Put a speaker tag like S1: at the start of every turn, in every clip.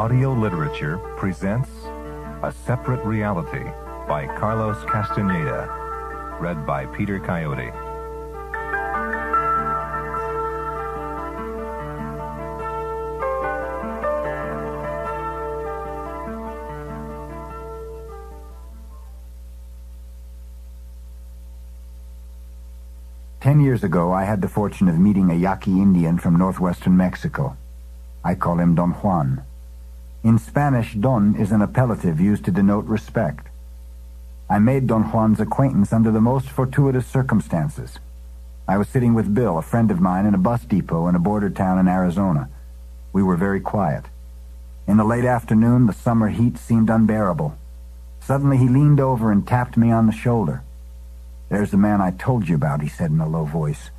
S1: Audio Literature presents A Separate Reality by Carlos Castaneda, read by Peter Coyote.
S2: "10 years ago, I had the fortune of meeting a Yaqui Indian from northwestern Mexico. I call him Don Juan. In Spanish, don is an appellative used to denote respect. I made Don Juan's acquaintance under the most fortuitous circumstances. I was sitting with Bill, a friend of mine, in a bus depot in a border town in Arizona. We were very quiet. In the late afternoon, the summer heat seemed unbearable. Suddenly he leaned over and tapped me on the shoulder. "There's the man I told you about," he said in a low voice.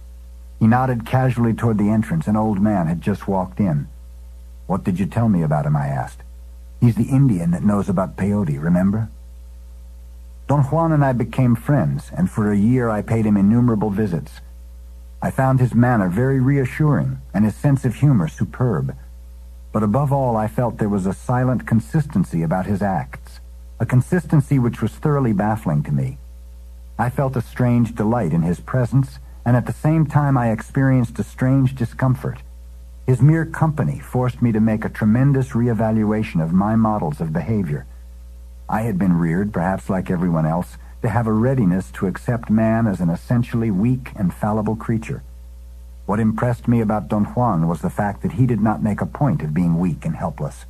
S2: He nodded casually toward the entrance. An old man had just walked in. "What did you tell me about him?" I asked. "He's the Indian that knows about peyote, remember?" Don Juan and I became friends, and for a year I paid him innumerable visits. I found his manner very reassuring and his sense of humor superb. But above all, I felt there was a silent consistency about his acts, a consistency which was thoroughly baffling to me. I felt a strange delight in his presence, and at the same time I experienced a strange discomfort. His mere company forced me to make a tremendous reevaluation of my models of behavior. I had been reared, perhaps like everyone else, to have a readiness to accept man as an essentially weak and fallible creature. What impressed me about Don Juan was the fact that he did not make a point of being weak and helpless,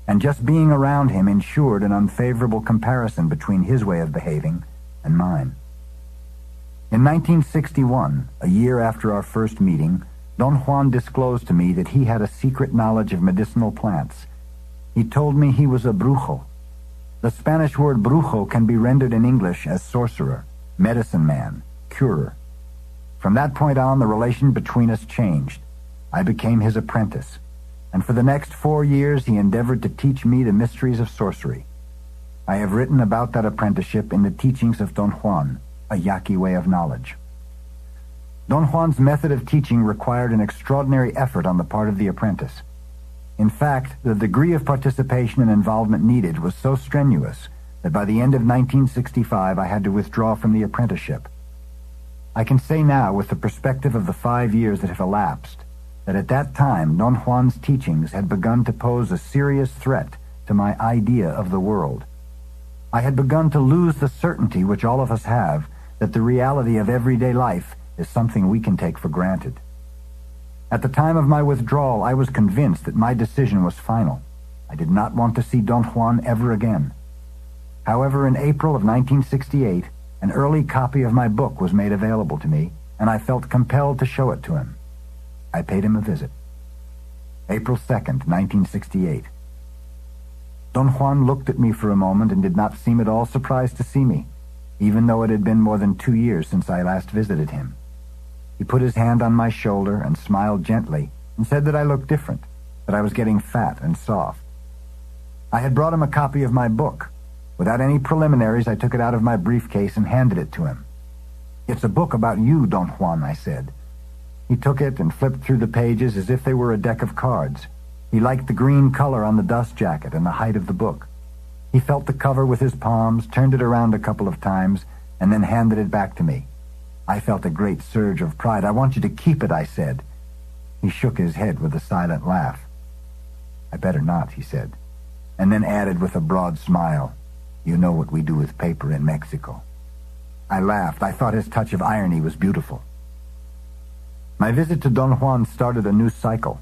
S2: and just being around him ensured an unfavorable comparison between his way of behaving and mine. In 1961, a year after our first meeting, Don Juan disclosed to me that he had a secret knowledge of medicinal plants. He told me he was a brujo. The Spanish word brujo can be rendered in English as sorcerer, medicine man, curer. From that point on, the relation between us changed. I became his apprentice, and for the next 4 years he endeavored to teach me the mysteries of sorcery. I have written about that apprenticeship in the teachings of Don Juan, a Yaqui way of knowledge. Don Juan's method of teaching required an extraordinary effort on the part of the apprentice. In fact, the degree of participation and involvement needed was so strenuous that by the end of 1965 I had to withdraw from the apprenticeship. I can say now, with the perspective of the 5 years that have elapsed, that at that time Don Juan's teachings had begun to pose a serious threat to my idea of the world. I had begun to lose the certainty which all of us have that the reality of everyday life is something we can take for granted. At the time of my withdrawal, I was convinced that my decision was final. I did not want to see Don Juan ever again. However, in April of 1968, an early copy of my book was made available to me, and I felt compelled to show it to him. I paid him a visit. April 2nd, 1968. Don Juan looked at me for a moment and did not seem at all surprised to see me, even though it had been more than 2 years since I last visited him. He put his hand on my shoulder and smiled gently and said that I looked different, that I was getting fat and soft. I had brought him a copy of my book. Without any preliminaries, I took it out of my briefcase and handed it to him. "It's a book about you, Don Juan," I said. He took it and flipped through the pages as if they were a deck of cards. He liked the green color on the dust jacket and the height of the book. He felt the cover with his palms, turned it around a couple of times, and then handed it back to me. I felt a great surge of pride. "I want you to keep it," I said. He shook his head with a silent laugh. "I better not," he said, and then added with a broad smile, "You know what we do with paper in Mexico." I laughed. I thought his touch of irony was beautiful. My visit to Don Juan started a new cycle.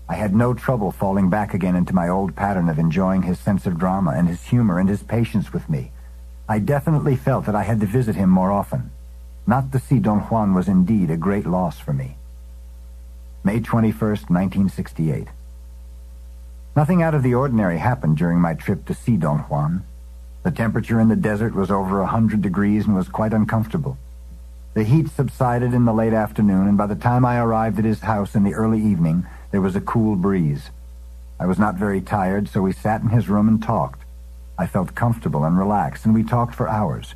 S2: I had no trouble falling back again into my old pattern of enjoying his sense of drama and his humor and his patience with me. I definitely felt that I had to visit him more often. Not to see Don Juan was indeed a great loss for me. May 21st, 1968. Nothing out of the ordinary happened during my trip to see Don Juan. The temperature in the desert was over 100 degrees and was quite uncomfortable. The heat subsided in the late afternoon, and by the time I arrived at his house in the early evening, there was a cool breeze. I was not very tired, so we sat in his room and talked. I felt comfortable and relaxed, and we talked for hours.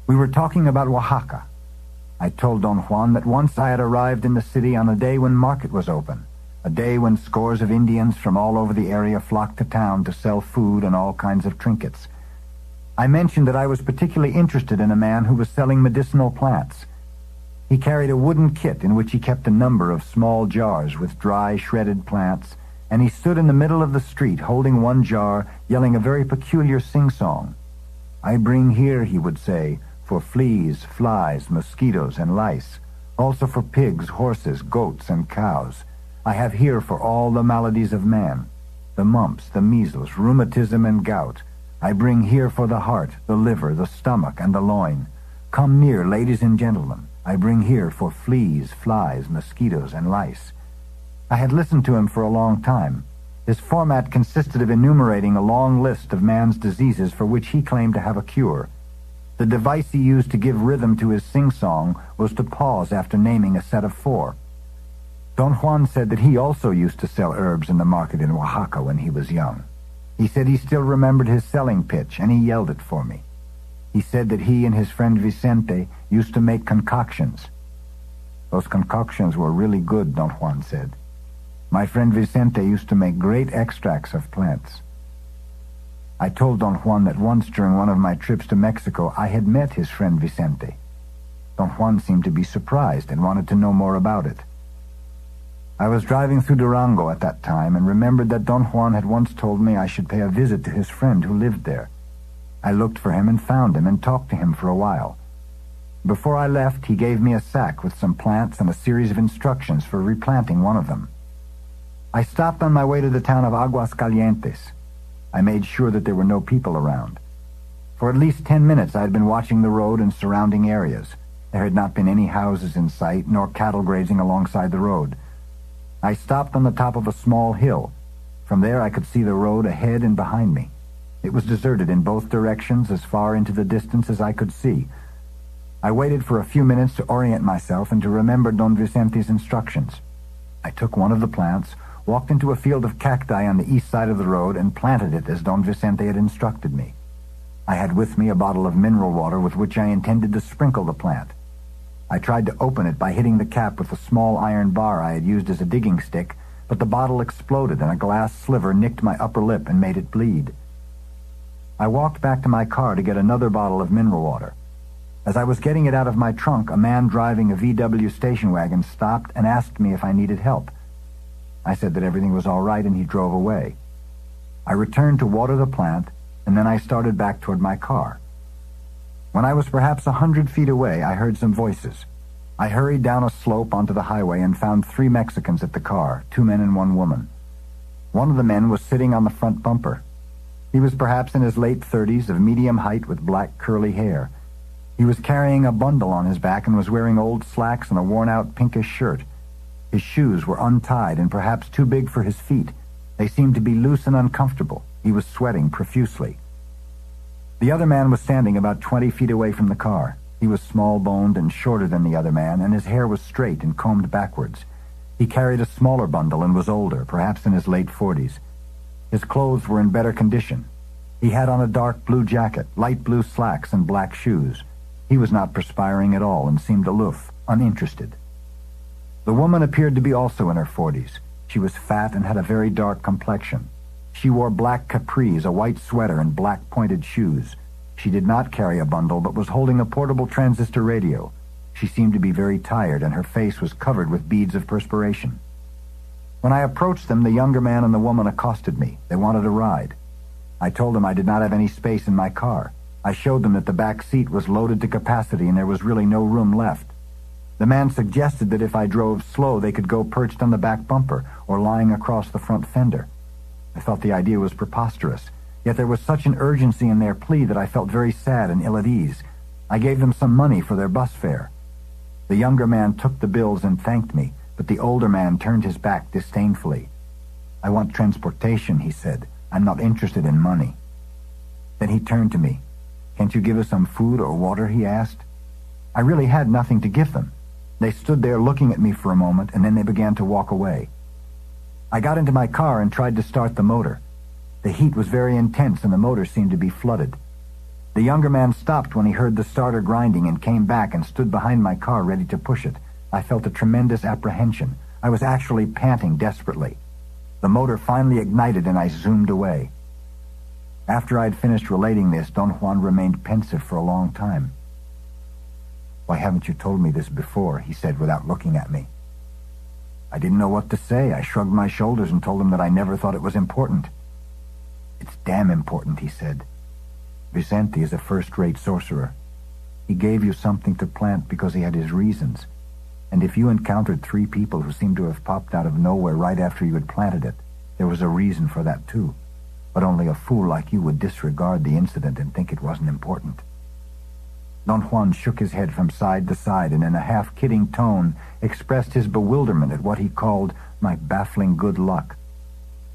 S2: We were talking about Oaxaca. I told Don Juan that once I had arrived in the city on a day when market was open. a day when scores of Indians from all over the area flocked to town to sell food and all kinds of trinkets. I mentioned that I was particularly interested in a man who was selling medicinal plants. He carried a wooden kit in which he kept a number of small jars with dry, shredded plants, and he stood in the middle of the street holding one jar, yelling a very peculiar sing-song. "I bring here," he would say, "for fleas, flies, mosquitoes, and lice, also for pigs, horses, goats, and cows. I have here for all the maladies of man, the mumps, the measles, rheumatism, and gout. I bring here for the heart, the liver, the stomach, and the loin. Come near, ladies and gentlemen. I bring here for fleas, flies, mosquitoes, and lice." I had listened to him for a long time. His format consisted of enumerating a long list of man's diseases for which he claimed to have a cure. The device he used to give rhythm to his sing-song was to pause after naming a set of 4. Don Juan said that he also used to sell herbs in the market in Oaxaca when he was young. He said he still remembered his selling pitch, and he yelled it for me. He said that he and his friend Vicente used to make concoctions. "Those concoctions were really good," Don Juan said. "My friend Vicente used to make great extracts of plants." I told Don Juan that once during one of my trips to Mexico I had met his friend Vicente. Don Juan seemed to be surprised and wanted to know more about it. I was driving through Durango at that time and remembered that Don Juan had once told me I should pay a visit to his friend who lived there. I looked for him and found him and talked to him for a while. Before I left, he gave me a sack with some plants and a series of instructions for replanting one of them. I stopped on my way to the town of Aguascalientes. I made sure that there were no people around. For at least 10 minutes I had been watching the road and surrounding areas. There had not been any houses in sight, nor cattle grazing alongside the road. I stopped on the top of a small hill. From there I could see the road ahead and behind me. It was deserted in both directions as far into the distance as I could see. I waited for a few minutes to orient myself and to remember Don Vicente's instructions. I took one of the plants, walked into a field of cacti on the east side of the road, and planted it as Don Vicente had instructed me. I had with me a bottle of mineral water with which I intended to sprinkle the plant. I tried to open it by hitting the cap with a small iron bar I had used as a digging stick, but the bottle exploded and a glass sliver nicked my upper lip and made it bleed. I walked back to my car to get another bottle of mineral water. As I was getting it out of my trunk, a man driving a VW station wagon stopped and asked me if I needed help. I said that everything was all right, and he drove away. I returned to water the plant, and then I started back toward my car. When I was perhaps 100 feet away, I heard some voices. I hurried down a slope onto the highway and found 3 Mexicans at the car, 2 men and 1 woman. One of the men was sitting on the front bumper. He was perhaps in his late 30s, of medium height with black curly hair. He was carrying a bundle on his back and was wearing old slacks and a worn-out pinkish shirt. His shoes were untied and perhaps too big for his feet. They seemed to be loose and uncomfortable. He was sweating profusely. The other man was standing about 20 feet away from the car. He was small-boned and shorter than the other man, and his hair was straight and combed backwards. He carried a smaller bundle and was older, perhaps in his late 40s. His clothes were in better condition. He had on a dark blue jacket, light blue slacks, and black shoes. He was not perspiring at all and seemed aloof, uninterested. The woman appeared to be also in her 40s. She was fat and had a very dark complexion. She wore black capris, a white sweater, and black pointed shoes. She did not carry a bundle, but was holding a portable transistor radio. She seemed to be very tired, and her face was covered with beads of perspiration. When I approached them, the younger man and the woman accosted me. They wanted a ride. I told them I did not have any space in my car. I showed them that the back seat was loaded to capacity and there was really no room left. The man suggested that if I drove slow, they could go perched on the back bumper or lying across the front fender. I thought the idea was preposterous, yet there was such an urgency in their plea that I felt very sad and ill at ease. I gave them some money for their bus fare. The younger man took the bills and thanked me, but the older man turned his back disdainfully. "I want transportation," he said. "I'm not interested in money." Then he turned to me. "Can't you give us some food or water?" he asked. I really had nothing to give them. They stood there looking at me for a moment, and then they began to walk away. I got into my car and tried to start the motor. The heat was very intense and the motor seemed to be flooded. The younger man stopped when he heard the starter grinding and came back and stood behind my car ready to push it. I felt a tremendous apprehension. I was actually panting desperately. The motor finally ignited and I zoomed away. After I'd finished relating this, Don Juan remained pensive for a long time. "Why haven't you told me this before?" he said without looking at me. I didn't know what to say. I shrugged my shoulders and told him that I never thought it was important. "It's damn important," he said. "Vicente is a first-rate sorcerer. He gave you something to plant because he had his reasons. And if you encountered 3 people who seemed to have popped out of nowhere right after you had planted it, there was a reason for that too. But only a fool like you would disregard the incident and think it wasn't important." Don Juan shook his head from side to side and in a half-kidding tone expressed his bewilderment at what he called my baffling good luck.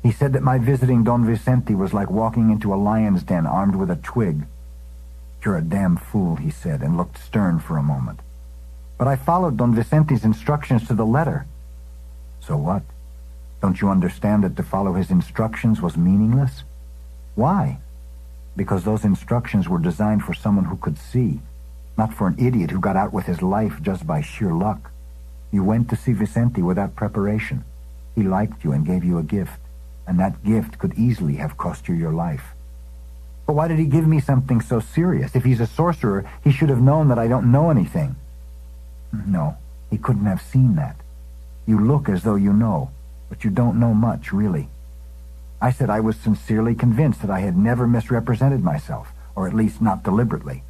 S2: He said that my visiting Don Vicente was like walking into a lion's den armed with a twig. "You're a damn fool," he said, and looked stern for a moment. "But I followed Don Vicente's instructions to the letter." "So what? Don't you understand that to follow his instructions was meaningless?" "Why?" "Because those instructions were designed for someone who could see, not for an idiot who got out with his life just by sheer luck. You went to see Vicente without preparation. He liked you and gave you a gift, and that gift could easily have cost you your life." "But why did he give me something so serious? If he's a sorcerer, he should have known that I don't know anything." "No, he couldn't have seen that. You look as though you know, but you don't know much, really." I said I was sincerely convinced that I had never misrepresented myself, or at least not deliberately.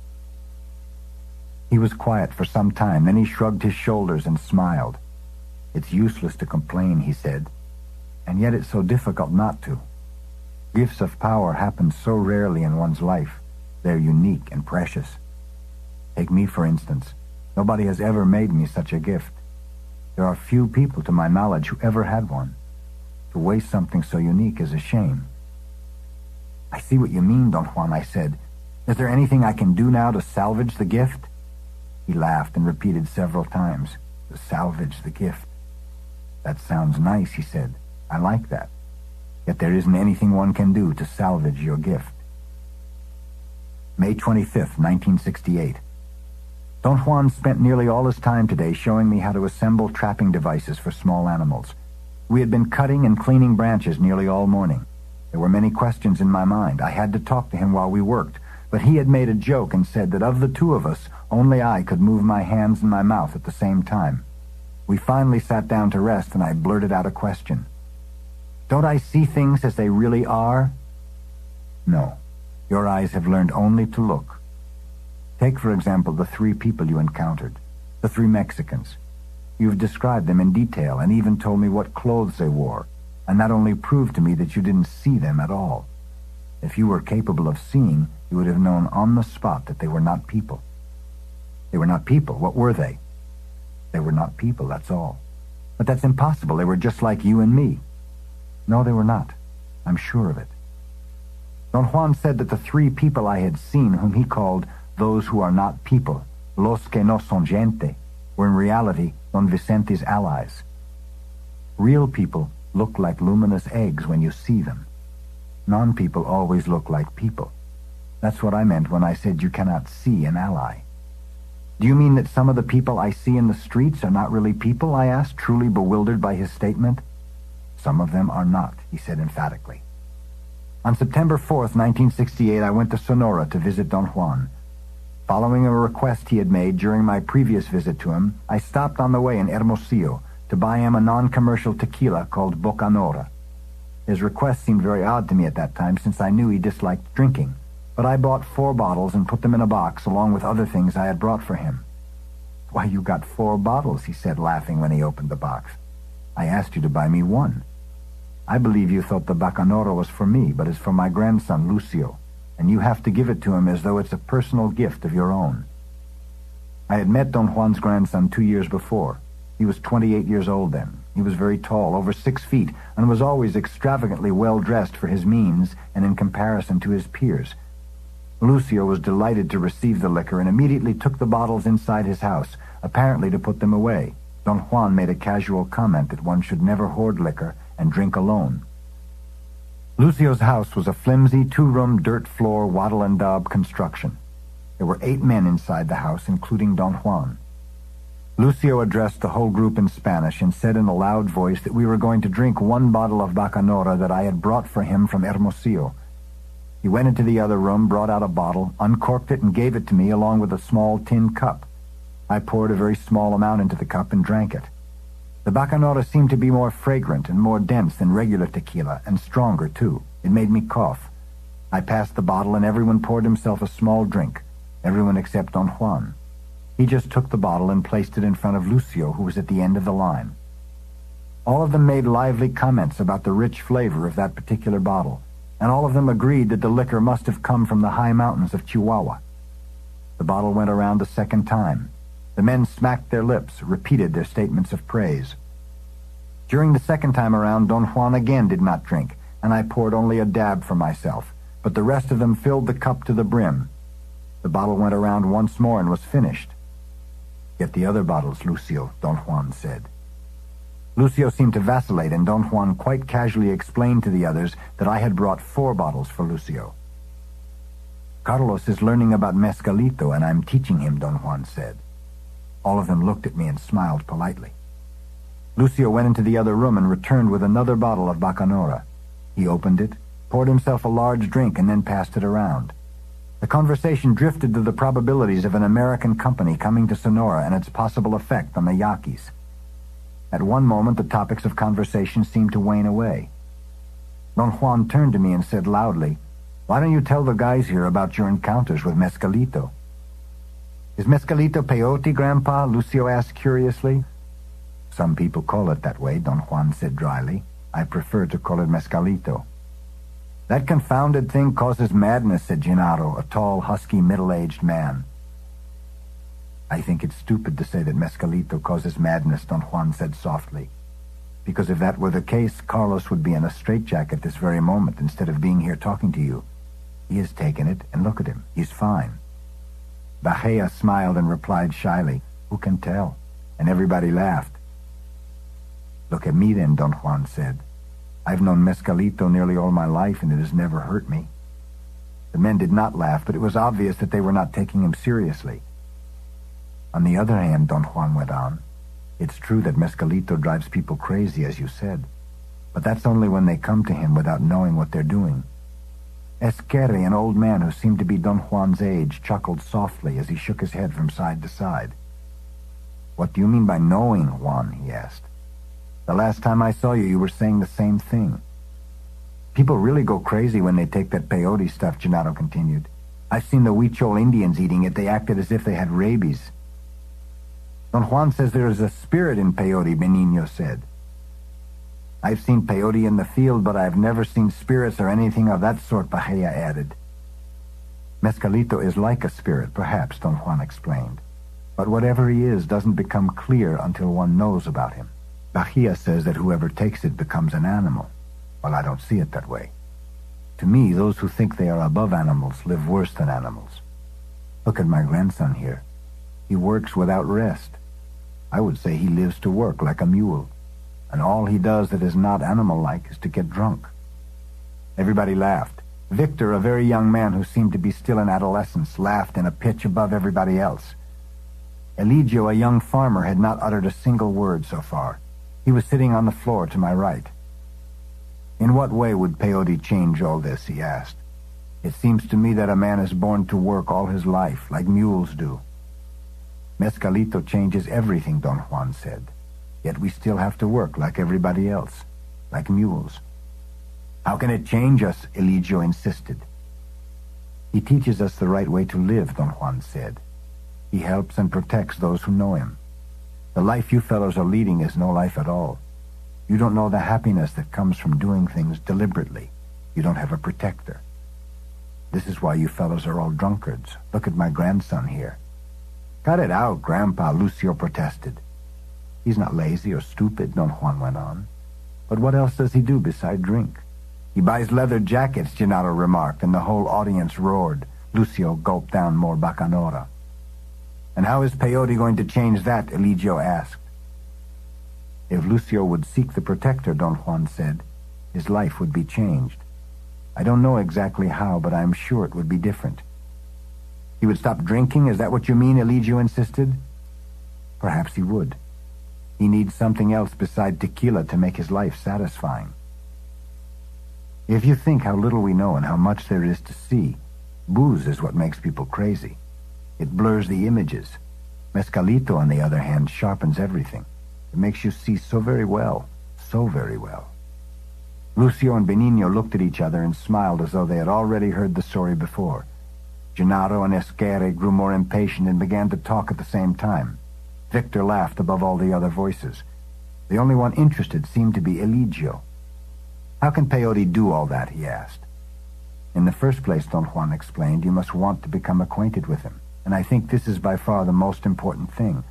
S2: He was quiet for some time, then he shrugged his shoulders and smiled. "It's useless to complain," he said, "and yet it's so difficult not to. Gifts of power happen so rarely in one's life. They're unique and precious. Take me, for instance. Nobody has ever made me such a gift. There are few people, to my knowledge, who ever had one. To waste something so unique is a shame." "I see what you mean, Don Juan," I said. "Is there anything I can do now to salvage the gift?" He laughed and repeated several times, "To salvage the gift." "That sounds nice," he said. "I like that. Yet there isn't anything one can do to salvage your gift." May 25th, 1968. Don Juan spent nearly all his time today showing me how to assemble trapping devices for small animals. We had been cutting and cleaning branches nearly all morning. There were many questions in my mind. I had to talk to him while we worked, but he had made a joke and said that of the 2 of us, only I could move my hands and my mouth at the same time. We finally sat down to rest, and I blurted out a question. "Don't I see things as they really are?" "No. Your eyes have learned only to look. Take, for example, the 3 people you encountered, the 3 Mexicans. You've described them in detail and even told me what clothes they wore, and that only proved to me that you didn't see them at all. If you were capable of seeing, you would have known on the spot that they were not people." "They were not people. What were they?" "They were not people, that's all." "But that's impossible. They were just like you and me." "No, they were not. I'm sure of it." Don Juan said that the 3 people I had seen, whom he called those who are not people, los que no son gente, were in reality Don Vicente's allies. Real people look like luminous eggs when you see them. Non-people always look like people. That's what I meant when I said you cannot see an ally. "Do you mean that some of the people I see in the streets are not really people?" I asked, truly bewildered by his statement. "Some of them are not," he said emphatically. On September 4th, 1968, I went to Sonora to visit Don Juan. Following a request he had made during my previous visit to him, I stopped on the way in Hermosillo to buy him a non-commercial tequila called Bocanora. His request seemed very odd to me at that time, since I knew he disliked drinking, but I bought 4 bottles and put them in a box along with other things I had brought for him. "Why, you got 4 bottles," he said, laughing when he opened the box. "I asked you to buy me 1. I believe you thought the Bacanora was for me, but it's for my grandson, Lucio, and you have to give it to him as though it's a personal gift of your own." I had met Don Juan's grandson 2 years before. He was 28 years old then. He was very tall, over 6 feet, and was always extravagantly well-dressed for his means and in comparison to his peers. Lucio was delighted to receive the liquor and immediately took the bottles inside his house, apparently to put them away. Don Juan made a casual comment that one should never hoard liquor and drink alone. Lucio's house was a flimsy 2-room dirt-floor wattle and daub construction. There were 8 men inside the house, including Don Juan. Lucio addressed the whole group in Spanish and said in a loud voice that we were going to drink one bottle of Bacanora that I had brought for him from Hermosillo. He went into the other room, brought out a bottle, uncorked it, and gave it to me along with a small tin cup. I poured a very small amount into the cup and drank it. The Bacanora seemed to be more fragrant and more dense than regular tequila, and stronger, too. It made me cough. I passed the bottle, and everyone poured himself a small drink, everyone except Don Juan. He just took the bottle and placed it in front of Lucio, who was at the end of the line. All of them made lively comments about the rich flavor of that particular bottle, and all of them agreed that the liquor must have come from the high mountains of Chihuahua. The bottle went around a second time. The men smacked their lips, repeated their statements of praise. During the second time around, Don Juan again did not drink, and I poured only a dab for myself, but the rest of them filled the cup to the brim. The bottle went around once more and was finished. "Get the other bottles, Lucio," Don Juan said. Lucio seemed to vacillate, and Don Juan quite casually explained to the others that I had brought 4 bottles for Lucio. "Carlos is learning about Mescalito, and I'm teaching him," Don Juan said. All of them looked at me and smiled politely. Lucio went into the other room and returned with another bottle of Bacanora. He opened it, poured himself a large drink, and then passed it around. The conversation drifted to the probabilities of an American company coming to Sonora and its possible effect on the Yaquis. At one moment, the topics of conversation seemed to wane away. Don Juan turned to me and said loudly, "Why don't you tell the guys here about your encounters with Mescalito?" "Is Mescalito peyote, Grandpa?" Lucio asked curiously. "Some people call it that way," Don Juan said dryly. "I prefer to call it Mescalito." "That confounded thing causes madness," said Gennaro, a tall, husky, middle-aged man. "I think it's stupid to say that Mescalito causes madness," Don Juan said softly. "Because if that were the case, Carlos would be in a straitjacket this very moment instead of being here talking to you. He has taken it, and look at him. He's fine." Bajea smiled and replied shyly, "Who can tell?" And everybody laughed. "Look at me then," Don Juan said. "I've known Mescalito nearly all my life, and it has never hurt me." The men did not laugh, but it was obvious that they were not taking him seriously. "On the other hand," Don Juan went on, "it's true that Mescalito drives people crazy, as you said, but that's only when they come to him without knowing what they're doing." Esquerri, an old man who seemed to be Don Juan's age, chuckled softly as he shook his head from side to side. "What do you mean by knowing, Juan?" he asked. "The last time I saw you, you were saying the same thing." "People really go crazy when they take that peyote stuff," Gennaro continued. "I've seen the Huichol Indians eating it. They acted as if they had rabies." "Don Juan says there is a spirit in peyote," Benigno said. "I've seen peyote in the field, but I've never seen spirits or anything of that sort," Bajea added. "Mescalito is like a spirit, perhaps," Don Juan explained. "But whatever he is doesn't become clear until one knows about him. Bajea says that whoever takes it becomes an animal. Well, I don't see it that way. To me, those who think they are above animals live worse than animals. Look at my grandson here. He works without rest. I would say he lives to work like a mule, and all he does that is not animal-like is to get drunk." Everybody laughed. Victor, a very young man who seemed to be still in adolescence, laughed in a pitch above everybody else. Eligio, a young farmer, had not uttered a single word so far. He was sitting on the floor to my right. "In what way would peyote change all this?" he asked. "It seems to me that a man is born to work all his life, like mules do." "Mescalito changes everything," Don Juan said. "Yet we still have to work like everybody else, like mules." "How can it change us?" Eligio insisted. "He teaches us the right way to live," Don Juan said. "He helps and protects those who know him. The life you fellows are leading is no life at all. You don't know the happiness that comes from doing things deliberately. You don't have a protector. This is why you fellows are all drunkards. Look at my grandson here." "Cut it out, Grandpa," Lucio protested. "He's not lazy or stupid," Don Juan went on. "But what else does he do beside drink?" "He buys leather jackets," Gennaro remarked, and the whole audience roared. Lucio gulped down more Bacanora. "And how is peyote going to change that?" Eligio asked. "If Lucio would seek the protector," Don Juan said, "his life would be changed. I don't know exactly how, but I am sure it would be different." "He would stop drinking? Is that what you mean?" Eligio insisted. Perhaps he would. He needs something else beside tequila to make his life satisfying. If you think how little we know and how much there is to see, booze is what makes people crazy. It blurs the images. Mezcalito, on the other hand, sharpens everything. It makes you see so very well, so very well. Lucio and Benigno looked at each other and smiled as though they had already heard the story before. Gennaro and Esquerre grew more impatient and began to talk at the same time. Victor laughed above all the other voices. The only one interested seemed to be Eligio. "How can Peyote do all that?" he asked. "In the first place," Don Juan explained, "you must want to become acquainted with him, and I think this is by far the most important thing.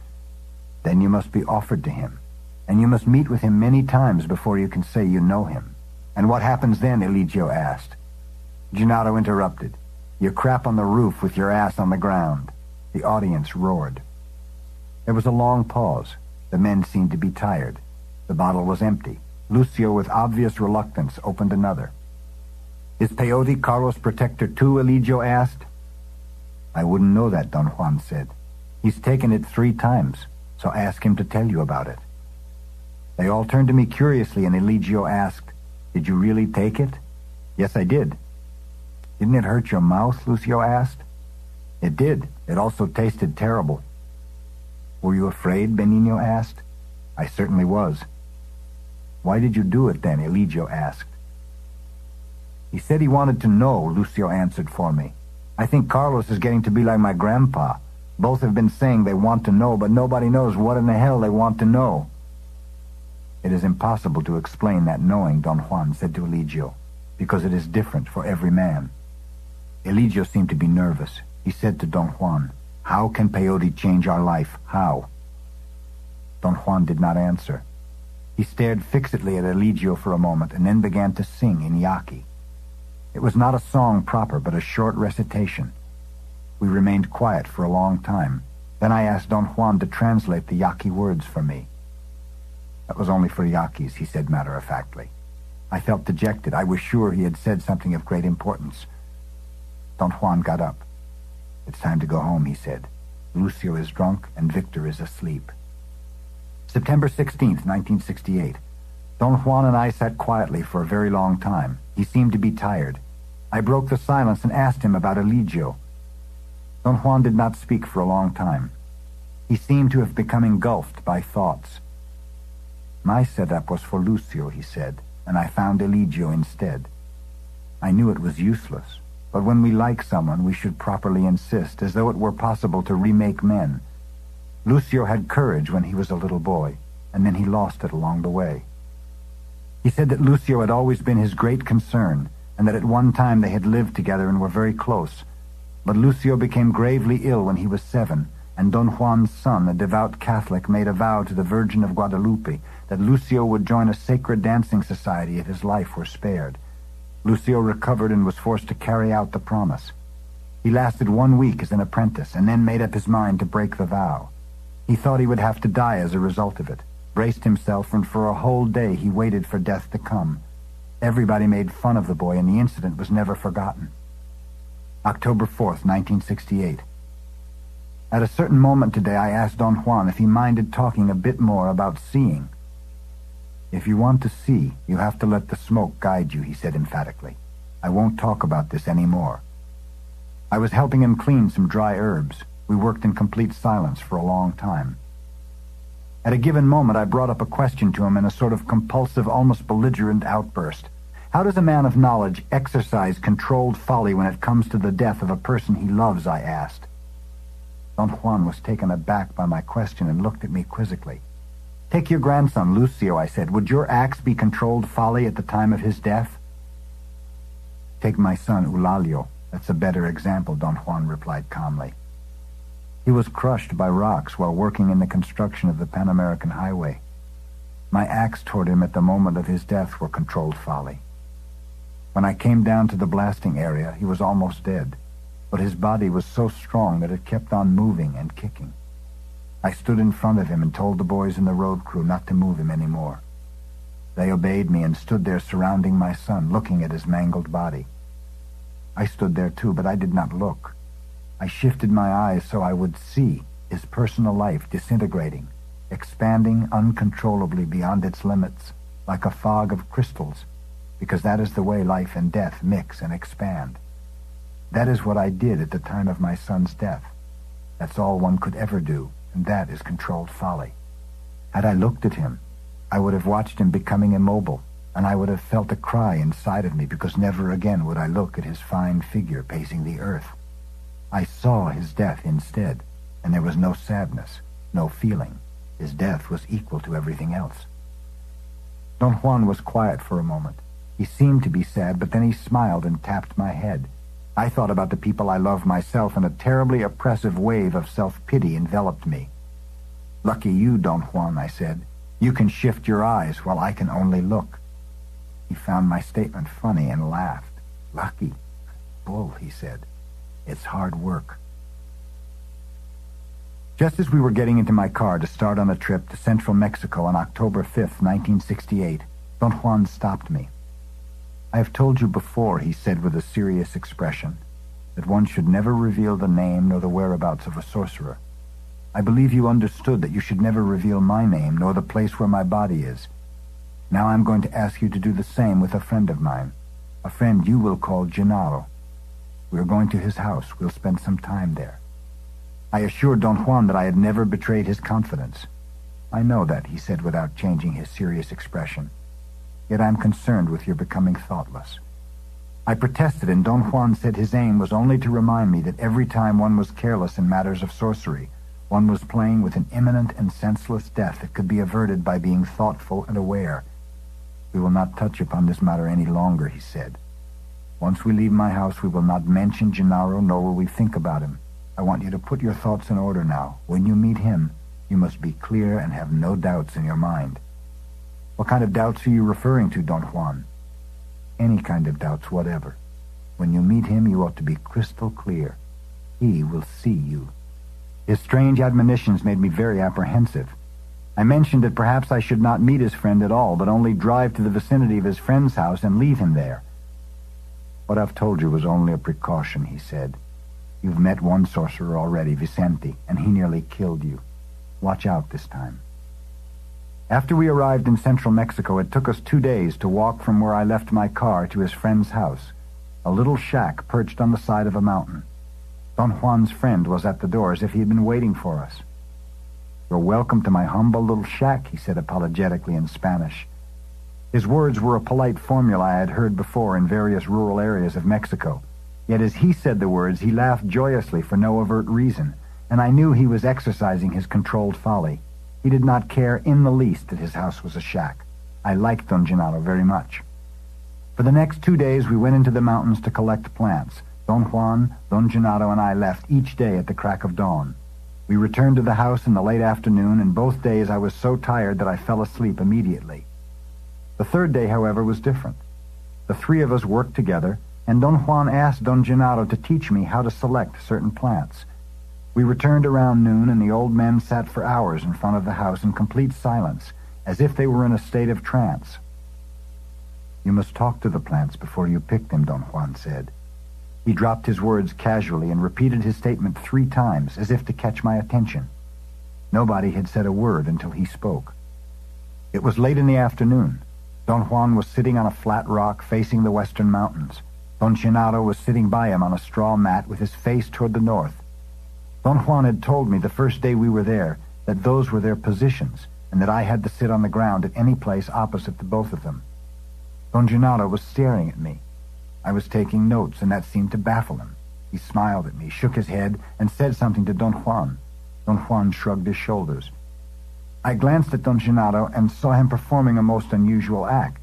S2: Then you must be offered to him, and you must meet with him many times before you can say you know him." "And what happens then?" Eligio asked. Gennaro interrupted. "You crap on the roof with your ass on the ground." The audience roared. There was a long pause. The men seemed to be tired. The bottle was empty. Lucio, with obvious reluctance, opened another. "Is Peyote Carlos' protector too?" Eligio asked. "I wouldn't know that," Don Juan said. "He's taken it 3 times, so ask him to tell you about it." They all turned to me curiously, and Eligio asked, "Did you really take it?" "Yes, I did." "Didn't it hurt your mouth?" Lucio asked. "It did. It also tasted terrible." "Were you afraid?" Benigno asked. "I certainly was." "Why did you do it then?" Eligio asked. "He said he wanted to know," Lucio answered for me. "I think Carlos is getting to be like my grandpa. Both have been saying they want to know, but nobody knows what in the hell they want to know." "It is impossible to explain that knowing," Don Juan said to Eligio, "because it is different for every man." Eligio seemed to be nervous. He said to Don Juan, "How can peyote change our life? How?" Don Juan did not answer. He stared fixedly at Eligio for a moment and then began to sing in Yaqui. It was not a song proper, but a short recitation. We remained quiet for a long time. Then I asked Don Juan to translate the Yaqui words for me. "That was only for Yaquis," he said matter-of-factly. I felt dejected. I was sure he had said something of great importance. Don Juan got up. "It's time to go home," he said. "Lucio is drunk and Victor is asleep." September 16th, 1968. Don Juan and I sat quietly for a very long time. He seemed to be tired. I broke the silence and asked him about Eligio. Don Juan did not speak for a long time. He seemed to have become engulfed by thoughts. "My setup was for Lucio," he said, "and I found Eligio instead. I knew it was useless, but when we like someone, we should properly insist, as though it were possible to remake men. Lucio had courage when he was a little boy, and then he lost it along the way." He said that Lucio had always been his great concern, and that at one time they had lived together and were very close. But Lucio became gravely ill when he was 7, and Don Juan's son, a devout Catholic, made a vow to the Virgin of Guadalupe that Lucio would join a sacred dancing society if his life were spared. Lucio recovered and was forced to carry out the promise. He lasted 1 week as an apprentice and then made up his mind to break the vow. He thought he would have to die as a result of it, braced himself, and for a whole day he waited for death to come. Everybody made fun of the boy, and the incident was never forgotten. October 4th, 1968. At a certain moment today I asked Don Juan if he minded talking a bit more about seeing. "If you want to see, you have to let the smoke guide you," he said emphatically. "I won't talk about this anymore." I was helping him clean some dry herbs. We worked in complete silence for a long time. At a given moment I brought up a question to him in a sort of compulsive, almost belligerent outburst. "How does a man of knowledge exercise controlled folly when it comes to the death of a person he loves?" I asked. Don Juan was taken aback by my question and looked at me quizzically. "Take your grandson, Lucio," I said. "Would your acts be controlled folly at the time of his death?" "Take my son, Eulalio. That's a better example," Don Juan replied calmly. "He was crushed by rocks while working in the construction of the Pan American Highway. My acts toward him at the moment of his death were controlled folly. When I came down to the blasting area, he was almost dead, but his body was so strong that it kept on moving and kicking. I stood in front of him and told the boys in the road crew not to move him anymore. They obeyed me and stood there surrounding my son, looking at his mangled body. I stood there too, but I did not look. I shifted my eyes so I would see, his personal life disintegrating, expanding uncontrollably beyond its limits, like a fog of crystals, because that is the way life and death mix and expand. That is what I did at the time of my son's death. That's all one could ever do, and that is controlled folly. Had I looked at him, I would have watched him becoming immobile, and I would have felt a cry inside of me because never again would I look at his fine figure pacing the earth. I saw his death instead, and there was no sadness, no feeling. His death was equal to everything else. Don Juan was quiet for a moment. He seemed to be sad, but then he smiled and tapped my head. I thought about the people I loved myself, and a terribly oppressive wave of self-pity enveloped me. "Lucky you, Don Juan," I said. "You can shift your eyes while I can only look." He found my statement funny and laughed. "Lucky? Bull," he said. "It's hard work." Just as we were getting into my car to start on a trip to central Mexico on October 5th, 1968, Don Juan stopped me. "I have told you before," he said with a serious expression, "that one should never reveal the name nor the whereabouts of a sorcerer. I believe you understood that you should never reveal my name nor the place where my body is. Now I'm going to ask you to do the same with a friend of mine, a friend you will call Gennaro. We are going to his house. We'll spend some time there." I assured Don Juan that I had never betrayed his confidence. "I know that," he said without changing his serious expression. "Yet I'm concerned with your becoming thoughtless." I protested, and Don Juan said his aim was only to remind me that every time one was careless in matters of sorcery, one was playing with an imminent and senseless death that could be averted by being thoughtful and aware. "We will not touch upon this matter any longer," he said. "Once we leave my house, we will not mention Gennaro, nor will we think about him. I want you to put your thoughts in order now. When you meet him, you must be clear and have no doubts in your mind." "What kind of doubts are you referring to, Don Juan?" "Any kind of doubts whatever. When you meet him, you ought to be crystal clear. He will see you." His strange admonitions made me very apprehensive. I mentioned that perhaps I should not meet his friend at all, but only drive to the vicinity of his friend's house and leave him there. "What I've told you was only a precaution," he said. "You've met one sorcerer already, Vicente, and he nearly killed you. Watch out this time." After we arrived in central Mexico, it took us 2 days to walk from where I left my car to his friend's house, a little shack perched on the side of a mountain. Don Juan's friend was at the door as if he had been waiting for us. "You're welcome to my humble little shack," he said apologetically in Spanish. His words were a polite formula I had heard before in various rural areas of Mexico. Yet as he said the words, he laughed joyously for no overt reason, and I knew he was exercising his controlled folly. He did not care in the least that his house was a shack. I liked Don Gennaro very much. For the next 2 days we went into the mountains to collect plants. Don Juan, Don Gennaro, and I left each day at the crack of dawn. We returned to the house in the late afternoon, and both days I was so tired that I fell asleep immediately. The third day, however, was different. The three of us worked together, and Don Juan asked Don Gennaro to teach me how to select certain plants. We returned around noon, and the old men sat for hours in front of the house in complete silence, as if they were in a state of trance. "You must talk to the plants before you pick them," Don Juan said. He dropped his words casually and repeated his statement 3 times, as if to catch my attention. Nobody had said a word until he spoke. It was late in the afternoon. Don Juan was sitting on a flat rock facing the western mountains. Don Gennaro was sitting by him on a straw mat with his face toward the north. Don Juan had told me the first day we were there that those were their positions, and that I had to sit on the ground at any place opposite to both of them. Don Gennaro was staring at me. I was taking notes, and that seemed to baffle him. He smiled at me, shook his head, and said something to Don Juan. Don Juan shrugged his shoulders. I glanced at Don Gennaro and saw him performing a most unusual act.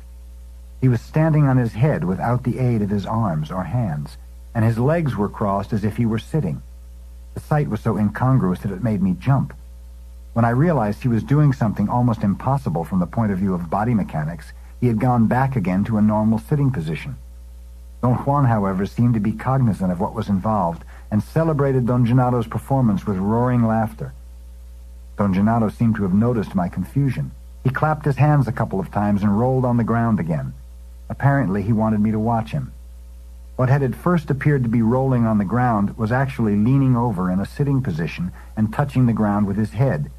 S2: He was standing on his head without the aid of his arms or hands, and his legs were crossed as if he were sitting. The sight was so incongruous that it made me jump. When I realized he was doing something almost impossible from the point of view of body mechanics, he had gone back again to a normal sitting position. Don Juan, however, seemed to be cognizant of what was involved and celebrated Don Gennaro's performance with roaring laughter. Don Gennaro seemed to have noticed my confusion. He clapped his hands a couple of times and rolled on the ground again. Apparently, he wanted me to watch him. What had at first appeared to be rolling on the ground was actually leaning over in a sitting position and touching the ground with his head.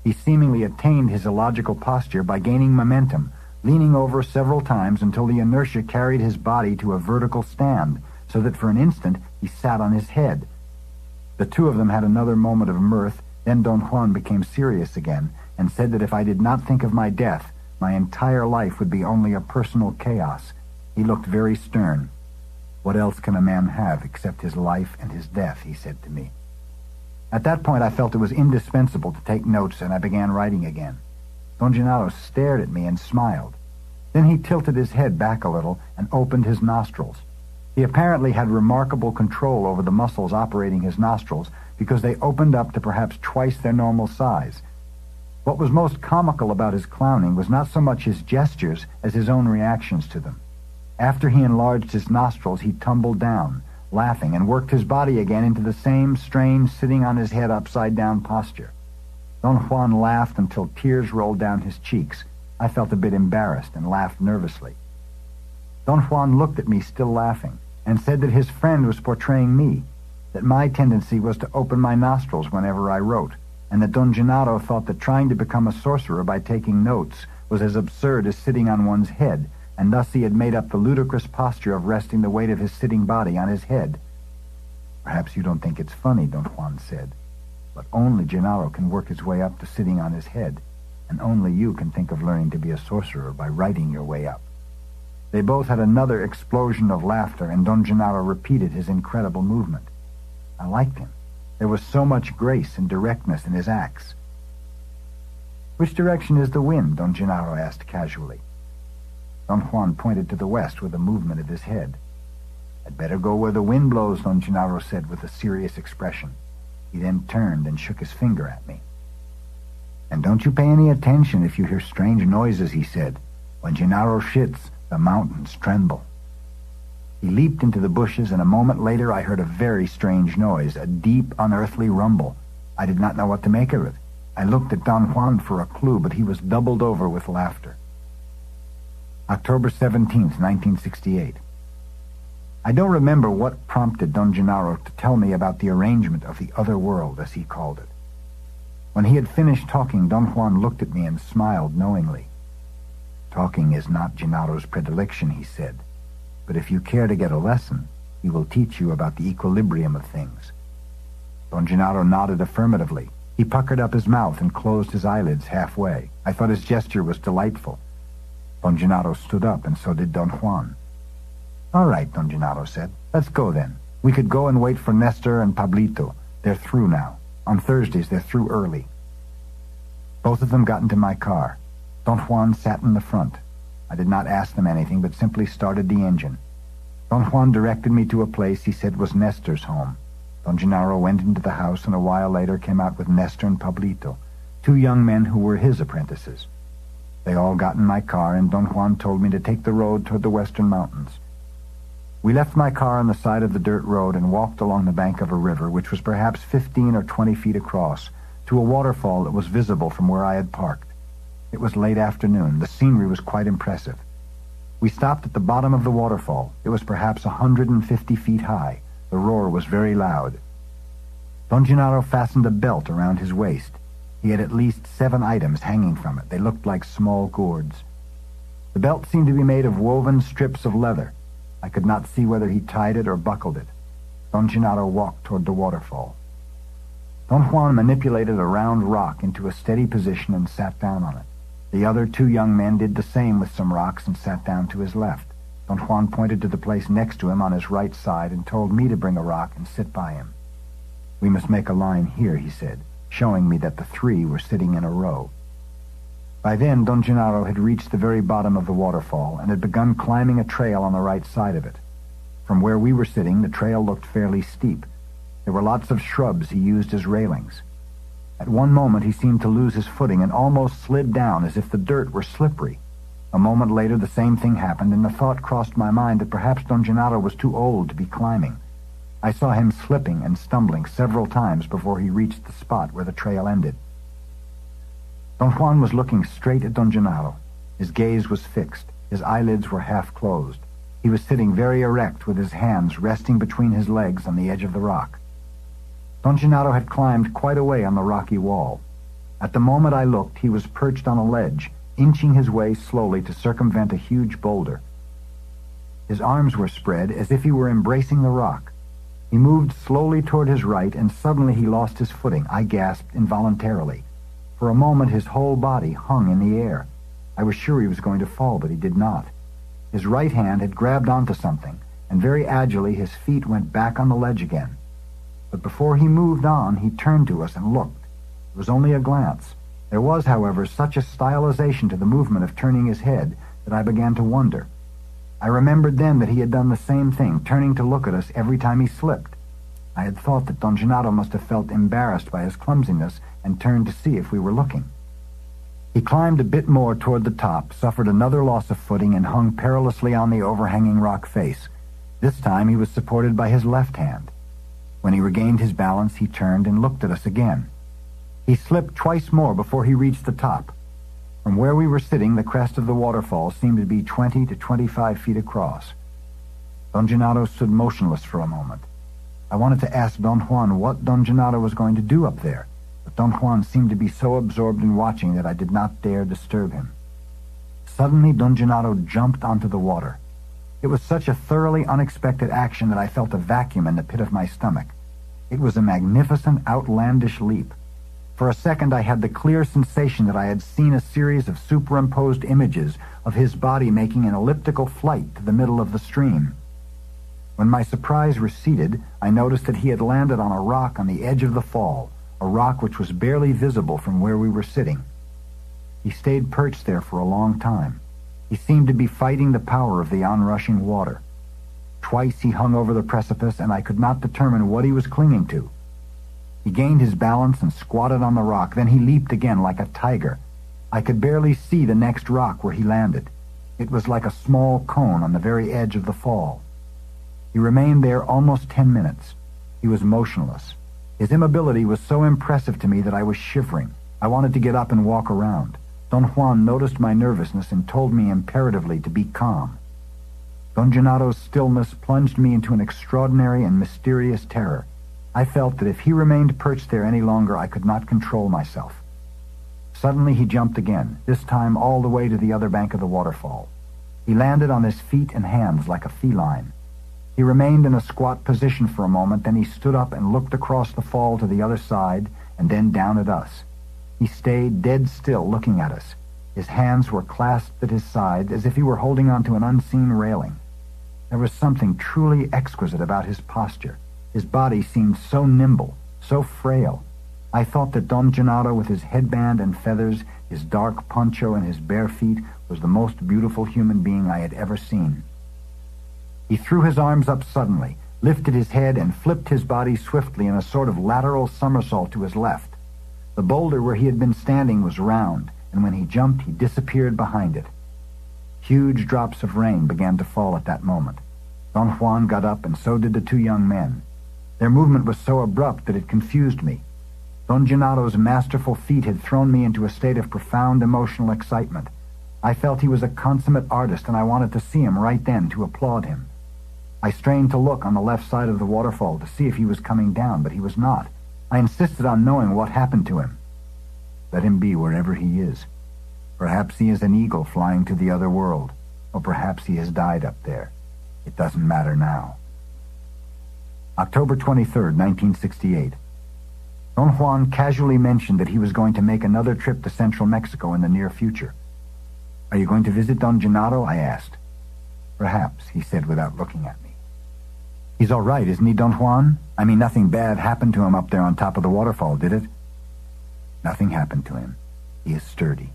S2: He seemingly attained his illogical posture by gaining momentum, leaning over several times until the inertia carried his body to a vertical stand, so that for an instant he sat on his head. The two of them had another moment of mirth. Then Don Juan became serious again and said that if I did not think of my death, my entire life would be only a personal chaos. He looked very stern. "What else can a man have except his life and his death?" he said to me. At that point I felt it was indispensable to take notes, and I began writing again. Don Gennaro stared at me and smiled. Then he tilted his head back a little and opened his nostrils. He apparently had remarkable control over the muscles operating his nostrils, because they opened up to perhaps twice their normal size. What was most comical about his clowning was not so much his gestures as his own reactions to them. After he enlarged his nostrils, he tumbled down, laughing, and worked his body again into the same strange sitting on his head upside-down posture. Don Juan laughed until tears rolled down his cheeks. I felt a bit embarrassed and laughed nervously. Don Juan looked at me still laughing and said that his friend was portraying me, that my tendency was to open my nostrils whenever I wrote, and that Don Gennaro thought that trying to become a sorcerer by taking notes was as absurd as sitting on one's head, and thus he had made up the ludicrous posture of resting the weight of his sitting body on his head. "Perhaps you don't think it's funny," Don Juan said, "but only Gennaro can work his way up to sitting on his head, and only you can think of learning to be a sorcerer by writing your way up." They both had another explosion of laughter, and Don Gennaro repeated his incredible movement. I liked him. There was so much grace and directness in his acts. "Which direction is the wind?" Don Gennaro asked casually. Don Juan pointed to the west with a movement of his head. "I'd better go where the wind blows," Don Gennaro said with a serious expression. He then turned and shook his finger at me. "And don't you pay any attention if you hear strange noises," he said. "When Gennaro shits, the mountains tremble." He leaped into the bushes, and a moment later I heard a very strange noise, a deep, unearthly rumble. I did not know what to make of it. I looked at Don Juan for a clue, but he was doubled over with laughter. October 17th, 1968. I don't remember what prompted Don Gennaro to tell me about the arrangement of the other world, as he called it. When he had finished talking, Don Juan looked at me and smiled knowingly. "Talking is not Gennaro's predilection," he said, "but if you care to get a lesson, he will teach you about the equilibrium of things." Don Gennaro nodded affirmatively. He puckered up his mouth and closed his eyelids halfway. I thought his gesture was delightful. Don Gennaro stood up, and so did Don Juan. "All right," Don Gennaro said. "Let's go then. We could go and wait for Nestor and Pablito. They're through now. On Thursdays, they're through early." Both of them got into my car. Don Juan sat in the front. I did not ask them anything, but simply started the engine. Don Juan directed me to a place he said was Nestor's home. Don Gennaro went into the house, and a while later came out with Nestor and Pablito, two young men who were his apprentices. They all got in my car, and Don Juan told me to take the road toward the western mountains. We left my car on the side of the dirt road and walked along the bank of a river, which was perhaps 15 or 20 feet across, to a waterfall that was visible from where I had parked. It was late afternoon. The scenery was quite impressive. We stopped at the bottom of the waterfall. It was perhaps 150 feet high. The roar was very loud. Don Gennaro fastened a belt around his waist. He had at least 7 items hanging from it. They looked like small gourds. The belt seemed to be made of woven strips of leather. I could not see whether he tied it or buckled it. Don Gennaro walked toward the waterfall. Don Juan manipulated a round rock into a steady position and sat down on it. The other 2 young men did the same with some rocks and sat down to his left. Don Juan pointed to the place next to him on his right side and told me to bring a rock and sit by him. "We must make a line here," he said, showing me that the 3 were sitting in a row. By then, Don Gennaro had reached the very bottom of the waterfall and had begun climbing a trail on the right side of it. From where we were sitting, the trail looked fairly steep. There were lots of shrubs he used as railings. At one moment, he seemed to lose his footing and almost slid down as if the dirt were slippery. A moment later, the same thing happened, and the thought crossed my mind that perhaps Don Gennaro was too old to be climbing. I saw him slipping and stumbling several times before he reached the spot where the trail ended. Don Juan was looking straight at Don Gennaro. His gaze was fixed. His eyelids were half closed. He was sitting very erect with his hands resting between his legs on the edge of the rock. Don Gennaro had climbed quite a way on the rocky wall. At the moment I looked, he was perched on a ledge, inching his way slowly to circumvent a huge boulder. His arms were spread as if he were embracing the rock. He moved slowly toward his right, and suddenly he lost his footing. I gasped involuntarily. For a moment his whole body hung in the air. I was sure he was going to fall, but he did not. His right hand had grabbed onto something, and very agilely his feet went back on the ledge again. But before he moved on, he turned to us and looked. It was only a glance. There was, however, such a stylization to the movement of turning his head that I began to wonder. I remembered then that he had done the same thing, turning to look at us every time he slipped. I had thought that Don Gennaro must have felt embarrassed by his clumsiness and turned to see if we were looking. He climbed a bit more toward the top, suffered another loss of footing, and hung perilously on the overhanging rock face. This time he was supported by his left hand. When he regained his balance, he turned and looked at us again. He slipped twice more before he reached the top. From where we were sitting, the crest of the waterfall seemed to be 20 to 25 feet across. Don Gennaro stood motionless for a moment. I wanted to ask Don Juan what Don Gennaro was going to do up there, but Don Juan seemed to be so absorbed in watching that I did not dare disturb him. Suddenly, Don Gennaro jumped onto the water. It was such a thoroughly unexpected action that I felt a vacuum in the pit of my stomach. It was a magnificent, outlandish leap. For a second I had the clear sensation that I had seen a series of superimposed images of his body making an elliptical flight to the middle of the stream. When my surprise receded, I noticed that he had landed on a rock on the edge of the fall, a rock which was barely visible from where we were sitting. He stayed perched there for a long time. He seemed to be fighting the power of the onrushing water. Twice he hung over the precipice, and I could not determine what he was clinging to. He gained his balance and squatted on the rock. Then he leaped again like a tiger. I could barely see the next rock where he landed. It was like a small cone on the very edge of the fall. He remained there almost 10 minutes. He was motionless. His immobility was so impressive to me that I was shivering. I wanted to get up and walk around. Don Juan noticed my nervousness and told me imperatively to be calm. Don Gennaro's stillness plunged me into an extraordinary and mysterious terror. I felt that if he remained perched there any longer, I could not control myself. Suddenly he jumped again, this time all the way to the other bank of the waterfall. He landed on his feet and hands like a feline. He remained in a squat position for a moment, then he stood up and looked across the fall to the other side and then down at us. He stayed dead still, looking at us. His hands were clasped at his sides as if he were holding onto an unseen railing. There was something truly exquisite about his posture. His body seemed so nimble, so frail. I thought that Don Gennaro, with his headband and feathers, his dark poncho, and his bare feet, was the most beautiful human being I had ever seen. He threw his arms up suddenly, lifted his head, and flipped his body swiftly in a sort of lateral somersault to his left. The boulder where he had been standing was round, and when he jumped, he disappeared behind it. Huge drops of rain began to fall at that moment. Don Juan got up, and so did the two young men. Their movement was so abrupt that it confused me. Don Gennaro's masterful feat had thrown me into a state of profound emotional excitement. I felt he was a consummate artist, and I wanted to see him right then, to applaud him. I strained to look on the left side of the waterfall to see if he was coming down, but he was not. I insisted on knowing what happened to him. Let him be wherever he is. Perhaps he is an eagle flying to the other world, or perhaps he has died up there. It doesn't matter now. October 23rd, 1968. Don Juan casually mentioned that he was going to make another trip to central Mexico in the near future. Are you going to visit Don Gennaro? I asked. Perhaps, he said without looking at me. He's all right, isn't he, Don Juan? I mean, nothing bad happened to him up there on top of the waterfall, did it? Nothing happened to him. He is sturdy.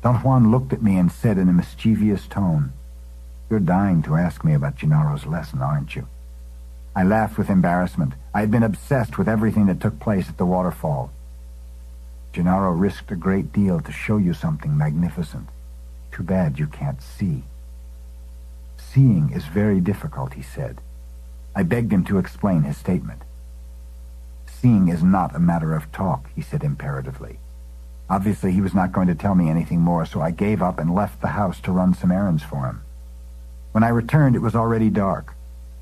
S2: Don Juan looked at me and said in a mischievous tone, You're dying to ask me about Gennaro's lesson, aren't you? I laughed with embarrassment. I had been obsessed with everything that took place at the waterfall. Gennaro risked a great deal to show you something magnificent. Too bad you can't see. Seeing is very difficult, he said. I begged him to explain his statement. Seeing is not a matter of talk, he said imperatively. Obviously, he was not going to tell me anything more, so I gave up and left the house to run some errands for him. When I returned, it was already dark.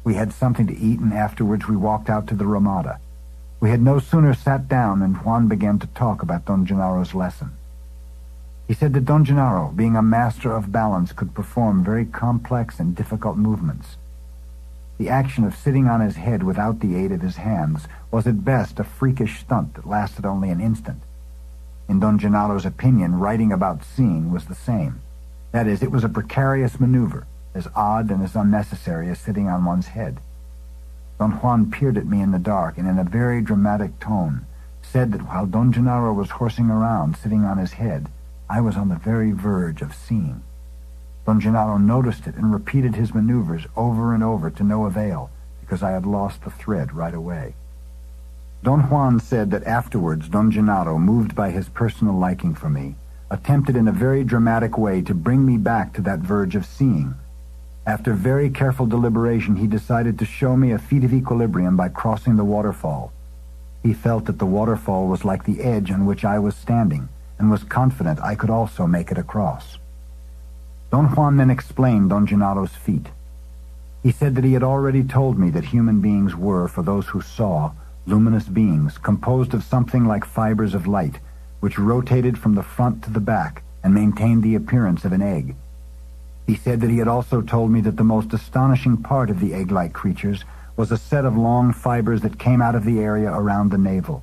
S2: We had something to eat, and afterwards we walked out to the Ramada. We had no sooner sat down than Juan began to talk about Don Gennaro's lesson. He said that Don Gennaro, being a master of balance, could perform very complex and difficult movements. The action of sitting on his head without the aid of his hands was at best a freakish stunt that lasted only an instant. In Don Gennaro's opinion, writing about seeing was the same. That is, it was a precarious maneuver, as odd and as unnecessary as sitting on one's head. Don Juan peered at me in the dark and in a very dramatic tone said that while Don Gennaro was horsing around, sitting on his head, I was on the very verge of seeing. Don Gennaro noticed it and repeated his maneuvers over and over to no avail, because I had lost the thread right away. Don Juan said that afterwards Don Gennaro, moved by his personal liking for me, attempted in a very dramatic way to bring me back to that verge of seeing. After very careful deliberation, he decided to show me a feat of equilibrium by crossing the waterfall. He felt that the waterfall was like the edge on which I was standing, and was confident I could also make it across. Don Juan then explained Don Gennaro's feat. He said that he had already told me that human beings were, for those who saw, luminous beings composed of something like fibers of light, which rotated from the front to the back and maintained the appearance of an egg. He said that he had also told me that the most astonishing part of the egg-like creatures was a set of long fibers that came out of the area around the navel.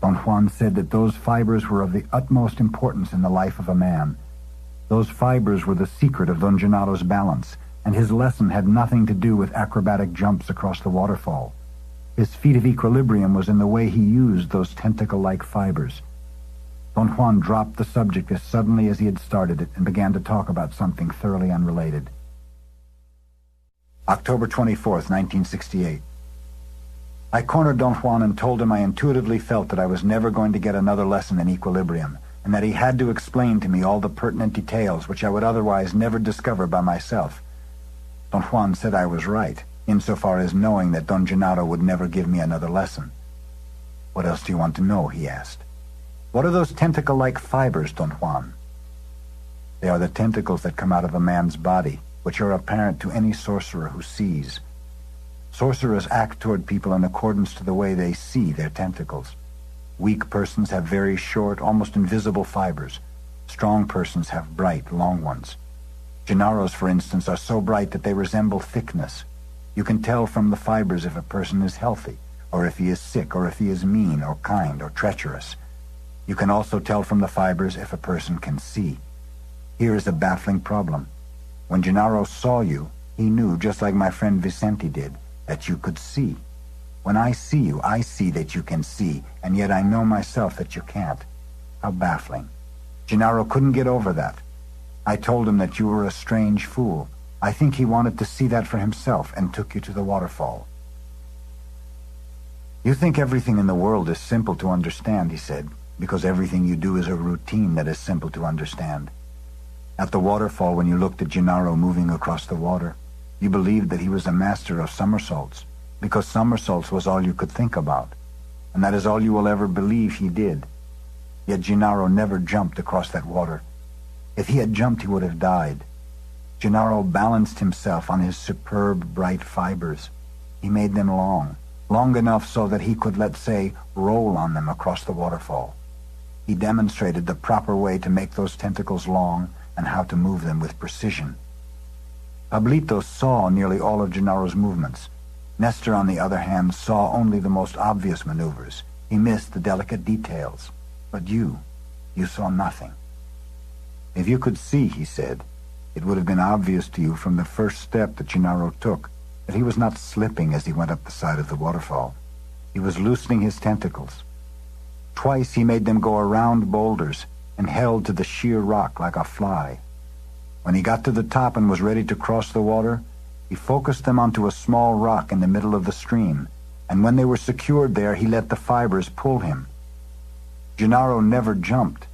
S2: Don Juan said that those fibers were of the utmost importance in the life of a man. Those fibers were the secret of Don Gennaro's balance, and his lesson had nothing to do with acrobatic jumps across the waterfall. His feat of equilibrium was in the way he used those tentacle-like fibers. Don Juan dropped the subject as suddenly as he had started it and began to talk about something thoroughly unrelated. October 24th, 1968. I cornered Don Juan and told him I intuitively felt that I was never going to get another lesson in equilibrium, and that he had to explain to me all the pertinent details which I would otherwise never discover by myself. Don Juan said I was right, insofar as knowing that Don Gennaro would never give me another lesson. "What else do you want to know?" he asked. "What are those tentacle-like fibers, Don Juan?" "They are the tentacles that come out of a man's body, which are apparent to any sorcerer who sees. Sorcerers act toward people in accordance to the way they see their tentacles. Weak persons have very short, almost invisible fibers. Strong persons have bright, long ones. Gennaro's, for instance, are so bright that they resemble thickness. You can tell from the fibers if a person is healthy, or if he is sick, or if he is mean, or kind, or treacherous. You can also tell from the fibers if a person can see. Here is a baffling problem. When Gennaro saw you, he knew, just like my friend Vicente did, that you could see. When I see you, I see that you can see, and yet I know myself that you can't. How baffling. Gennaro couldn't get over that. I told him that you were a strange fool. I think he wanted to see that for himself and took you to the waterfall." "You think everything in the world is simple to understand," he said, "because everything you do is a routine that is simple to understand. At the waterfall, when you looked at Gennaro moving across the water, you believed that he was a master of somersaults, because somersaults was all you could think about, and that is all you will ever believe he did. Yet Gennaro never jumped across that water. If he had jumped, he would have died. Gennaro balanced himself on his superb, bright fibers. He made them long enough so that he could, let's say, roll on them across the waterfall. He demonstrated the proper way to make those tentacles long and how to move them with precision. Pablito saw nearly all of Gennaro's movements. Nestor, on the other hand, saw only the most obvious maneuvers. He missed the delicate details. But you saw nothing. If you could see," he said, "it would have been obvious to you from the first step that Gennaro took that he was not slipping as he went up the side of the waterfall. He was loosening his tentacles. Twice he made them go around boulders and held to the sheer rock like a fly. When he got to the top and was ready to cross the water, he focused them onto a small rock in the middle of the stream, and when they were secured there, he let the fibers pull him. Gennaro never jumped.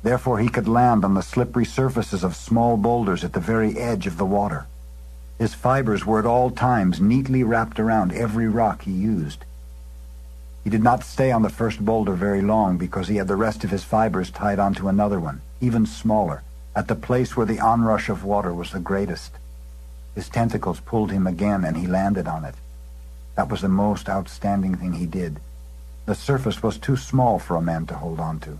S2: Therefore he could land on the slippery surfaces of small boulders at the very edge of the water. His fibers were at all times neatly wrapped around every rock he used. He did not stay on the first boulder very long because he had the rest of his fibers tied onto another one, even smaller, at the place where the onrush of water was the greatest. His tentacles pulled him again, and he landed on it. That was the most outstanding thing he did. The surface was too small for a man to hold on to,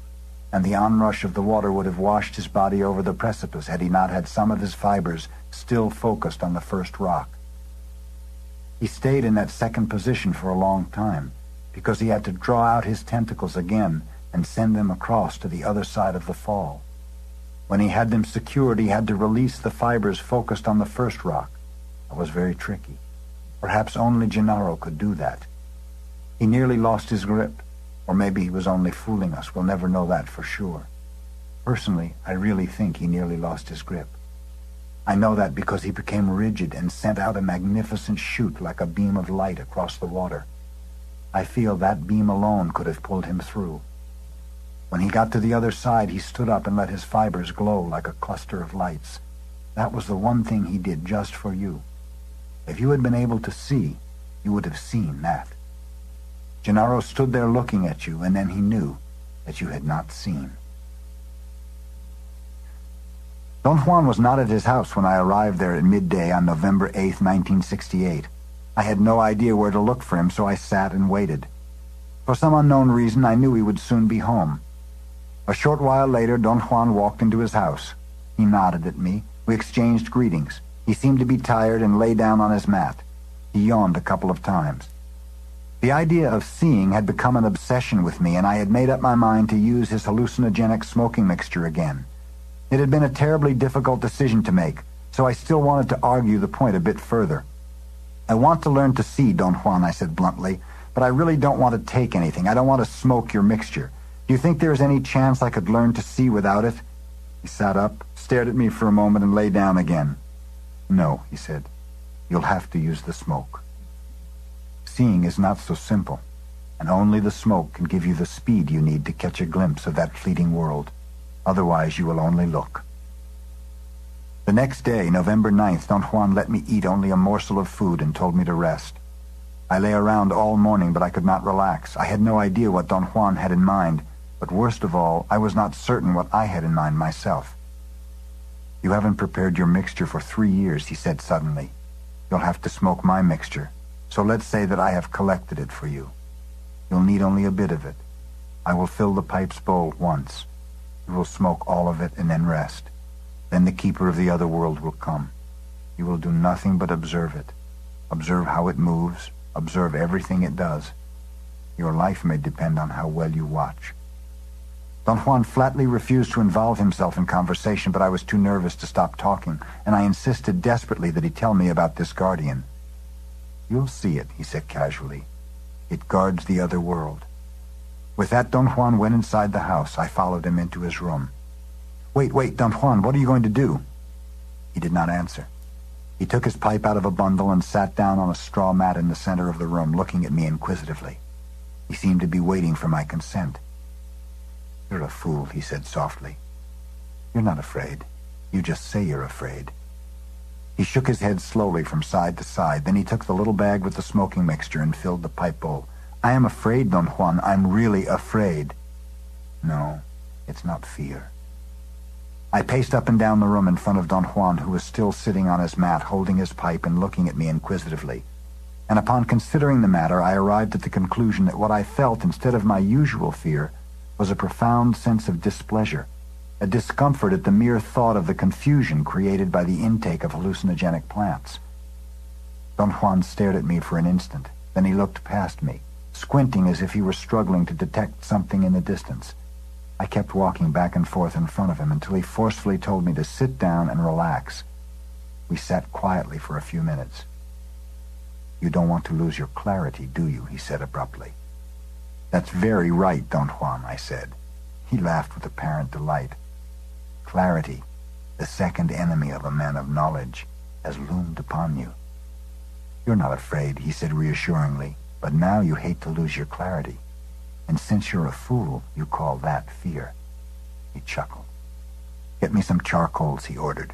S2: and the onrush of the water would have washed his body over the precipice had he not had some of his fibers still focused on the first rock. He stayed in that second position for a long time, because he had to draw out his tentacles again and send them across to the other side of the fall. When he had them secured, he had to release the fibers focused on the first rock. That was very tricky. Perhaps only Gennaro could do that. He nearly lost his grip, or maybe he was only fooling us. We'll never know that for sure. Personally, I really think he nearly lost his grip. I know that because he became rigid and sent out a magnificent shoot like a beam of light across the water. I feel that beam alone could have pulled him through. When he got to the other side, he stood up and let his fibers glow like a cluster of lights. That was the one thing he did just for you. If you had been able to see, you would have seen that. Gennaro stood there looking at you, and then he knew that you had not seen. Don Juan was not at his house when I arrived there at midday on November 8th, 1968. I had no idea where to look for him, so I sat and waited. For some unknown reason, I knew he would soon be home. A short while later, Don Juan walked into his house. He nodded at me. We exchanged greetings. He seemed to be tired and lay down on his mat. He yawned a couple of times. The idea of seeing had become an obsession with me, and I had made up my mind to use his hallucinogenic smoking mixture again. It had been a terribly difficult decision to make, so I still wanted to argue the point a bit further. "I want to learn to see, Don Juan," I said bluntly, "but I really don't want to take anything. I don't want to smoke your mixture. Do you think there is any chance I could learn to see without it?" He sat up, stared at me for a moment, and lay down again. "No," he said. "You'll have to use the smoke. Seeing is not so simple, and only the smoke can give you the speed you need to catch a glimpse of that fleeting world. Otherwise, you will only look." The next day, November 9th, Don Juan let me eat only a morsel of food and told me to rest. I lay around all morning, but I could not relax. I had no idea what Don Juan had in mind, but worst of all, I was not certain what I had in mind myself. "You haven't prepared your mixture for 3 years," he said suddenly. "You'll have to smoke my mixture, so let's say that I have collected it for you. You'll need only a bit of it. I will fill the pipe's bowl once. You will smoke all of it and then rest. Then the keeper of the other world will come. You will do nothing but observe it. Observe how it moves. Observe everything it does. Your life may depend on how well you watch." Don Juan flatly refused to involve himself in conversation, but I was too nervous to stop talking, and I insisted desperately that he tell me about this guardian. "You'll see it," he said casually. "It guards the other world." With that, Don Juan went inside the house. I followed him into his room. Wait, Don Juan, what are you going to do?" He did not answer. He took his pipe out of a bundle and sat down on a straw mat in the center of the room, looking at me inquisitively. He seemed to be waiting for my consent. "You're a fool," he said softly. "You're not afraid. You just say you're afraid." He shook his head slowly from side to side. Then he took the little bag with the smoking mixture and filled the pipe bowl. "I am afraid, Don Juan. I'm really afraid." "No, it's not fear." I paced up and down the room in front of Don Juan, who was still sitting on his mat, holding his pipe and looking at me inquisitively. And upon considering the matter, I arrived at the conclusion that what I felt instead of my usual fear was a profound sense of displeasure, a discomfort at the mere thought of the confusion created by the intake of hallucinogenic plants. Don Juan stared at me for an instant. Then he looked past me, squinting as if he were struggling to detect something in the distance. I kept walking back and forth in front of him until he forcefully told me to sit down and relax. We sat quietly for a few minutes. "You don't want to lose your clarity, do you?" he said abruptly. "That's very right, Don Juan," I said. He laughed with apparent delight. "Clarity, the second enemy of a man of knowledge, has loomed upon you. You're not afraid," he said reassuringly, "but now you hate to lose your clarity. And since you're a fool, you call that fear." He chuckled. "Get me some charcoals," he ordered.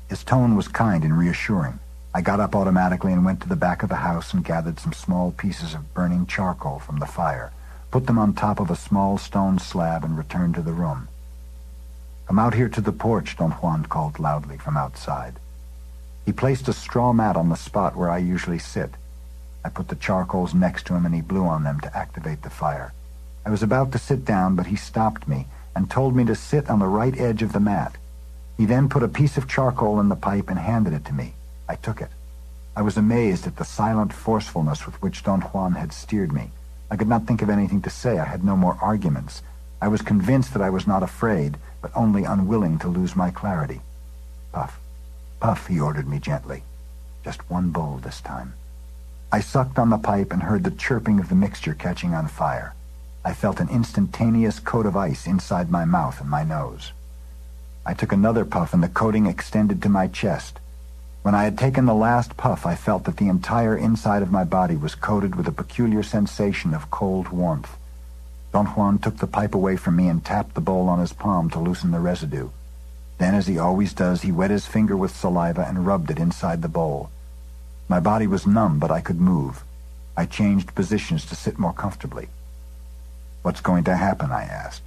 S2: His tone was kind and reassuring. I got up automatically and went to the back of the house and gathered some small pieces of burning charcoal from the fire, put them on top of a small stone slab, and returned to the room. "Come out here to the porch," Don Juan called loudly from outside. He placed a straw mat on the spot where I usually sit. I put the charcoals next to him and he blew on them to activate the fire. I was about to sit down, but he stopped me and told me to sit on the right edge of the mat. He then put a piece of charcoal in the pipe and handed it to me. I took it. I was amazed at the silent forcefulness with which Don Juan had steered me. I could not think of anything to say. I had no more arguments. I was convinced that I was not afraid, but only unwilling to lose my clarity. Puff, puff, he ordered me gently. Just one bowl this time. I sucked on the pipe and heard the chirping of the mixture catching on fire. I felt an instantaneous coat of ice inside my mouth and my nose. I took another puff and the coating extended to my chest. When I had taken the last puff, I felt that the entire inside of my body was coated with a peculiar sensation of cold warmth. Don Juan took the pipe away from me and tapped the bowl on his palm to loosen the residue. Then, as he always does, he wet his finger with saliva and rubbed it inside the bowl. My body was numb, but I could move. I changed positions to sit more comfortably. "What's going to happen?" I asked.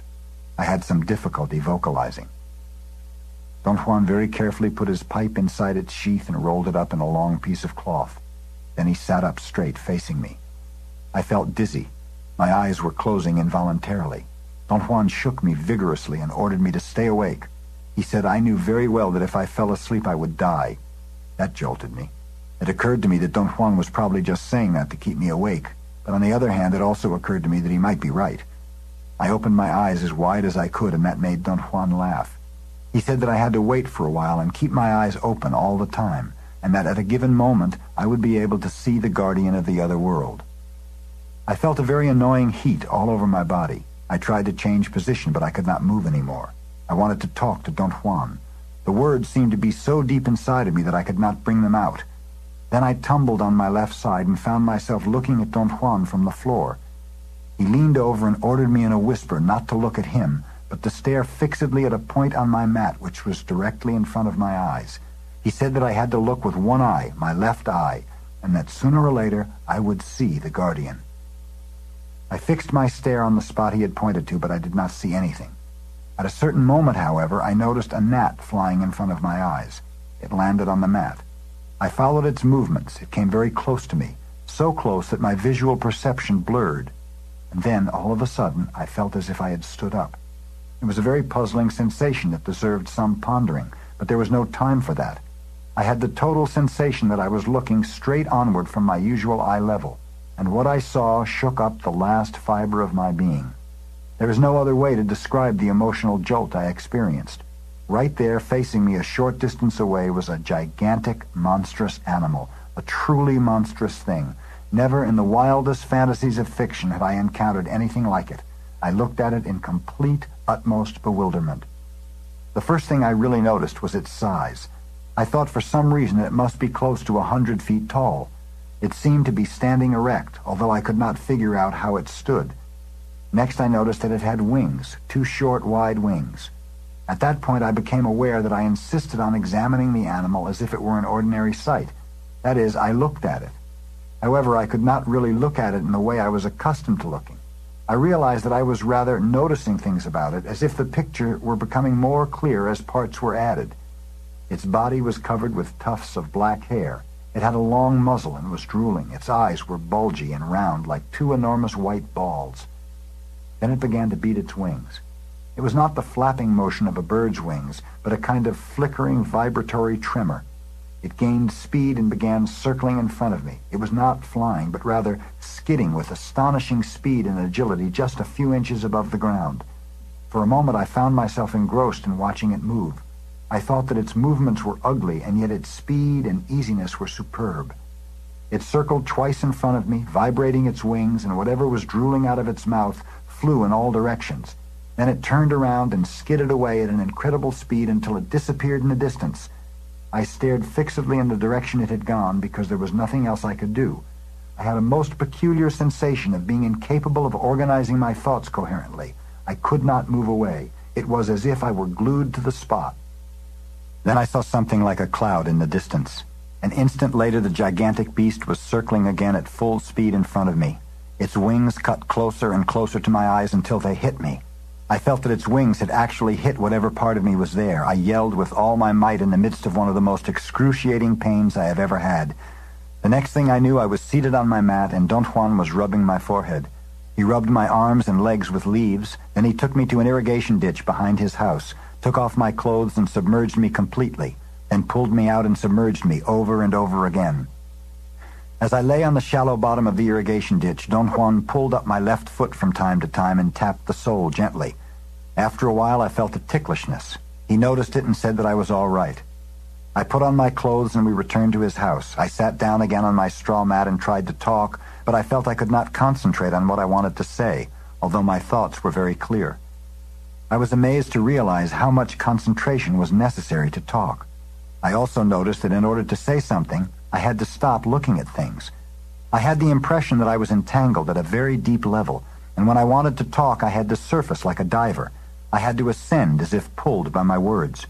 S2: I had some difficulty vocalizing. Don Juan very carefully put his pipe inside its sheath and rolled it up in a long piece of cloth. Then he sat up straight, facing me. I felt dizzy. My eyes were closing involuntarily. Don Juan shook me vigorously and ordered me to stay awake. He said I knew very well that if I fell asleep I would die. That jolted me. It occurred to me that Don Juan was probably just saying that to keep me awake, but on the other hand it also occurred to me that he might be right. I opened my eyes as wide as I could, and that made Don Juan laugh. He said that I had to wait for a while and keep my eyes open all the time, and that at a given moment I would be able to see the guardian of the other world. I felt a very annoying heat all over my body. I tried to change position, but I could not move anymore. I wanted to talk to Don Juan. The words seemed to be so deep inside of me that I could not bring them out. Then I tumbled on my left side and found myself looking at Don Juan from the floor. He leaned over and ordered me in a whisper not to look at him, but to stare fixedly at a point on my mat which was directly in front of my eyes. He said that I had to look with one eye, my left eye, and that sooner or later I would see the guardian. I fixed my stare on the spot he had pointed to, but I did not see anything. At a certain moment, however, I noticed a gnat flying in front of my eyes. It landed on the mat. I followed its movements. It came very close to me, so close that my visual perception blurred. And then, all of a sudden, I felt as if I had stood up. It was a very puzzling sensation that deserved some pondering, but there was no time for that. I had the total sensation that I was looking straight onward from my usual eye level, and what I saw shook up the last fiber of my being. There is no other way to describe the emotional jolt I experienced. Right there, facing me a short distance away, was a gigantic, monstrous animal, a truly monstrous thing. Never in the wildest fantasies of fiction had I encountered anything like it. I looked at it in complete, utmost bewilderment. The first thing I really noticed was its size. I thought for some reason it must be close to 100 feet tall. It seemed to be standing erect, although I could not figure out how it stood. Next I noticed that it had wings, 2 short, wide wings. At that point I became aware that I insisted on examining the animal as if it were an ordinary sight. That is, I looked at it. However, I could not really look at it in the way I was accustomed to looking. I realized that I was rather noticing things about it, as if the picture were becoming more clear as parts were added. Its body was covered with tufts of black hair. It had a long muzzle and was drooling. Its eyes were bulgy and round like 2 enormous white balls. Then it began to beat its wings. It was not the flapping motion of a bird's wings, but a kind of flickering, vibratory tremor. It gained speed and began circling in front of me. It was not flying, but rather skidding with astonishing speed and agility just a few inches above the ground. For a moment I found myself engrossed in watching it move. I thought that its movements were ugly, and yet its speed and easiness were superb. It circled twice in front of me, vibrating its wings, and whatever was drooling out of its mouth flew in all directions. Then it turned around and skidded away at an incredible speed until it disappeared in the distance. I stared fixedly in the direction it had gone because there was nothing else I could do. I had a most peculiar sensation of being incapable of organizing my thoughts coherently. I could not move away. It was as if I were glued to the spot. Then I saw something like a cloud in the distance. An instant later, the gigantic beast was circling again at full speed in front of me. Its wings cut closer and closer to my eyes until they hit me. I felt that its wings had actually hit whatever part of me was there. I yelled with all my might in the midst of one of the most excruciating pains I have ever had. The next thing I knew, I was seated on my mat, and Don Juan was rubbing my forehead. He rubbed my arms and legs with leaves, then he took me to an irrigation ditch behind his house, took off my clothes and submerged me completely, then pulled me out and submerged me over and over again. As I lay on the shallow bottom of the irrigation ditch, Don Juan pulled up my left foot from time to time and tapped the sole gently. After a while, I felt a ticklishness. He noticed it and said that I was all right. I put on my clothes and we returned to his house. I sat down again on my straw mat and tried to talk, but I felt I could not concentrate on what I wanted to say, although my thoughts were very clear. I was amazed to realize how much concentration was necessary to talk. I also noticed that in order to say something, I had to stop looking at things. I had the impression that I was entangled at a very deep level, and when I wanted to talk, I had to surface like a diver. I had to ascend as if pulled by my words.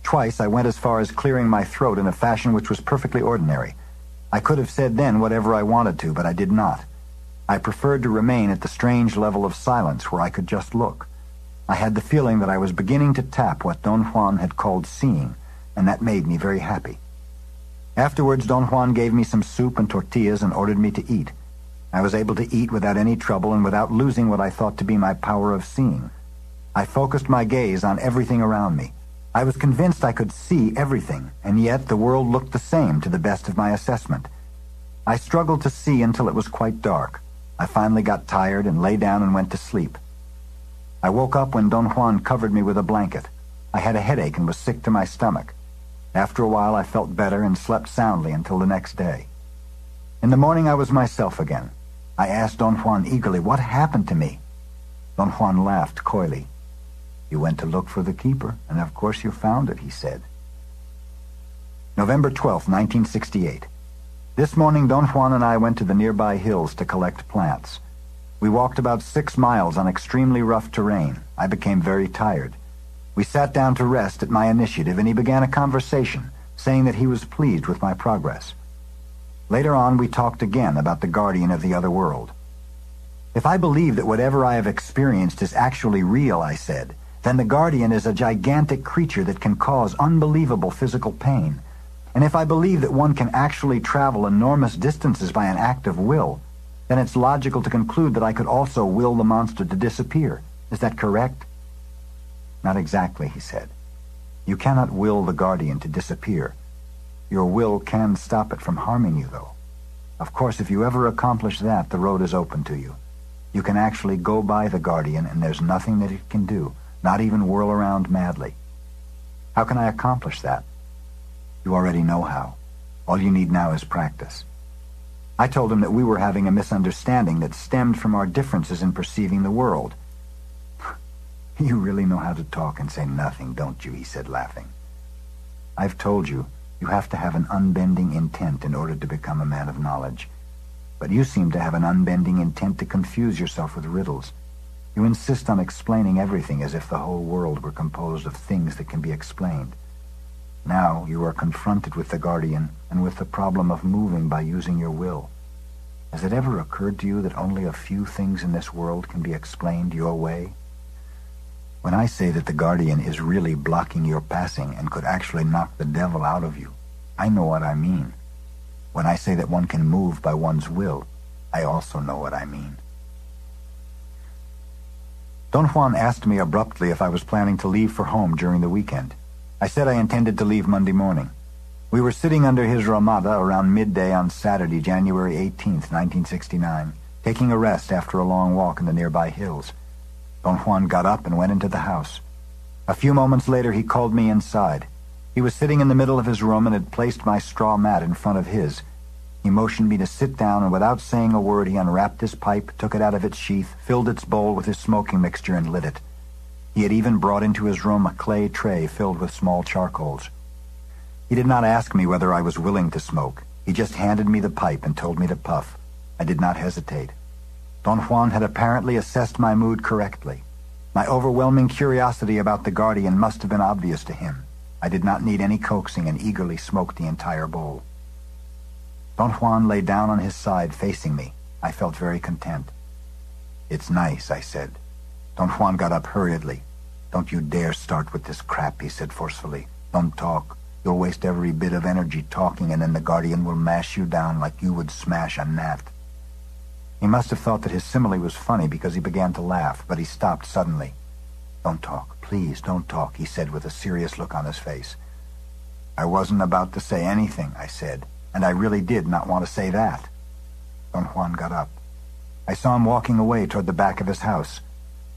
S2: Twice I went as far as clearing my throat in a fashion which was perfectly ordinary. I could have said then whatever I wanted to, but I did not. I preferred to remain at the strange level of silence where I could just look. I had the feeling that I was beginning to tap what Don Juan had called seeing, and that made me very happy. Afterwards, Don Juan gave me some soup and tortillas and ordered me to eat. I was able to eat without any trouble and without losing what I thought to be my power of seeing. I focused my gaze on everything around me. I was convinced I could see everything, and yet the world looked the same to the best of my assessment. I struggled to see until it was quite dark. I finally got tired and lay down and went to sleep. I woke up when Don Juan covered me with a blanket. I had a headache and was sick to my stomach. After a while, I felt better and slept soundly until the next day. In the morning, I was myself again. I asked Don Juan eagerly, "What happened to me?" Don Juan laughed coyly. "You went to look for the keeper, and of course you found it," he said. November 12th, 1968. This morning, Don Juan and I went to the nearby hills to collect plants. We walked about 6 miles on extremely rough terrain. I became very tired. We sat down to rest at my initiative, and he began a conversation, saying that he was pleased with my progress. Later on, we talked again about the guardian of the other world. "If I believe that whatever I have experienced is actually real," I said, "then the guardian is a gigantic creature that can cause unbelievable physical pain. And if I believe that one can actually travel enormous distances by an act of will, then it's logical to conclude that I could also will the monster to disappear. Is that correct?" "Not exactly," he said. "You cannot will the guardian to disappear. Your will can stop it from harming you, though. Of course, if you ever accomplish that, the road is open to you. You can actually go by the guardian, and there's nothing that it can do, not even whirl around madly." "How can I accomplish that?" "You already know how. All you need now is practice." I told him that we were having a misunderstanding that stemmed from our differences in perceiving the world. "You really know how to talk and say nothing, don't you?" he said, laughing. "I've told you, you have to have an unbending intent in order to become a man of knowledge. But you seem to have an unbending intent to confuse yourself with riddles. You insist on explaining everything as if the whole world were composed of things that can be explained. Now you are confronted with the guardian and with the problem of moving by using your will. Has it ever occurred to you that only a few things in this world can be explained your way? When I say that the guardian is really blocking your passing and could actually knock the devil out of you, I know what I mean. When I say that one can move by one's will, I also know what I mean." Don Juan asked me abruptly if I was planning to leave for home during the weekend. I said I intended to leave Monday morning. We were sitting under his ramada around midday on Saturday, January 18th, 1969, taking a rest after a long walk in the nearby hills. Don Juan got up and went into the house. A few moments later, he called me inside. He was sitting in the middle of his room and had placed my straw mat in front of his. He motioned me to sit down, and without saying a word, he unwrapped his pipe, took it out of its sheath, filled its bowl with his smoking mixture, and lit it. He had even brought into his room a clay tray filled with small charcoals. He did not ask me whether I was willing to smoke. He just handed me the pipe and told me to puff. I did not hesitate. Don Juan had apparently assessed my mood correctly. My overwhelming curiosity about the guardian must have been obvious to him. I did not need any coaxing and eagerly smoked the entire bowl. Don Juan lay down on his side facing me. I felt very content. "It's nice," I said. Don Juan got up hurriedly. "Don't you dare start with this crap," he said forcefully. "Don't talk. You'll waste every bit of energy talking, and then the Guardian will mash you down like you would smash a gnat." He must have thought that his simile was funny because he began to laugh, but he stopped suddenly. "Don't talk. Please, don't talk," he said with a serious look on his face. "I wasn't about to say anything," I said, and I really did not want to say that. Don Juan got up. I saw him walking away toward the back of his house.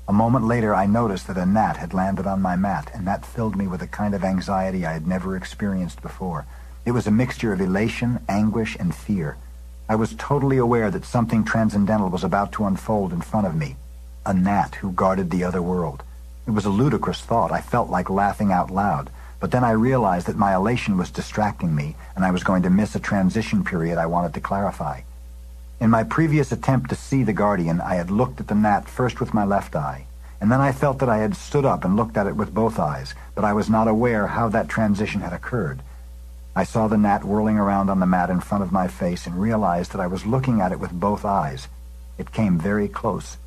S2: A moment later, I noticed that a gnat had landed on my mat, and that filled me with a kind of anxiety I had never experienced before. It was a mixture of elation, anguish, and fear. I was totally aware that something transcendental was about to unfold in front of me. A gnat who guarded the other world. It was a ludicrous thought. I felt like laughing out loud. But then I realized that my elation was distracting me, and I was going to miss a transition period I wanted to clarify. In my previous attempt to see the Guardian, I had looked at the gnat first with my left eye, and then I felt that I had stood up and looked at it with both eyes, but I was not aware how that transition had occurred. I saw the gnat whirling around on the mat in front of my face and realized that I was looking at it with both eyes. It came very close.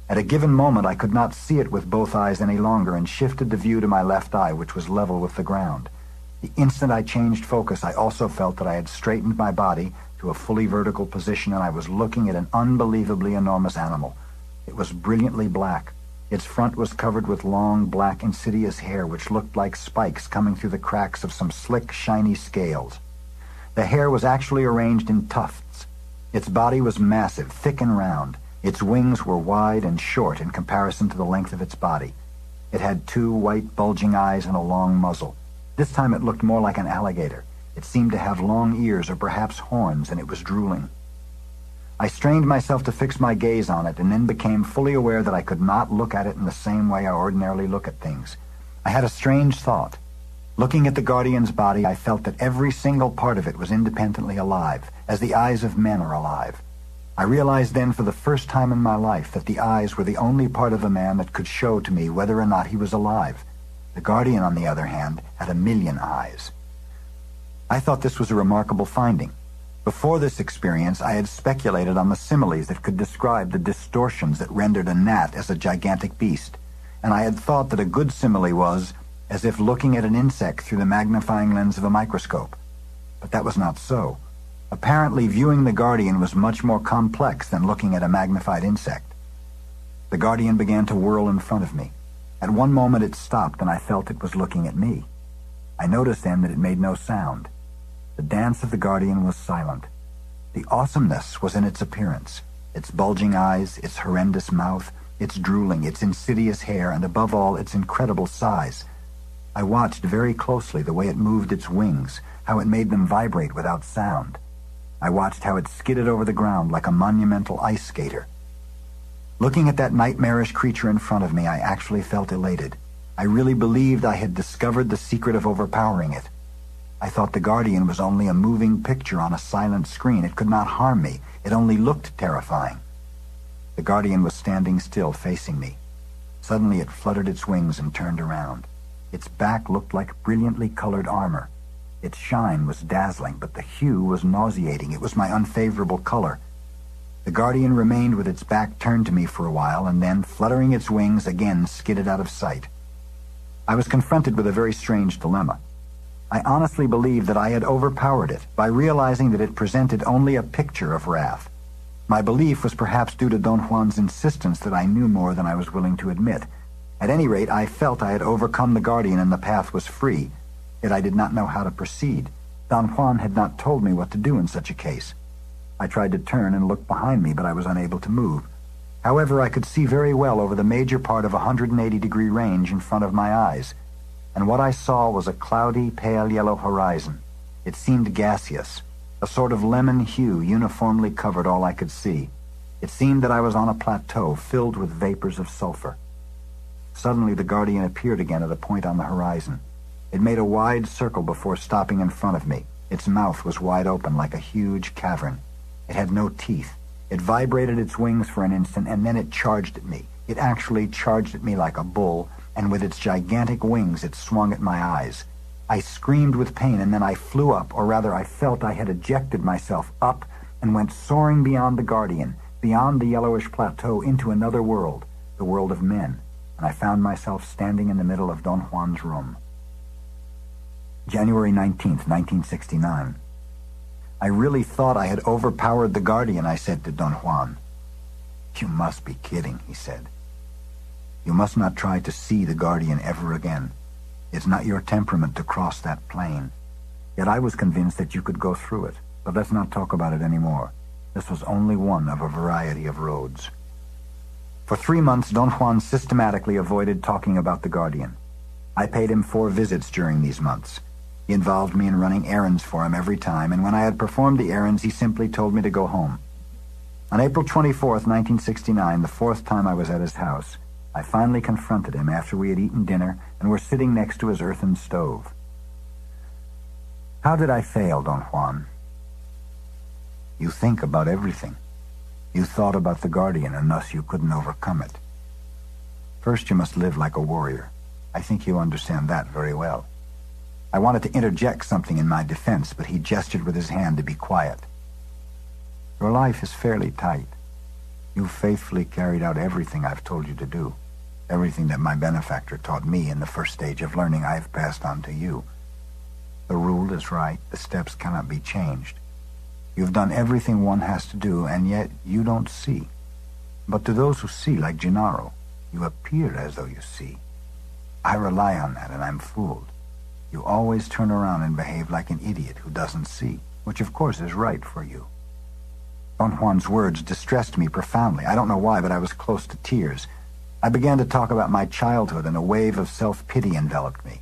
S2: At a given moment, I could not see it with both eyes any longer and shifted the view to my left eye, which was level with the ground. The instant I changed focus, I also felt that I had straightened my body to a fully vertical position, and I was looking at an unbelievably enormous animal. It was brilliantly black. Its front was covered with long, black, insidious hair, which looked like spikes coming through the cracks of some slick, shiny scales. The hair was actually arranged in tufts. Its body was massive, thick and round. Its wings were wide and short in comparison to the length of its body. It had 2 white, bulging eyes and a long muzzle. This time it looked more like an alligator. It seemed to have long ears or perhaps horns, and it was drooling. I strained myself to fix my gaze on it, and then became fully aware that I could not look at it in the same way I ordinarily look at things. I had a strange thought. Looking at the Guardian's body, I felt that every single part of it was independently alive, as the eyes of men are alive. I realized then for the first time in my life that the eyes were the only part of a man that could show to me whether or not he was alive. The Guardian, on the other hand, had 1,000,000 eyes. I thought this was a remarkable finding. Before this experience, I had speculated on the similes that could describe the distortions that rendered a gnat as a gigantic beast, and I had thought that a good simile was as if looking at an insect through the magnifying lens of a microscope. But that was not so. Apparently, viewing the Guardian was much more complex than looking at a magnified insect. The Guardian began to whirl in front of me. At one moment it stopped, and I felt it was looking at me. I noticed then that it made no sound. The dance of the Guardian was silent. The awesomeness was in its appearance, its bulging eyes, its horrendous mouth, its drooling, its insidious hair, and above all, its incredible size. I watched very closely the way it moved its wings, how it made them vibrate without sound. I watched how it skidded over the ground like a monumental ice skater. Looking at that nightmarish creature in front of me, I actually felt elated. I really believed I had discovered the secret of overpowering it. I thought the Guardian was only a moving picture on a silent screen. It could not harm me. It only looked terrifying. The Guardian was standing still, facing me. Suddenly it fluttered its wings and turned around. Its back looked like brilliantly colored armor. Its shine was dazzling, but the hue was nauseating. It was my unfavorable color. The Guardian remained with its back turned to me for a while, and then, fluttering its wings, again skidded out of sight. I was confronted with a very strange dilemma. I honestly believed that I had overpowered it by realizing that it presented only a picture of wrath. My belief was perhaps due to Don Juan's insistence that I knew more than I was willing to admit. At any rate, I felt I had overcome the Guardian and the path was free. Yet I did not know how to proceed. Don Juan had not told me what to do in such a case. I tried to turn and look behind me, but I was unable to move. However, I could see very well over the major part of a 180-degree range in front of my eyes, and what I saw was a cloudy, pale yellow horizon. It seemed gaseous. A sort of lemon hue uniformly covered all I could see. It seemed that I was on a plateau filled with vapors of sulfur. Suddenly the Guardian appeared again at a point on the horizon. It made a wide circle before stopping in front of me. Its mouth was wide open like a huge cavern. It had no teeth. It vibrated its wings for an instant, and then it charged at me. It actually charged at me like a bull, and with its gigantic wings it swung at my eyes. I screamed with pain, and then I flew up, or rather I felt I had ejected myself up and went soaring beyond the Guardian, beyond the yellowish plateau into another world. the world of men, and I found myself standing in the middle of Don Juan's room. January 19th, 1969. I really thought I had overpowered the Guardian, I said to Don Juan. You must be kidding, he said. You must not try to see the Guardian ever again. It's not your temperament to cross that plane. Yet I was convinced that you could go through it. But let's not talk about it anymore. This was only one of a variety of roads. For 3 months, Don Juan systematically avoided talking about the Guardian. I paid him 4 visits during these months. He involved me in running errands for him every time, and when I had performed the errands, he simply told me to go home. On April 24th, 1969, the 4th time I was at his house, I finally confronted him after we had eaten dinner and were sitting next to his earthen stove. How did I fail, Don Juan? You think about everything. You thought about the Guardian, and thus you couldn't overcome it. First, you must live like a warrior. I think you understand that very well. I wanted to interject something in my defense, but he gestured with his hand to be quiet. Your life is fairly tight. You've faithfully carried out everything I've told you to do. Everything that my benefactor taught me in the first stage of learning I've passed on to you. The rule is right. The steps cannot be changed. You've done everything one has to do, and yet you don't see. But to those who see, like Gennaro, you appear as though you see. I rely on that, and I'm fooled. You always turn around and behave like an idiot who doesn't see, which of course is right for you. Don Juan's words distressed me profoundly. I don't know why, but I was close to tears. I began to talk about my childhood, and a wave of self-pity enveloped me.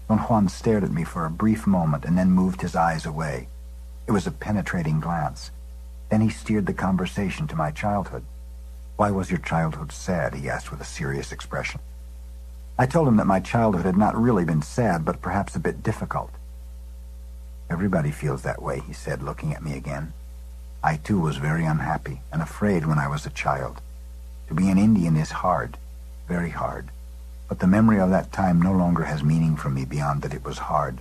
S2: Don Juan stared at me for a brief moment and then moved his eyes away. It was a penetrating glance. Then he steered the conversation to my childhood. Why was your childhood sad? He asked with a serious expression. I told him that my childhood had not really been sad, but perhaps a bit difficult. Everybody feels that way, he said, looking at me again. I too was very unhappy and afraid when I was a child. To be an Indian is hard, very hard. But the memory of that time no longer has meaning for me beyond that it was hard.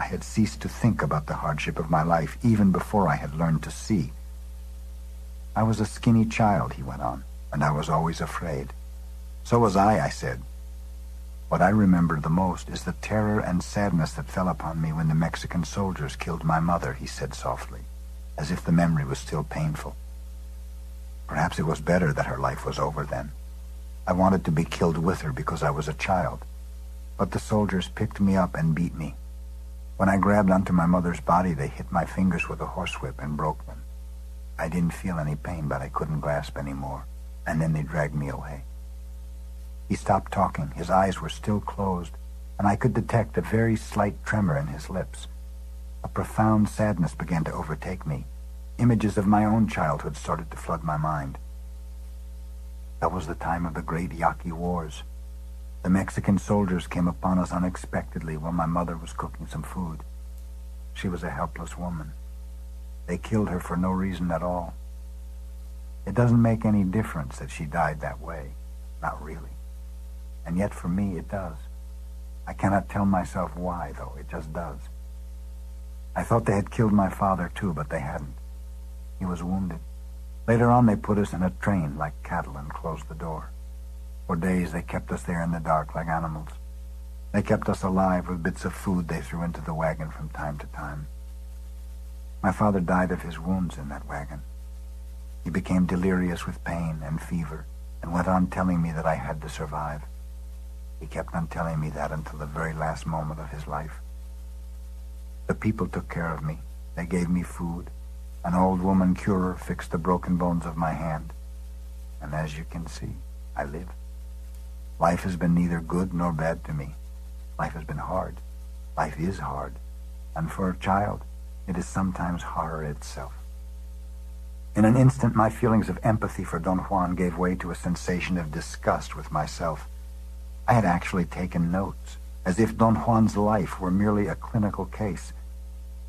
S2: I had ceased to think about the hardship of my life even before I had learned to see. I was a skinny child, he went on, and I was always afraid. So was I said. What I remember the most is the terror and sadness that fell upon me when the Mexican soldiers killed my mother, he said softly, as if the memory was still painful. Perhaps it was better that her life was over then. I wanted to be killed with her because I was a child. But the soldiers picked me up and beat me. When I grabbed onto my mother's body, they hit my fingers with a horsewhip and broke them. I didn't feel any pain, but I couldn't grasp any more, and then they dragged me away. He stopped talking. His eyes were still closed, and I could detect a very slight tremor in his lips. A profound sadness began to overtake me. Images of my own childhood started to flood my mind. That was the time of the great Yaqui Wars. The Mexican soldiers came upon us unexpectedly while my mother was cooking some food. She was a helpless woman. They killed her for no reason at all. It doesn't make any difference that she died that way. Not really. And yet for me it does. I cannot tell myself why, though. It just does. I thought they had killed my father too, but they hadn't. He was wounded. Later on they put us in a train like cattle and closed the door. For days they kept us there in the dark like animals. They kept us alive with bits of food they threw into the wagon from time to time. My father died of his wounds in that wagon. He became delirious with pain and fever and went on telling me that I had to survive. He kept on telling me that until the very last moment of his life. The people took care of me. They gave me food. An old woman curer fixed the broken bones of my hand. And as you can see, I live. Life has been neither good nor bad to me. Life has been hard. Life is hard. And for a child, it is sometimes horror itself. In an instant, my feelings of empathy for Don Juan gave way to a sensation of disgust with myself. I had actually taken notes, as if Don Juan's life were merely a clinical case.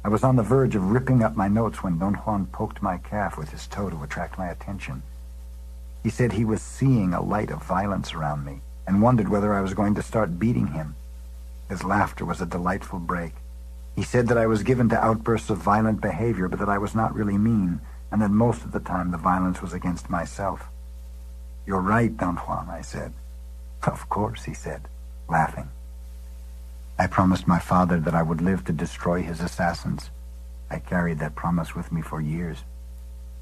S2: I was on the verge of ripping up my notes when Don Juan poked my calf with his toe to attract my attention. He said he was seeing a light of violence around me and wondered whether I was going to start beating him. His laughter was a delightful break. He said that I was given to outbursts of violent behavior, but that I was not really mean, and that most of the time the violence was against myself. "You're right, Don Juan," I said. "Of course," he said, laughing. I promised my father that I would live to destroy his assassins. I carried that promise with me for years.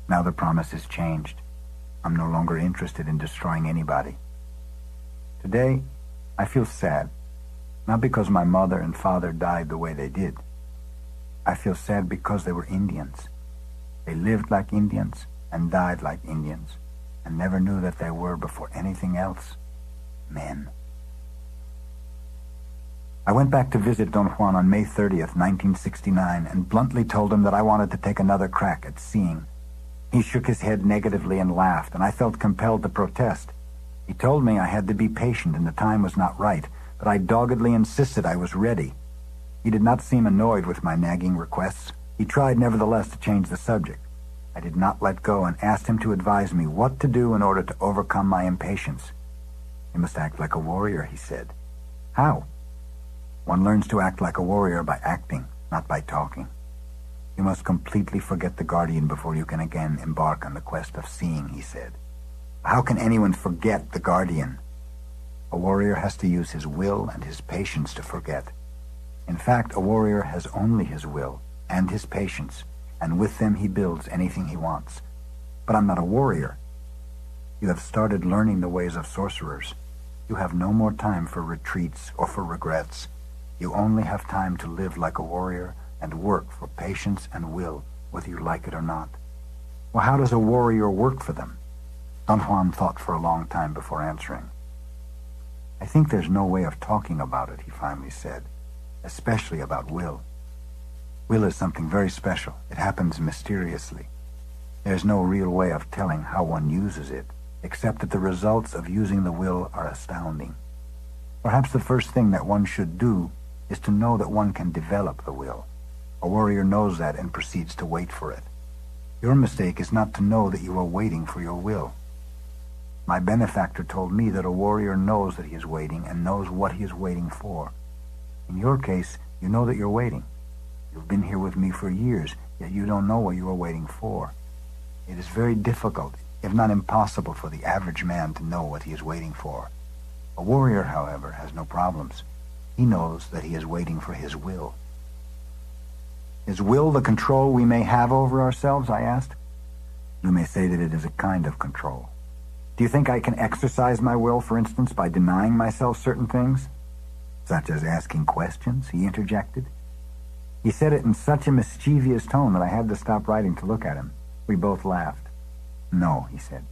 S2: Now the promise is changed. I'm no longer interested in destroying anybody. Today, I feel sad, not because my mother and father died the way they did. I feel sad because they were Indians. They lived like Indians and died like Indians, and never knew that they were, before anything else, men. I went back to visit Don Juan on May 30th, 1969, and bluntly told him that I wanted to take another crack at seeing. He shook his head negatively and laughed, and I felt compelled to protest. He told me I had to be patient and the time was not right, but I doggedly insisted I was ready. He did not seem annoyed with my nagging requests. He tried nevertheless to change the subject. I did not let go and asked him to advise me what to do in order to overcome my impatience. "You must act like a warrior," he said. "How?" "One learns to act like a warrior by acting, not by talking. You must completely forget the Guardian before you can again embark on the quest of seeing," he said. "How can anyone forget the Guardian?" "A warrior has to use his will and his patience to forget. In fact, a warrior has only his will and his patience, and with them he builds anything he wants. But I'm not a warrior. You have started learning the ways of sorcerers. You have no more time for retreats or for regrets. You only have time to live like a warrior and work for patience and will, whether you like it or not." "Well, how does a warrior work for them?" Don Juan thought for a long time before answering. "I think there's no way of talking about it," he finally said, "especially about will. Will is something very special. It happens mysteriously. There's no real way of telling how one uses it, except that the results of using the will are astounding. Perhaps the first thing that one should do is to know that one can develop the will. A warrior knows that and proceeds to wait for it. Your mistake is not to know that you are waiting for your will. My benefactor told me that a warrior knows that he is waiting and knows what he is waiting for. In your case, you know that you're waiting. You've been here with me for years, yet you don't know what you are waiting for. It is very difficult, if not impossible, for the average man to know what he is waiting for. A warrior, however, has no problems. He knows that he is waiting for his will." "Is will the control we may have over ourselves?" I asked. "You may say that it is a kind of control. Do you think I can exercise my will, for instance, by denying myself certain things?" "Such as asking questions?" he interjected. He said it in such a mischievous tone that I had to stop writing to look at him. We both laughed. "No," he said.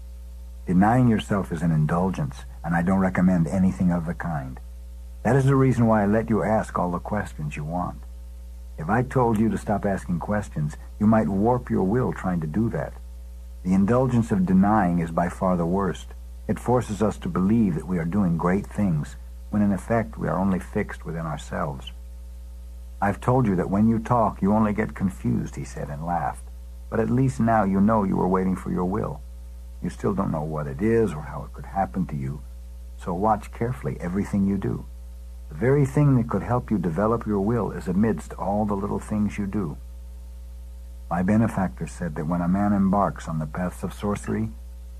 S2: "Denying yourself is an indulgence, and I don't recommend anything of the kind. That is the reason why I let you ask all the questions you want. If I told you to stop asking questions, you might warp your will trying to do that. The indulgence of denying is by far the worst. It forces us to believe that we are doing great things, when in effect we are only fixed within ourselves. I've told you that when you talk, you only get confused," he said and laughed. "But at least now you know you are waiting for your will. You still don't know what it is or how it could happen to you, so watch carefully everything you do. The very thing that could help you develop your will is amidst all the little things you do." My benefactor said that when a man embarks on the paths of sorcery,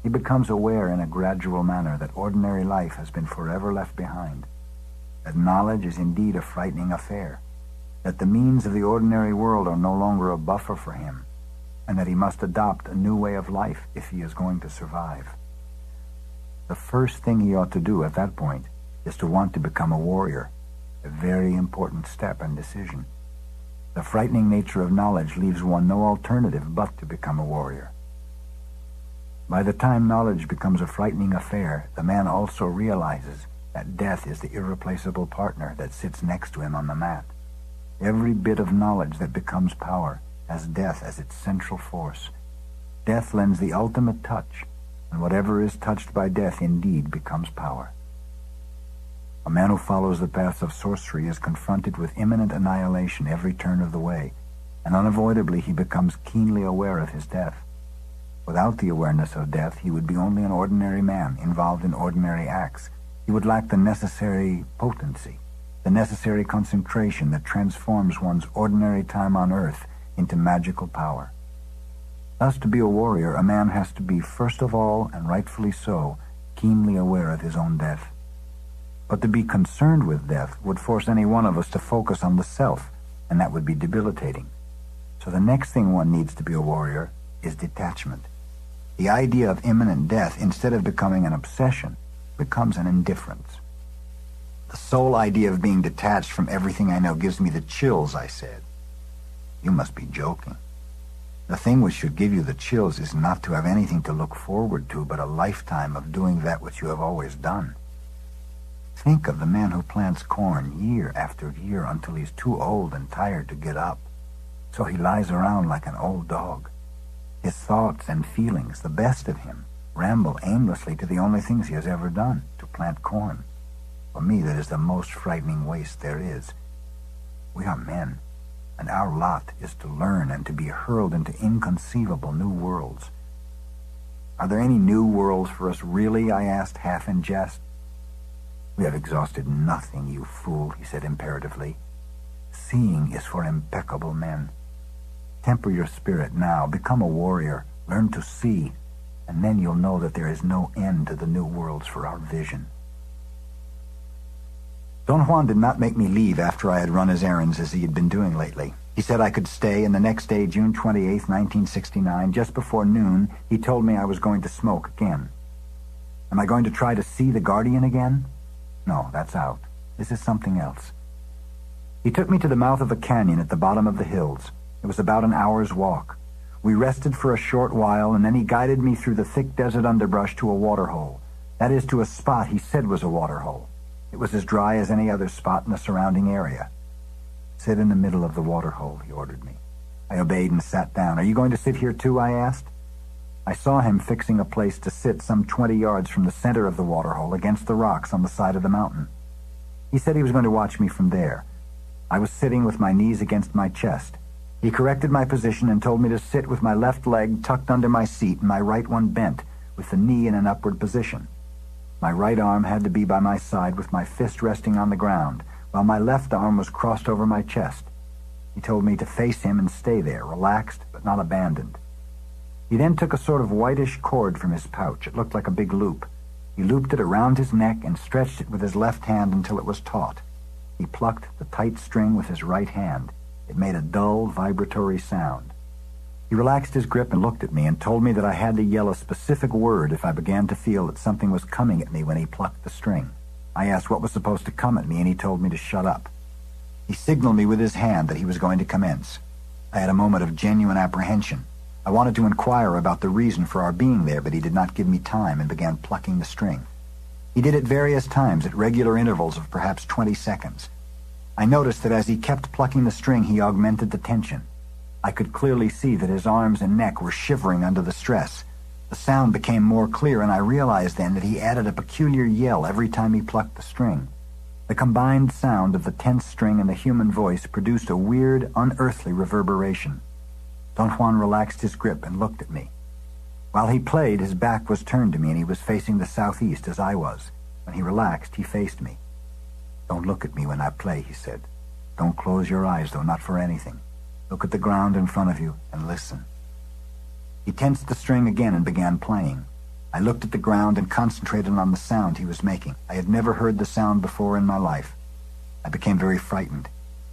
S2: he becomes aware in a gradual manner that ordinary life has been forever left behind, that knowledge is indeed a frightening affair, that the means of the ordinary world are no longer a buffer for him, and that he must adopt a new way of life if he is going to survive. The first thing he ought to do at that point is to want to become a warrior, a very important step and decision. The frightening nature of knowledge leaves one no alternative but to become a warrior. By the time knowledge becomes a frightening affair, the man also realizes that death is the irreplaceable partner that sits next to him on the mat. Every bit of knowledge that becomes power has death as its central force. Death lends the ultimate touch, and whatever is touched by death indeed becomes power. A man who follows the paths of sorcery is confronted with imminent annihilation every turn of the way, and unavoidably he becomes keenly aware of his death. Without the awareness of death, he would be only an ordinary man, involved in ordinary acts. He would lack the necessary potency, the necessary concentration that transforms one's ordinary time on earth into magical power. Thus, to be a warrior, a man has to be, first of all, and rightfully so, keenly aware of his own death. But to be concerned with death would force any one of us to focus on the self, and that would be debilitating. So the next thing one needs to be a warrior is detachment. The idea of imminent death, instead of becoming an obsession, becomes an indifference. The sole idea of being detached from everything I know gives me the chills, I said. You must be joking. The thing which should give you the chills is not to have anything to look forward to, but a lifetime of doing that which you have always done. Think of the man who plants corn year after year until he's too old and tired to get up. So he lies around like an old dog. His thoughts and feelings, the best of him, ramble aimlessly to the only things he has ever done, to plant corn. For me, that is the most frightening waste there is. We are men, and our lot is to learn and to be hurled into inconceivable new worlds. Are there any new worlds for us, really? I asked, half in jest. We have exhausted nothing, you fool, he said imperatively. Seeing is for impeccable men. Temper your spirit now, become a warrior, learn to see, and then you'll know that there is no end to the new worlds for our vision. Don Juan did not make me leave after I had run his errands as he had been doing lately. He said I could stay, and the next day, June 28th, 1969, just before noon, he told me I was going to smoke again. Am I going to try to see the Guardian again? No, that's out. This is something else. He took me to the mouth of a canyon at the bottom of the hills. It was about an hour's walk. We rested for a short while, and then he guided me through the thick desert underbrush to a waterhole. That is, to a spot he said was a waterhole. It was as dry as any other spot in the surrounding area. Sit in the middle of the waterhole, he ordered me. I obeyed and sat down. Are you going to sit here too? I asked. I saw him fixing a place to sit some 20 yards from the center of the waterhole against the rocks on the side of the mountain. He said he was going to watch me from there. I was sitting with my knees against my chest. He corrected my position and told me to sit with my left leg tucked under my seat and my right one bent, with the knee in an upward position. My right arm had to be by my side with my fist resting on the ground, while my left arm was crossed over my chest. He told me to face him and stay there, relaxed but not abandoned. He then took a sort of whitish cord from his pouch. It looked like a big loop. He looped it around his neck and stretched it with his left hand until it was taut. He plucked the tight string with his right hand. It made a dull, vibratory sound. He relaxed his grip and looked at me and told me that I had to yell a specific word if I began to feel that something was coming at me when he plucked the string. I asked what was supposed to come at me, and he told me to shut up. He signaled me with his hand that he was going to commence. I had a moment of genuine apprehension. I wanted to inquire about the reason for our being there, but he did not give me time and began plucking the string. He did it various times at regular intervals of perhaps 20 seconds. I noticed that as he kept plucking the string, he augmented the tension. I could clearly see that his arms and neck were shivering under the stress. The sound became more clear, and I realized then that he added a peculiar yell every time he plucked the string. The combined sound of the tense string and the human voice produced a weird, unearthly reverberation. Don Juan relaxed his grip and looked at me. While he played, his back was turned to me, and he was facing the southeast as I was. When he relaxed, he faced me. "Don't look at me when I play," he said. "Don't close your eyes, though, not for anything. Look at the ground in front of you and listen." He tensed the string again and began playing. I looked at the ground and concentrated on the sound he was making. I had never heard the sound before in my life. I became very frightened.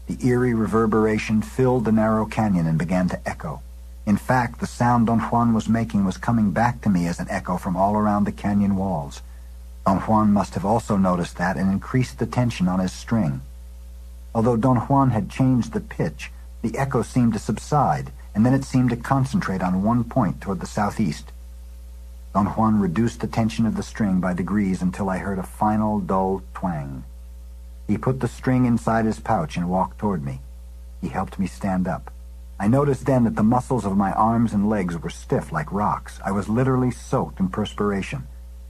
S2: The eerie reverberation filled the narrow canyon and began to echo. In fact, the sound Don Juan was making was coming back to me as an echo from all around the canyon walls. Don Juan must have also noticed that and increased the tension on his string. Although Don Juan had changed the pitch, the echo seemed to subside, and then it seemed to concentrate on one point toward the southeast. Don Juan reduced the tension of the string by degrees until I heard a final dull twang. He put the string inside his pouch and walked toward me. He helped me stand up. I noticed then that the muscles of my arms and legs were stiff like rocks. I was literally soaked in perspiration.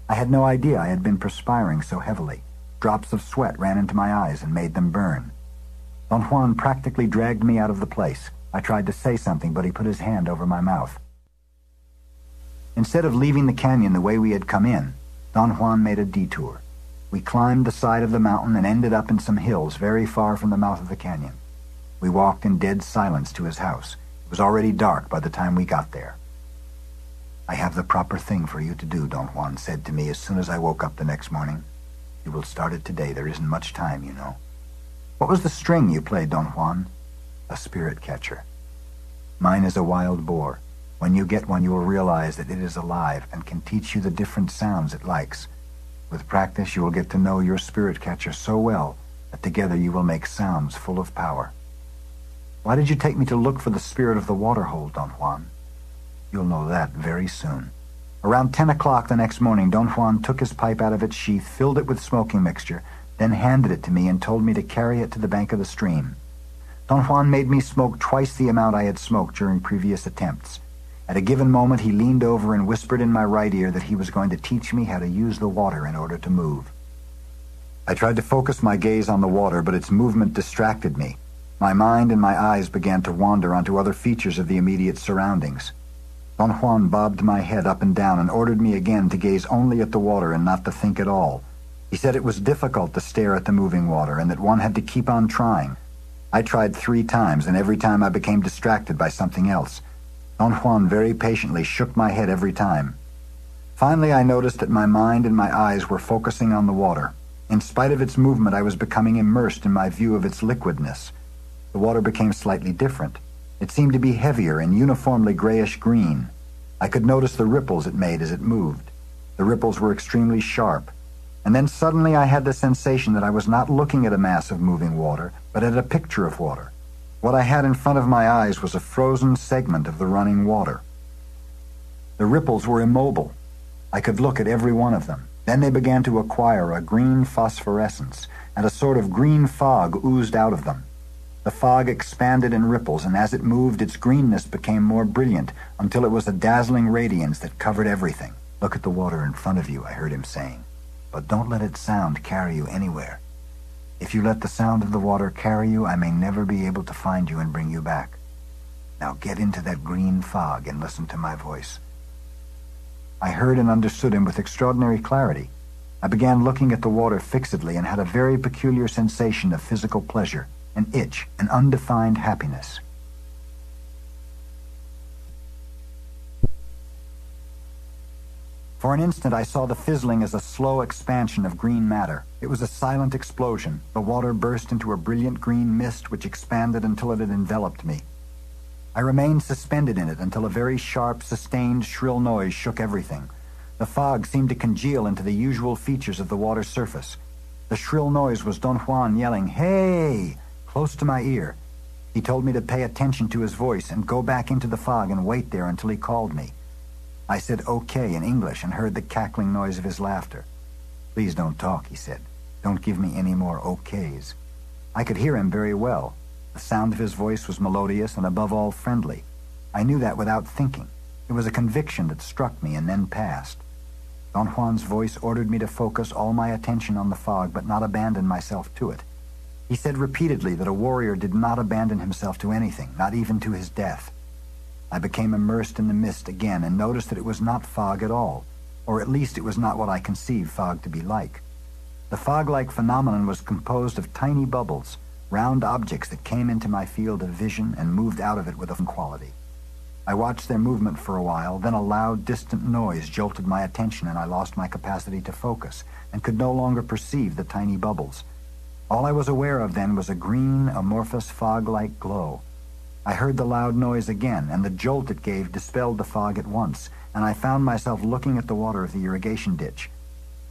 S2: I had no idea I had been perspiring so heavily. Drops of sweat ran into my eyes and made them burn. Don Juan practically dragged me out of the place. I tried to say something, but he put his hand over my mouth. Instead of leaving the canyon the way we had come in, Don Juan made a detour. We climbed the side of the mountain and ended up in some hills very far from the mouth of the canyon. We walked in dead silence to his house. It was already dark by the time we got there. "I have the proper thing for you to do," Don Juan said to me as soon as I woke up the next morning. "You will start it today. There isn't much time, you know." "What was the string you played, Don Juan?" "A spirit catcher. Mine is a wild boar. When you get one, you will realize that it is alive and can teach you the different sounds it likes. With practice, you will get to know your spirit catcher so well that together you will make sounds full of power." "Why did you take me to look for the spirit of the waterhole, Don Juan?" "You'll know that very soon." Around 10 o'clock the next morning, Don Juan took his pipe out of its sheath, filled it with smoking mixture, then handed it to me and told me to carry it to the bank of the stream. Don Juan made me smoke twice the amount I had smoked during previous attempts. At a given moment, he leaned over and whispered in my right ear that he was going to teach me how to use the water in order to move. I tried to focus my gaze on the water, but its movement distracted me. My mind and my eyes began to wander onto other features of the immediate surroundings. Don Juan bobbed my head up and down and ordered me again to gaze only at the water and not to think at all. He said it was difficult to stare at the moving water and that one had to keep on trying. I tried 3 times, and every time I became distracted by something else. Don Juan very patiently shook my head every time. Finally, I noticed that my mind and my eyes were focusing on the water. In spite of its movement, I was becoming immersed in my view of its liquidness. The water became slightly different. It seemed to be heavier and uniformly grayish-green. I could notice the ripples it made as it moved. The ripples were extremely sharp. And then suddenly I had the sensation that I was not looking at a mass of moving water, but at a picture of water. What I had in front of my eyes was a frozen segment of the running water. The ripples were immobile. I could look at every one of them. Then they began to acquire a green phosphorescence, and a sort of green fog oozed out of them. The fog expanded in ripples, and as it moved, its greenness became more brilliant, until it was a dazzling radiance that covered everything. "Look at the water in front of you," I heard him saying, "but don't let its sound carry you anywhere. If you let the sound of the water carry you, I may never be able to find you and bring you back. Now get into that green fog and listen to my voice." I heard and understood him with extraordinary clarity. I began looking at the water fixedly and had a very peculiar sensation of physical pleasure, an itch, an undefined happiness. For an instant I saw the fizzling as a slow expansion of green matter. It was a silent explosion. The water burst into a brilliant green mist which expanded until it had enveloped me. I remained suspended in it until a very sharp, sustained, shrill noise shook everything. The fog seemed to congeal into the usual features of the water's surface. The shrill noise was Don Juan yelling, "Hey!" close to my ear. He told me to pay attention to his voice and go back into the fog and wait there until he called me. I said okay in English and heard the cackling noise of his laughter. "Please don't talk," he said. "Don't give me any more okays." I could hear him very well. The sound of his voice was melodious and above all friendly. I knew that without thinking. It was a conviction that struck me and then passed. Don Juan's voice ordered me to focus all my attention on the fog but not abandon myself to it. He said repeatedly that a warrior did not abandon himself to anything, not even to his death. I became immersed in the mist again and noticed that it was not fog at all, or at least it was not what I conceived fog to be like. The fog-like phenomenon was composed of tiny bubbles, round objects that came into my field of vision and moved out of it with a quality. I watched their movement for a while, then a loud, distant noise jolted my attention and I lost my capacity to focus and could no longer perceive the tiny bubbles. All I was aware of then was a green, amorphous, fog-like glow. I heard the loud noise again, and the jolt it gave dispelled the fog at once, and I found myself looking at the water of the irrigation ditch.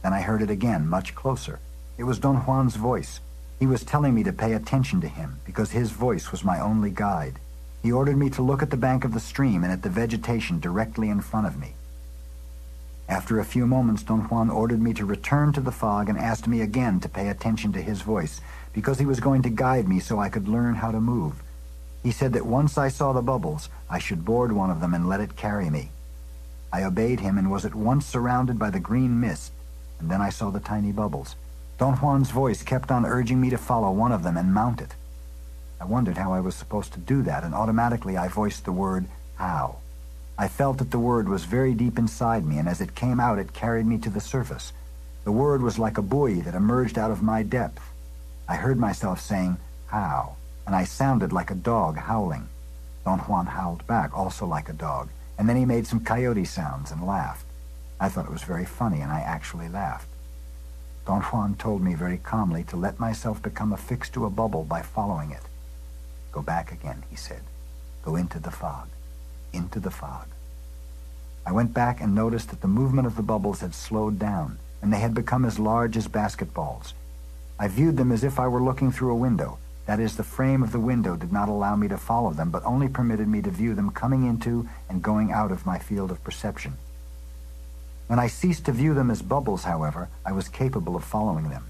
S2: Then I heard it again, much closer. It was Don Juan's voice. He was telling me to pay attention to him, because his voice was my only guide. He ordered me to look at the bank of the stream and at the vegetation directly in front of me. After a few moments, Don Juan ordered me to return to the fog and asked me again to pay attention to his voice, because he was going to guide me so I could learn how to move. He said that once I saw the bubbles, I should board one of them and let it carry me. I obeyed him and was at once surrounded by the green mist, and then I saw the tiny bubbles. Don Juan's voice kept on urging me to follow one of them and mount it. I wondered how I was supposed to do that, and automatically I voiced the word, "how." I felt that the word was very deep inside me, and as it came out, it carried me to the surface. The word was like a buoy that emerged out of my depth. I heard myself saying, "how," and I sounded like a dog howling. Don Juan howled back, also like a dog. and then he made some coyote sounds and laughed. I thought it was very funny, and I actually laughed. Don Juan told me very calmly to let myself become affixed to a bubble by following it. Go back again, he said. Go into the fog. Into the fog. I went back and noticed that the movement of the bubbles had slowed down, and they had become as large as basketballs. I viewed them as if I were looking through a window. That is, the frame of the window did not allow me to follow them, but only permitted me to view them coming into and going out of my field of perception. When I ceased to view them as bubbles, however, I was capable of following them.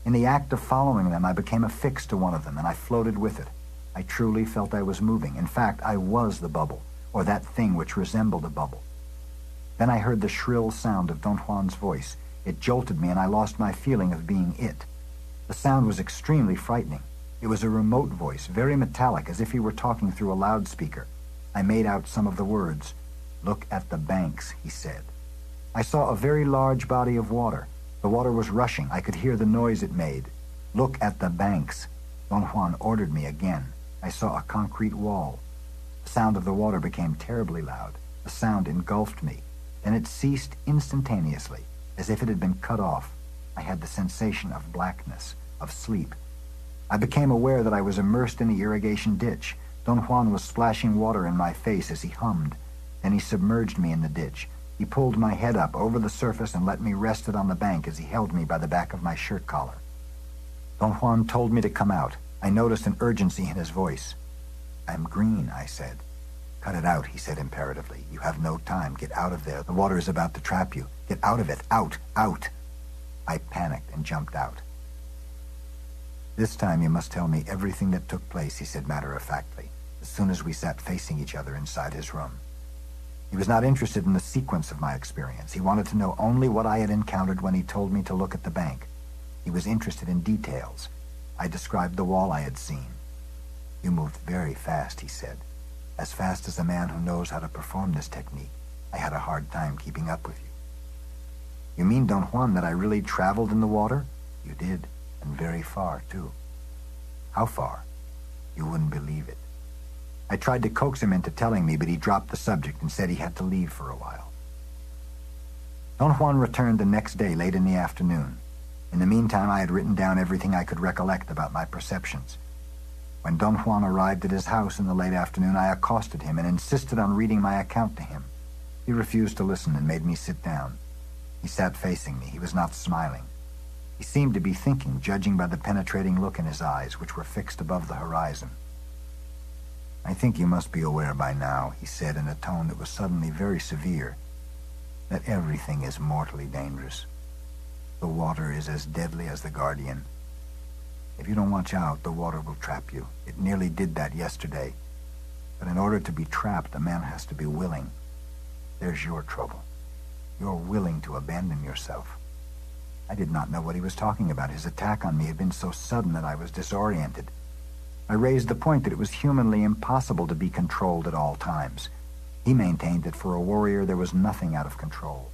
S2: In the act of following them, I became affixed to one of them, and I floated with it. I truly felt I was moving. In fact, I was the bubble, or that thing which resembled a bubble. Then I heard the shrill sound of Don Juan's voice. It jolted me, and I lost my feeling of being it. The sound was extremely frightening. It was a remote voice, very metallic, as if he were talking through a loudspeaker. I made out some of the words. "Look at the banks," he said. I saw a very large body of water. The water was rushing. I could hear the noise it made. "Look at the banks." Don Juan ordered me again. I saw a concrete wall. The sound of the water became terribly loud. The sound engulfed me. Then it ceased instantaneously, as if it had been cut off. I had the sensation of blackness, of sleep. I became aware that I was immersed in the irrigation ditch. Don Juan was splashing water in my face as he hummed. Then he submerged me in the ditch. He pulled my head up over the surface and let me rest it on the bank as he held me by the back of my shirt collar. Don Juan told me to come out. I noticed an urgency in his voice. "I'm green," I said. "Cut it out," he said imperatively. "You have no time. Get out of there. The water is about to trap you. Get out of it. Out! Out!" I panicked and jumped out. "This time you must tell me everything that took place," he said matter-of-factly, as soon as we sat facing each other inside his room. He was not interested in the sequence of my experience. He wanted to know only what I had encountered when he told me to look at the bank. He was interested in details. I described the wall I had seen. "You moved very fast," he said. "As fast as a man who knows how to perform this technique. I had a hard time keeping up with you." "You mean, Don Juan, that I really traveled in the water?" "You did, and very far, too." "How far?" "You wouldn't believe it." I tried to coax him into telling me, but he dropped the subject and said he had to leave for a while. Don Juan returned the next day late in the afternoon. In the meantime, I had written down everything I could recollect about my perceptions. When Don Juan arrived at his house in the late afternoon, I accosted him and insisted on reading my account to him. He refused to listen and made me sit down. He sat facing me. He was not smiling. He seemed to be thinking, judging by the penetrating look in his eyes, which were fixed above the horizon. "I think you must be aware by now," he said in a tone that was suddenly very severe, "that everything is mortally dangerous. The water is as deadly as the Guardian. If you don't watch out, the water will trap you. It nearly did that yesterday. But in order to be trapped, a man has to be willing. There's your trouble. You're willing to abandon yourself." I did not know what he was talking about. His attack on me had been so sudden that I was disoriented. I raised the point that it was humanly impossible to be controlled at all times. He maintained that for a warrior there was nothing out of control.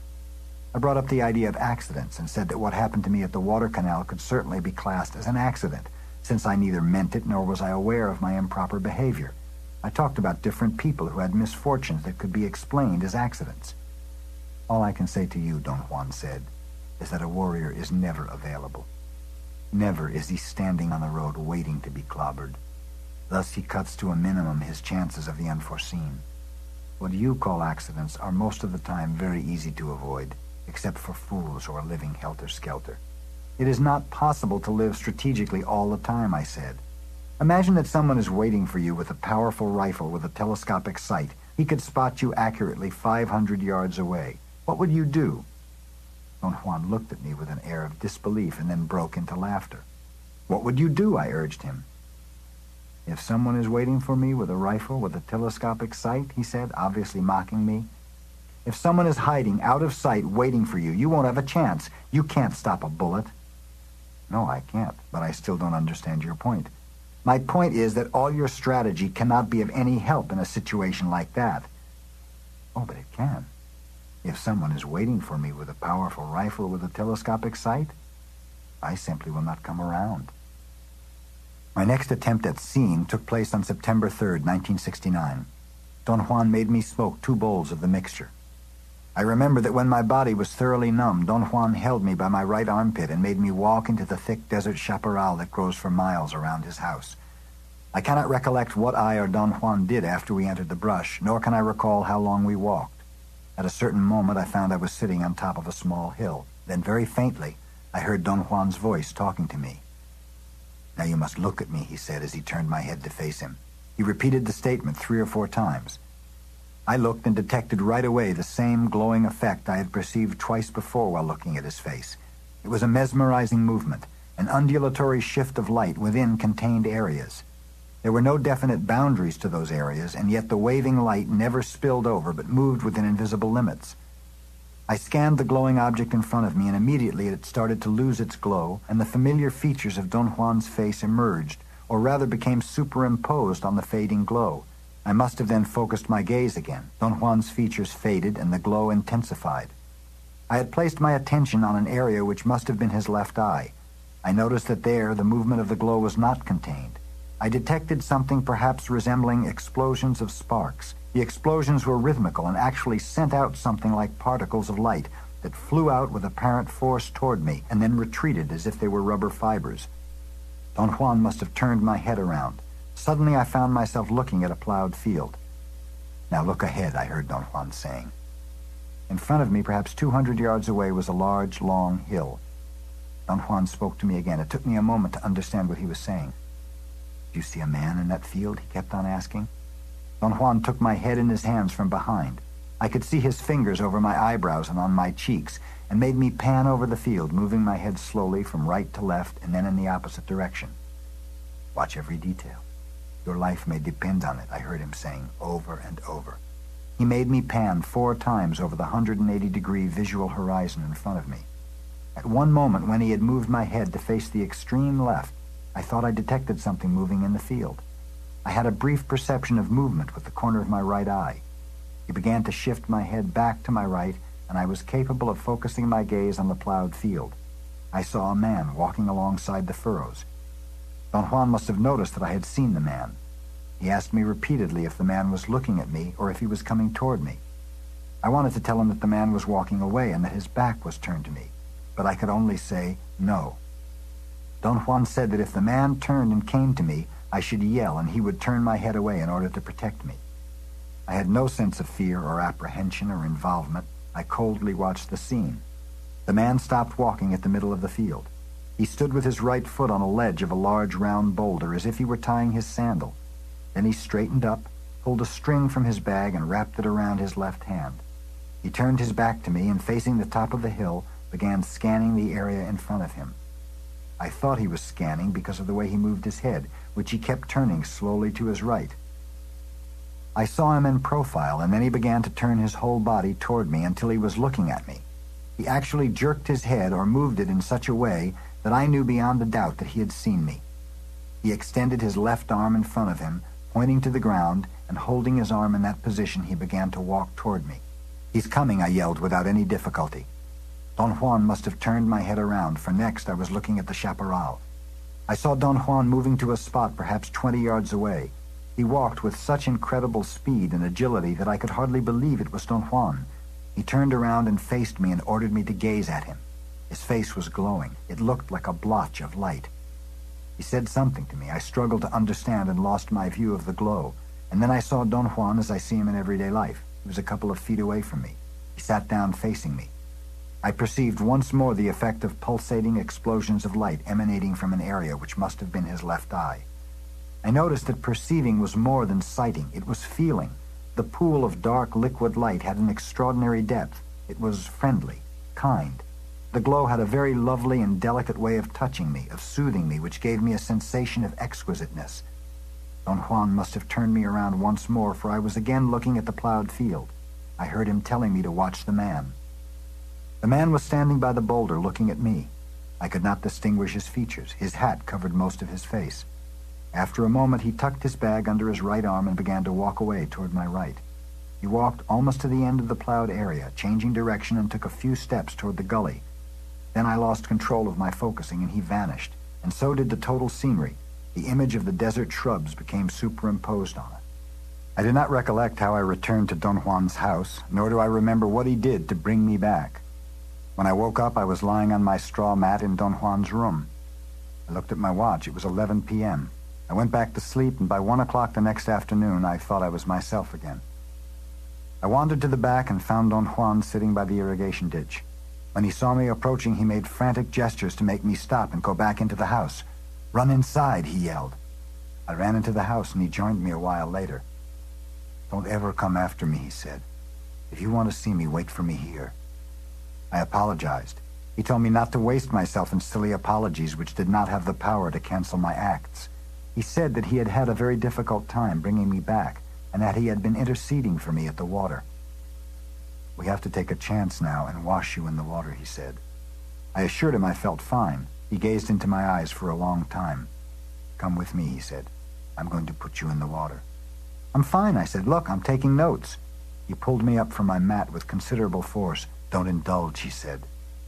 S2: I brought up the idea of accidents and said that what happened to me at the water canal could certainly be classed as an accident, since I neither meant it nor was I aware of my improper behavior. I talked about different people who had misfortunes that could be explained as accidents. "All I can say to you," Don Juan said, "is that a warrior is never available. Never is he standing on the road waiting to be clobbered. Thus he cuts to a minimum his chances of the unforeseen. What you call accidents are most of the time very easy to avoid, except for fools who are living helter-skelter. It is not possible to live strategically all the time," I said. "Imagine that someone is waiting for you with a powerful rifle with a telescopic sight. He could spot you accurately 500 yards away. What would you do?" Don Juan looked at me with an air of disbelief and then broke into laughter. "What would you do?" I urged him. "If someone is waiting for me with a rifle with a telescopic sight," he said, obviously mocking me, "if someone is hiding out of sight waiting for you, you won't have a chance. You can't stop a bullet." "No, I can't, but I still don't understand your point." "My point is that all your strategy cannot be of any help in a situation like that." "Oh, but it can. If someone is waiting for me with a powerful rifle with a telescopic sight, I simply will not come around." My next attempt at seeing took place on September 3rd, 1969. Don Juan made me smoke 2 bowls of the mixture. I remember that when my body was thoroughly numb, Don Juan held me by my right armpit and made me walk into the thick desert chaparral that grows for miles around his house. I cannot recollect what I or Don Juan did after we entered the brush, nor can I recall how long we walked. At a certain moment, I found I was sitting on top of a small hill. Then, very faintly, I heard Don Juan's voice talking to me. "Now you must look at me," he said as he turned my head to face him. He repeated the statement 3 or 4 times. I looked and detected right away the same glowing effect I had perceived twice before while looking at his face. It was a mesmerizing movement, an undulatory shift of light within contained areas. There were no definite boundaries to those areas, and yet the waving light never spilled over but moved within invisible limits. I scanned the glowing object in front of me, and immediately it started to lose its glow, and the familiar features of Don Juan's face emerged, or rather became superimposed on the fading glow. I must have then focused my gaze again. Don Juan's features faded, and the glow intensified. I had placed my attention on an area which must have been his left eye. I noticed that there the movement of the glow was not contained. I detected something perhaps resembling explosions of sparks. The explosions were rhythmical and actually sent out something like particles of light that flew out with apparent force toward me and then retreated as if they were rubber fibers. Don Juan must have turned my head around. Suddenly I found myself looking at a plowed field. "Now look ahead," I heard Don Juan saying. In front of me, perhaps 200 yards away, was a large, long hill. Don Juan spoke to me again. It took me a moment to understand what he was saying. "Do you see a man in that field?" he kept on asking. Don Juan took my head in his hands from behind. I could see his fingers over my eyebrows and on my cheeks, and made me pan over the field, moving my head slowly from right to left and then in the opposite direction. "Watch every detail. Your life may depend on it," I heard him saying over and over. He made me pan 4 times over the 180-degree visual horizon in front of me. At one moment, when he had moved my head to face the extreme left, I thought I detected something moving in the field. I had a brief perception of movement with the corner of my right eye. He began to shift my head back to my right, and I was capable of focusing my gaze on the plowed field. I saw a man walking alongside the furrows. Don Juan must have noticed that I had seen the man. He asked me repeatedly if the man was looking at me or if he was coming toward me. I wanted to tell him that the man was walking away and that his back was turned to me, but I could only say no. Don Juan said that if the man turned and came to me, I should yell and he would turn my head away in order to protect me. I had no sense of fear or apprehension or involvement. I coldly watched the scene. The man stopped walking at the middle of the field. He stood with his right foot on a ledge of a large round boulder as if he were tying his sandal. Then he straightened up, pulled a string from his bag and wrapped it around his left hand. He turned his back to me and, facing the top of the hill, began scanning the area in front of him. I thought he was scanning because of the way he moved his head, which he kept turning slowly to his right. I saw him in profile, and then he began to turn his whole body toward me until he was looking at me. He actually jerked his head or moved it in such a way that I knew beyond a doubt that he had seen me. He extended his left arm in front of him, pointing to the ground, and holding his arm in that position, he began to walk toward me. "He's coming," I yelled without any difficulty. Don Juan must have turned my head around, for next I was looking at the chaparral. I saw Don Juan moving to a spot perhaps 20 yards away. He walked with such incredible speed and agility that I could hardly believe it was Don Juan. He turned around and faced me and ordered me to gaze at him. His face was glowing. It looked like a blotch of light. He said something to me. I struggled to understand and lost my view of the glow. And then I saw Don Juan as I see him in everyday life. He was a couple of feet away from me. He sat down facing me. I perceived once more the effect of pulsating explosions of light emanating from an area which must have been his left eye. I noticed that perceiving was more than sighting. It was feeling. The pool of dark liquid light had an extraordinary depth. It was friendly, kind. The glow had a very lovely and delicate way of touching me, of soothing me, which gave me a sensation of exquisiteness. Don Juan must have turned me around once more, for I was again looking at the plowed field. I heard him telling me to watch the man. The man was standing by the boulder looking at me. I could not distinguish his features. His hat covered most of his face. After a moment, he tucked his bag under his right arm and began to walk away toward my right. He walked almost to the end of the plowed area, changing direction, and took a few steps toward the gully. Then I lost control of my focusing, and he vanished, and so did the total scenery. The image of the desert shrubs became superimposed on it. I do not recollect how I returned to Don Juan's house, nor do I remember what he did to bring me back. When I woke up, I was lying on my straw mat in Don Juan's room. I looked at my watch. It was 11 p.m. I went back to sleep, and by 1 o'clock the next afternoon, I thought I was myself again. I wandered to the back and found Don Juan sitting by the irrigation ditch. When he saw me approaching, he made frantic gestures to make me stop and go back into the house. "Run inside," he yelled. I ran into the house, and he joined me a while later. "Don't ever come after me," he said. "If you want to see me, wait for me here." I apologized. He told me not to waste myself in silly apologies which did not have the power to cancel my acts. He said that he had had a very difficult time bringing me back, and that he had been interceding for me at the water. "We have to take a chance now and wash you in the water," he said. I assured him I felt fine. He gazed into my eyes for a long time. "Come with me," he said. "I'm going to put you in the water." "I'm fine," I said. "Look, I'm taking notes." He pulled me up from my mat with considerable force. "Don't indulge," he said.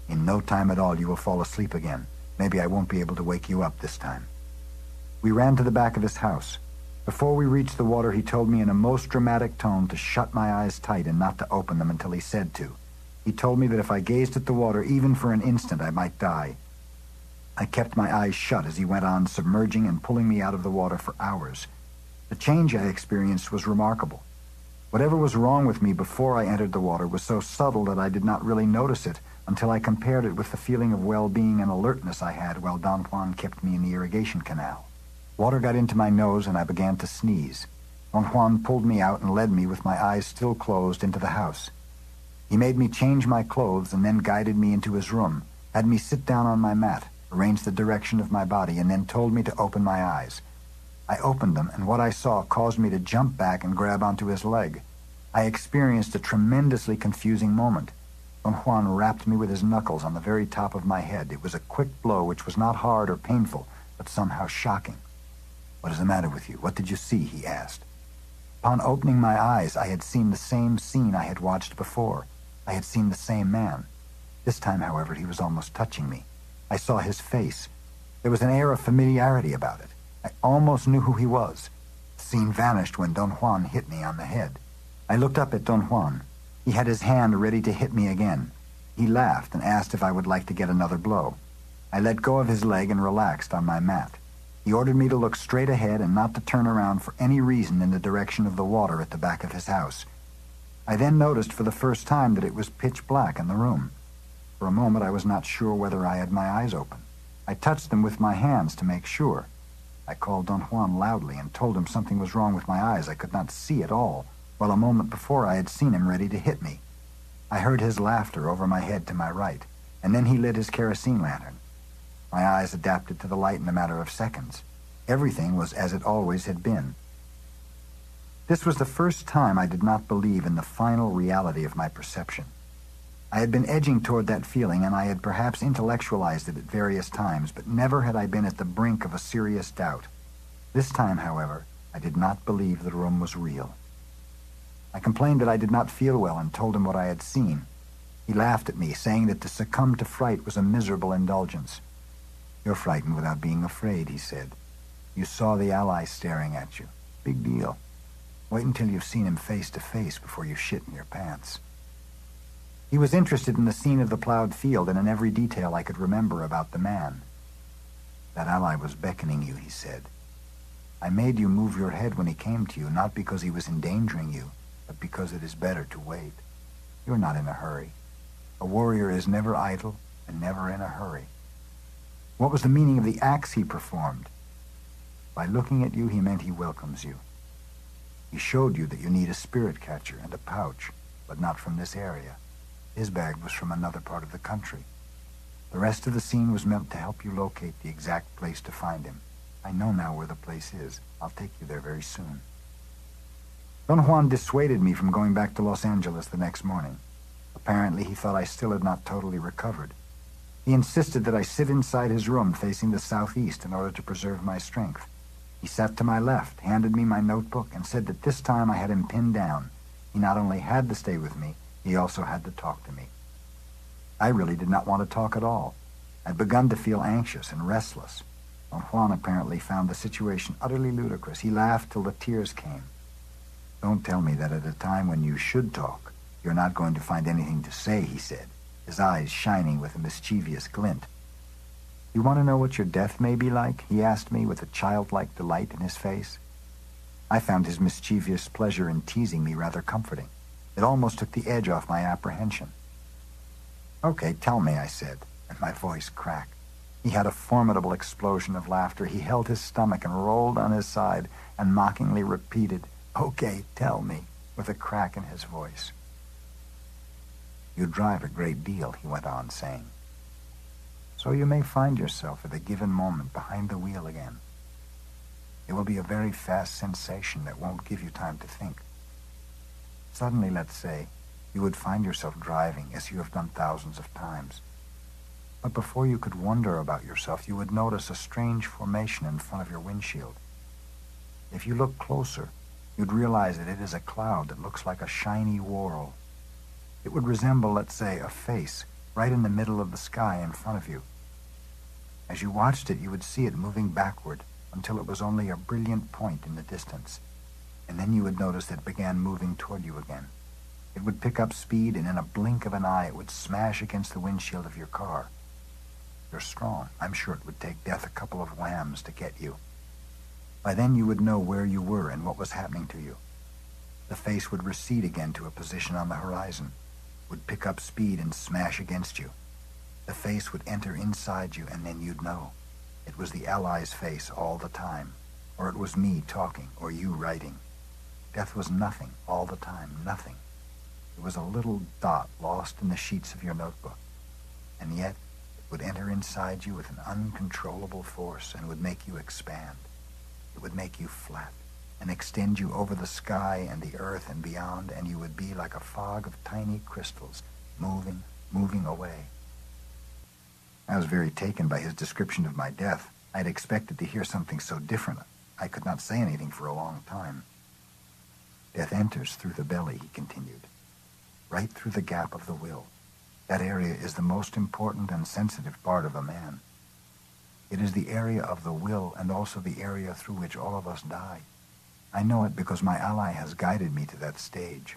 S2: "In no time at all you will fall asleep again. Maybe I won't be able to wake you up this time." We ran to the back of his house. Before we reached the water, he told me in a most dramatic tone to shut my eyes tight and not to open them until he said to. He told me that if I gazed at the water even for an instant, I might die. I kept my eyes shut as he went on submerging and pulling me out of the water for hours. The change I experienced was remarkable. Whatever was wrong with me before I entered the water was so subtle that I did not really notice it until I compared it with the feeling of well-being and alertness I had while Don Juan kept me in the irrigation canal. Water got into my nose and I began to sneeze. Don Juan pulled me out and led me with my eyes still closed into the house. He made me change my clothes and then guided me into his room, had me sit down on my mat, arranged the direction of my body, and then told me to open my eyes. I opened them, and what I saw caused me to jump back and grab onto his leg. I experienced a tremendously confusing moment. Don Juan rapped me with his knuckles on the very top of my head. It was a quick blow which was not hard or painful, but somehow shocking. "What is the matter with you? What did you see?" he asked. Upon opening my eyes, I had seen the same scene I had watched before. I had seen the same man. This time, however, he was almost touching me. I saw his face. There was an air of familiarity about it. I almost knew who he was. The scene vanished when Don Juan hit me on the head. I looked up at Don Juan. He had his hand ready to hit me again. He laughed and asked if I would like to get another blow. I let go of his leg and relaxed on my mat. He ordered me to look straight ahead and not to turn around for any reason in the direction of the water at the back of his house. I then noticed for the first time that it was pitch black in the room. For a moment I was not sure whether I had my eyes open. I touched them with my hands to make sure. I called Don Juan loudly and told him something was wrong with my eyes. I could not see at all, while a moment before I had seen him ready to hit me. I heard his laughter over my head to my right, and then he lit his kerosene lantern. My eyes adapted to the light in a matter of seconds. Everything was as it always had been. This was the first time I did not believe in the final reality of my perception. I had been edging toward that feeling, and I had perhaps intellectualized it at various times, but never had I been at the brink of a serious doubt. This time, however, I did not believe the room was real. I complained that I did not feel well and told him what I had seen. He laughed at me, saying that to succumb to fright was a miserable indulgence. "You're frightened without being afraid," he said. "You saw the ally staring at you. Big deal. Wait until you've seen him face to face before you shit in your pants." He was interested in the scene of the plowed field and in every detail I could remember about the man. "That ally was beckoning you," he said. "I made you move your head when he came to you, not because he was endangering you, but because it is better to wait. You're not in a hurry. A warrior is never idle and never in a hurry." What was the meaning of the acts he performed? By looking at you, he meant he welcomes you. He showed you that you need a spirit catcher and a pouch, but not from this area. His bag was from another part of the country. The rest of the scene was meant to help you locate the exact place to find him. I know now where the place is. I'll take you there very soon. Don Juan dissuaded me from going back to Los Angeles the next morning. Apparently, he thought I still had not totally recovered. He insisted that I sit inside his room facing the southeast in order to preserve my strength. He sat to my left, handed me my notebook, and said that this time I had him pinned down. He not only had to stay with me, he also had to talk to me. I really did not want to talk at all. I'd begun to feel anxious and restless. Don Juan apparently found the situation utterly ludicrous. He laughed till the tears came. Don't tell me that at a time when you should talk, you're not going to find anything to say, he said, his eyes shining with a mischievous glint. You want to know what your death may be like? He asked me with a childlike delight in his face. I found his mischievous pleasure in teasing me rather comforting. It almost took the edge off my apprehension. Okay, tell me, I said, and my voice cracked. He had a formidable explosion of laughter. He held his stomach and rolled on his side and mockingly repeated, "Okay, tell me," with a crack in his voice. You drive a great deal, he went on saying. So you may find yourself at a given moment behind the wheel again. It will be a very fast sensation that won't give you time to think. Suddenly, let's say, you would find yourself driving as you have done thousands of times. But before you could wonder about yourself, you would notice a strange formation in front of your windshield. If you look closer, you'd realize that it is a cloud that looks like a shiny whorl. It would resemble, let's say, a face right in the middle of the sky in front of you. As you watched it, you would see it moving backward until it was only a brilliant point in the distance, and then you would notice that it began moving toward you again. It would pick up speed, and in a blink of an eye, it would smash against the windshield of your car. You're strong. I'm sure it would take death a couple of whams to get you. By then you would know where you were and what was happening to you. The face would recede again to a position on the horizon, would pick up speed and smash against you. The face would enter inside you, and then you'd know. It was the Allies' face all the time, or it was me talking, or you writing. Death was nothing all the time, nothing. It was a little dot lost in the sheets of your notebook, and yet it would enter inside you with an uncontrollable force and would make you expand. It would make you flat and extend you over the sky and the earth and beyond, and you would be like a fog of tiny crystals, moving away. I was very taken by his description of my death. I had expected to hear something so different. I could not say anything for a long time. Death enters through the belly, he continued, right through the gap of the will. That area is the most important and sensitive part of a man. It is the area of the will and also the area through which all of us die. I know it because my ally has guided me to that stage.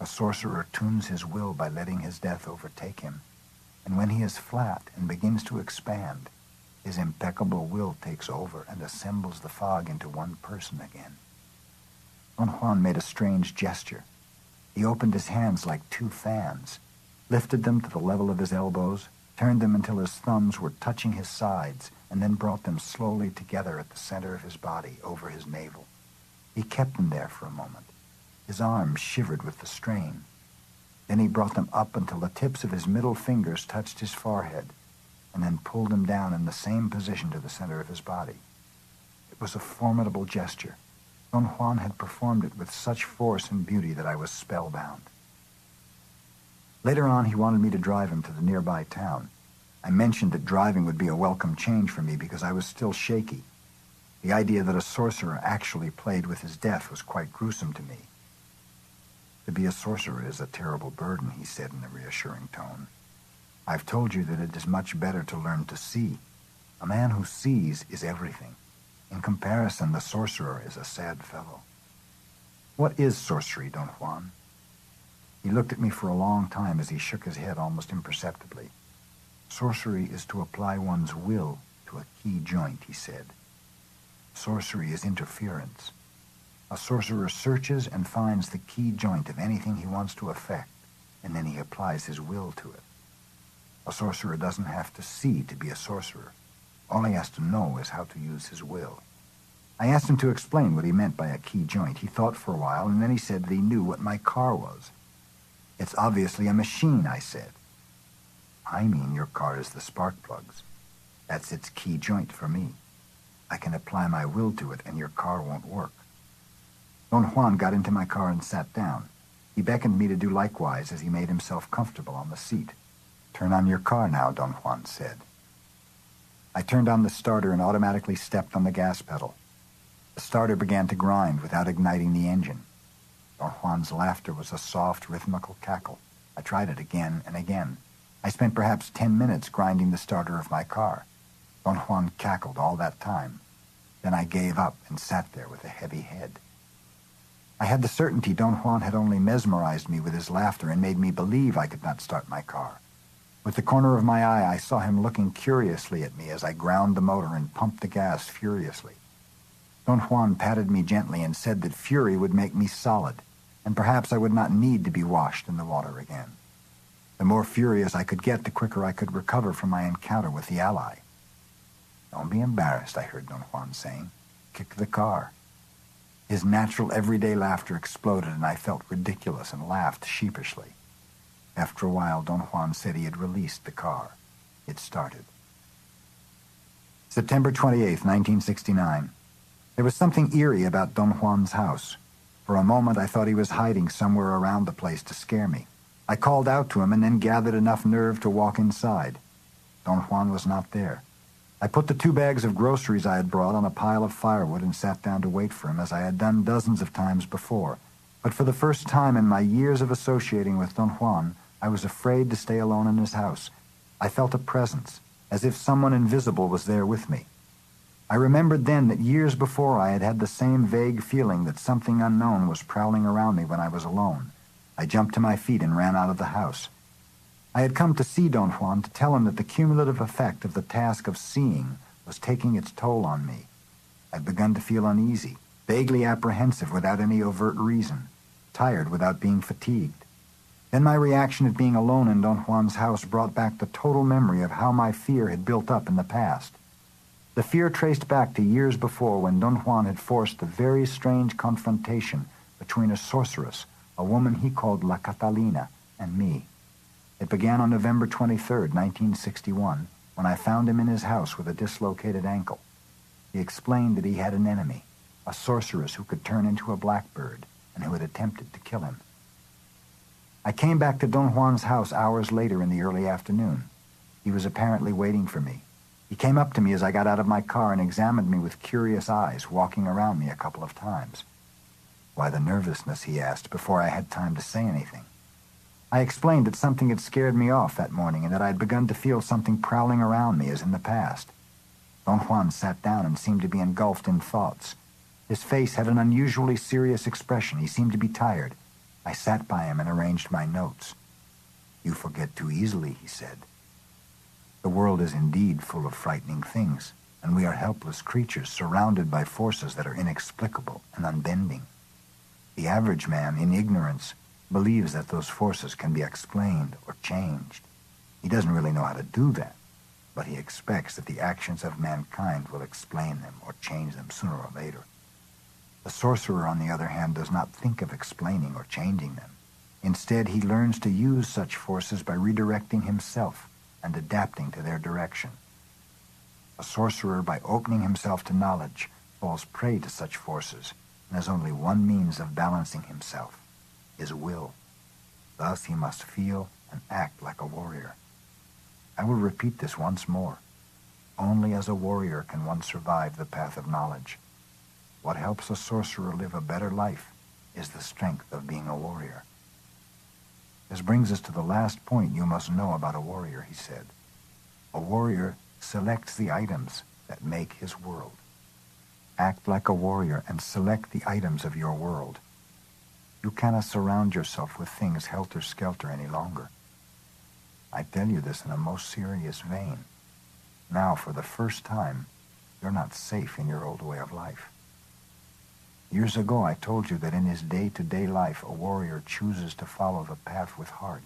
S2: A sorcerer tunes his will by letting his death overtake him. And when he is flat and begins to expand, his impeccable will takes over and assembles the fog into one person again. Don Juan made a strange gesture. He opened his hands like two fans, lifted them to the level of his elbows, turned them until his thumbs were touching his sides, and then brought them slowly together at the center of his body, over his navel. He kept them there for a moment. His arms shivered with the strain. Then he brought them up until the tips of his middle fingers touched his forehead, and then pulled them down in the same position to the center of his body. It was a formidable gesture. Don Juan had performed it with such force and beauty that I was spellbound. Later on, he wanted me to drive him to the nearby town. I mentioned that driving would be a welcome change for me because I was still shaky. The idea that a sorcerer actually played with his death was quite gruesome to me. To be a sorcerer is a terrible burden, he said in a reassuring tone. I've told you that it is much better to learn to see. A man who sees is everything. In comparison, the sorcerer is a sad fellow. What is sorcery, Don Juan? He looked at me for a long time as he shook his head almost imperceptibly. Sorcery is to apply one's will to a key joint, he said. Sorcery is interference. A sorcerer searches and finds the key joint of anything he wants to affect, and then he applies his will to it. A sorcerer doesn't have to see to be a sorcerer. All he has to know is how to use his will. I asked him to explain what he meant by a key joint. He thought for a while, and then he said that he knew what my car was. It's obviously a machine, I said. I mean, your car is the spark plugs. That's its key joint for me. I can apply my will to it, and your car won't work. Don Juan got into my car and sat down. He beckoned me to do likewise as he made himself comfortable on the seat. Turn on your car now, Don Juan said. I turned on the starter and automatically stepped on the gas pedal. The starter began to grind without igniting the engine. Don Juan's laughter was a soft, rhythmical cackle. I tried it again and again. I spent perhaps 10 minutes grinding the starter of my car. Don Juan cackled all that time. Then I gave up and sat there with a heavy head. I had the certainty Don Juan had only mesmerized me with his laughter and made me believe I could not start my car. With the corner of my eye, I saw him looking curiously at me as I ground the motor and pumped the gas furiously. Don Juan patted me gently and said that fury would make me solid, and perhaps I would not need to be washed in the water again. The more furious I could get, the quicker I could recover from my encounter with the ally. "Don't be embarrassed," I heard Don Juan saying. "Kick the car." His natural everyday laughter exploded, and I felt ridiculous and laughed sheepishly. After a while, Don Juan said he had released the car. It started. September 28th, 1969. There was something eerie about Don Juan's house. For a moment, I thought he was hiding somewhere around the place to scare me. I called out to him and then gathered enough nerve to walk inside. Don Juan was not there. I put the 2 bags of groceries I had brought on a pile of firewood and sat down to wait for him, as I had done dozens of times before. But for the first time in my years of associating with Don Juan, I was afraid to stay alone in his house. I felt a presence, as if someone invisible was there with me. I remembered then that years before I had had the same vague feeling that something unknown was prowling around me when I was alone. I jumped to my feet and ran out of the house. I had come to see Don Juan to tell him that the cumulative effect of the task of seeing was taking its toll on me. I'd begun to feel uneasy, vaguely apprehensive without any overt reason, tired without being fatigued. Then my reaction at being alone in Don Juan's house brought back the total memory of how my fear had built up in the past. The fear traced back to years before, when Don Juan had forced the very strange confrontation between a sorceress, a woman he called La Catalina, and me. It began on November 23rd, 1961, when I found him in his house with a dislocated ankle. He explained that he had an enemy, a sorceress who could turn into a blackbird, and who had attempted to kill him. I came back to Don Juan's house hours later in the early afternoon. He was apparently waiting for me. He came up to me as I got out of my car and examined me with curious eyes, walking around me a couple of times. "Why the nervousness?" he asked, before I had time to say anything. I explained that something had scared me off that morning and that I had begun to feel something prowling around me as in the past. Don Juan sat down and seemed to be engulfed in thoughts. His face had an unusually serious expression. He seemed to be tired. I sat by him and arranged my notes. "You forget too easily," he said. "The world is indeed full of frightening things, and we are helpless creatures surrounded by forces that are inexplicable and unbending. The average man, in ignorance, believes that those forces can be explained or changed. He doesn't really know how to do that, but he expects that the actions of mankind will explain them or change them sooner or later. The sorcerer, on the other hand, does not think of explaining or changing them. Instead, he learns to use such forces by redirecting himself and adapting to their direction. A sorcerer, by opening himself to knowledge, falls prey to such forces and has only one means of balancing himself: his will. Thus he must feel and act like a warrior. I will repeat this once more. Only as a warrior can one survive the path of knowledge. What helps a sorcerer live a better life is the strength of being a warrior." This brings us to the last point you must know about a warrior, he said. A warrior selects the items that make his world. Act like a warrior and select the items of your world. You cannot surround yourself with things helter-skelter any longer. I tell you this in a most serious vein. Now, for the first time, you're not safe in your old way of life. Years ago, I told you that in his day-to-day life, a warrior chooses to follow the path with heart.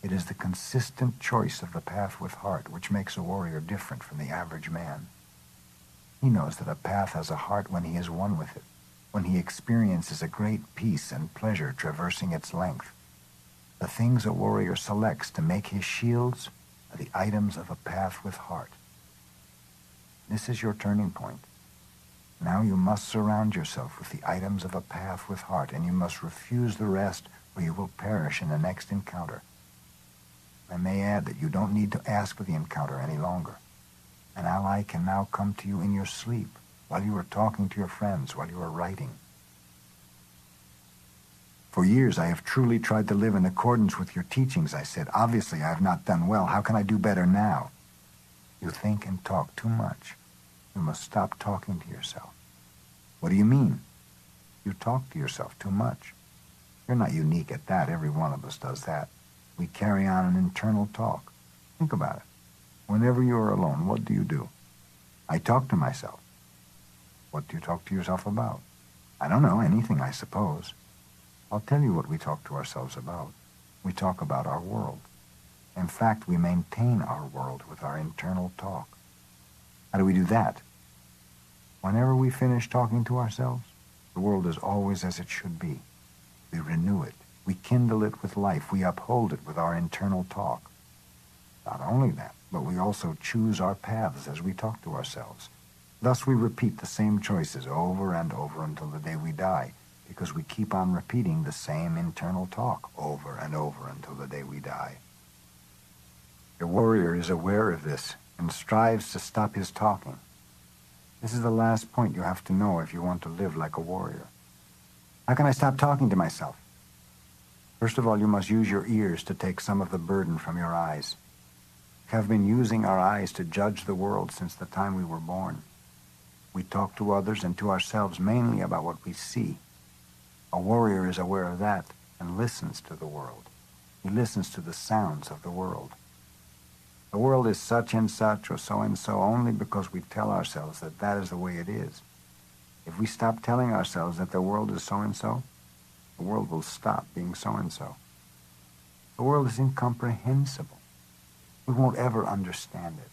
S2: It is the consistent choice of the path with heart which makes a warrior different from the average man. He knows that a path has a heart when he is one with it, when he experiences a great peace and pleasure traversing its length. The things a warrior selects to make his shields are the items of a path with heart. This is your turning point. Now you must surround yourself with the items of a path with heart, and you must refuse the rest, or you will perish in the next encounter. I may add that you don't need to ask for the encounter any longer. An ally can now come to you in your sleep, while you are talking to your friends, while you are writing. For years I have truly tried to live in accordance with your teachings, I said. Obviously I have not done well. How can I do better now? You think and talk too much. You must stop talking to yourself. What do you mean? You talk to yourself too much. You're not unique at that. Every one of us does that. We carry on an internal talk. Think about it. Whenever you are alone, what do? I talk to myself. What do you talk to yourself about? I don't know, anything, I suppose. I'll tell you what we talk to ourselves about. We talk about our world. In fact, we maintain our world with our internal talk. How do we do that? Whenever we finish talking to ourselves, the world is always as it should be. We renew it. We kindle it with life. We uphold it with our internal talk. Not only that, but we also choose our paths as we talk to ourselves. Thus we repeat the same choices over and over until the day we die, because we keep on repeating the same internal talk over and over until the day we die. The warrior is aware of this and strives to stop his talking. This is the last point you have to know if you want to live like a warrior. How can I stop talking to myself? First of all, you must use your ears to take some of the burden from your eyes. We have been using our eyes to judge the world since the time we were born. We talk to others and to ourselves mainly about what we see. A warrior is aware of that and listens to the world. He listens to the sounds of the world. The world is such and such or so and so only because we tell ourselves that that is the way it is. If we stop telling ourselves that the world is so and so, the world will stop being so and so. The world is incomprehensible. We won't ever understand it.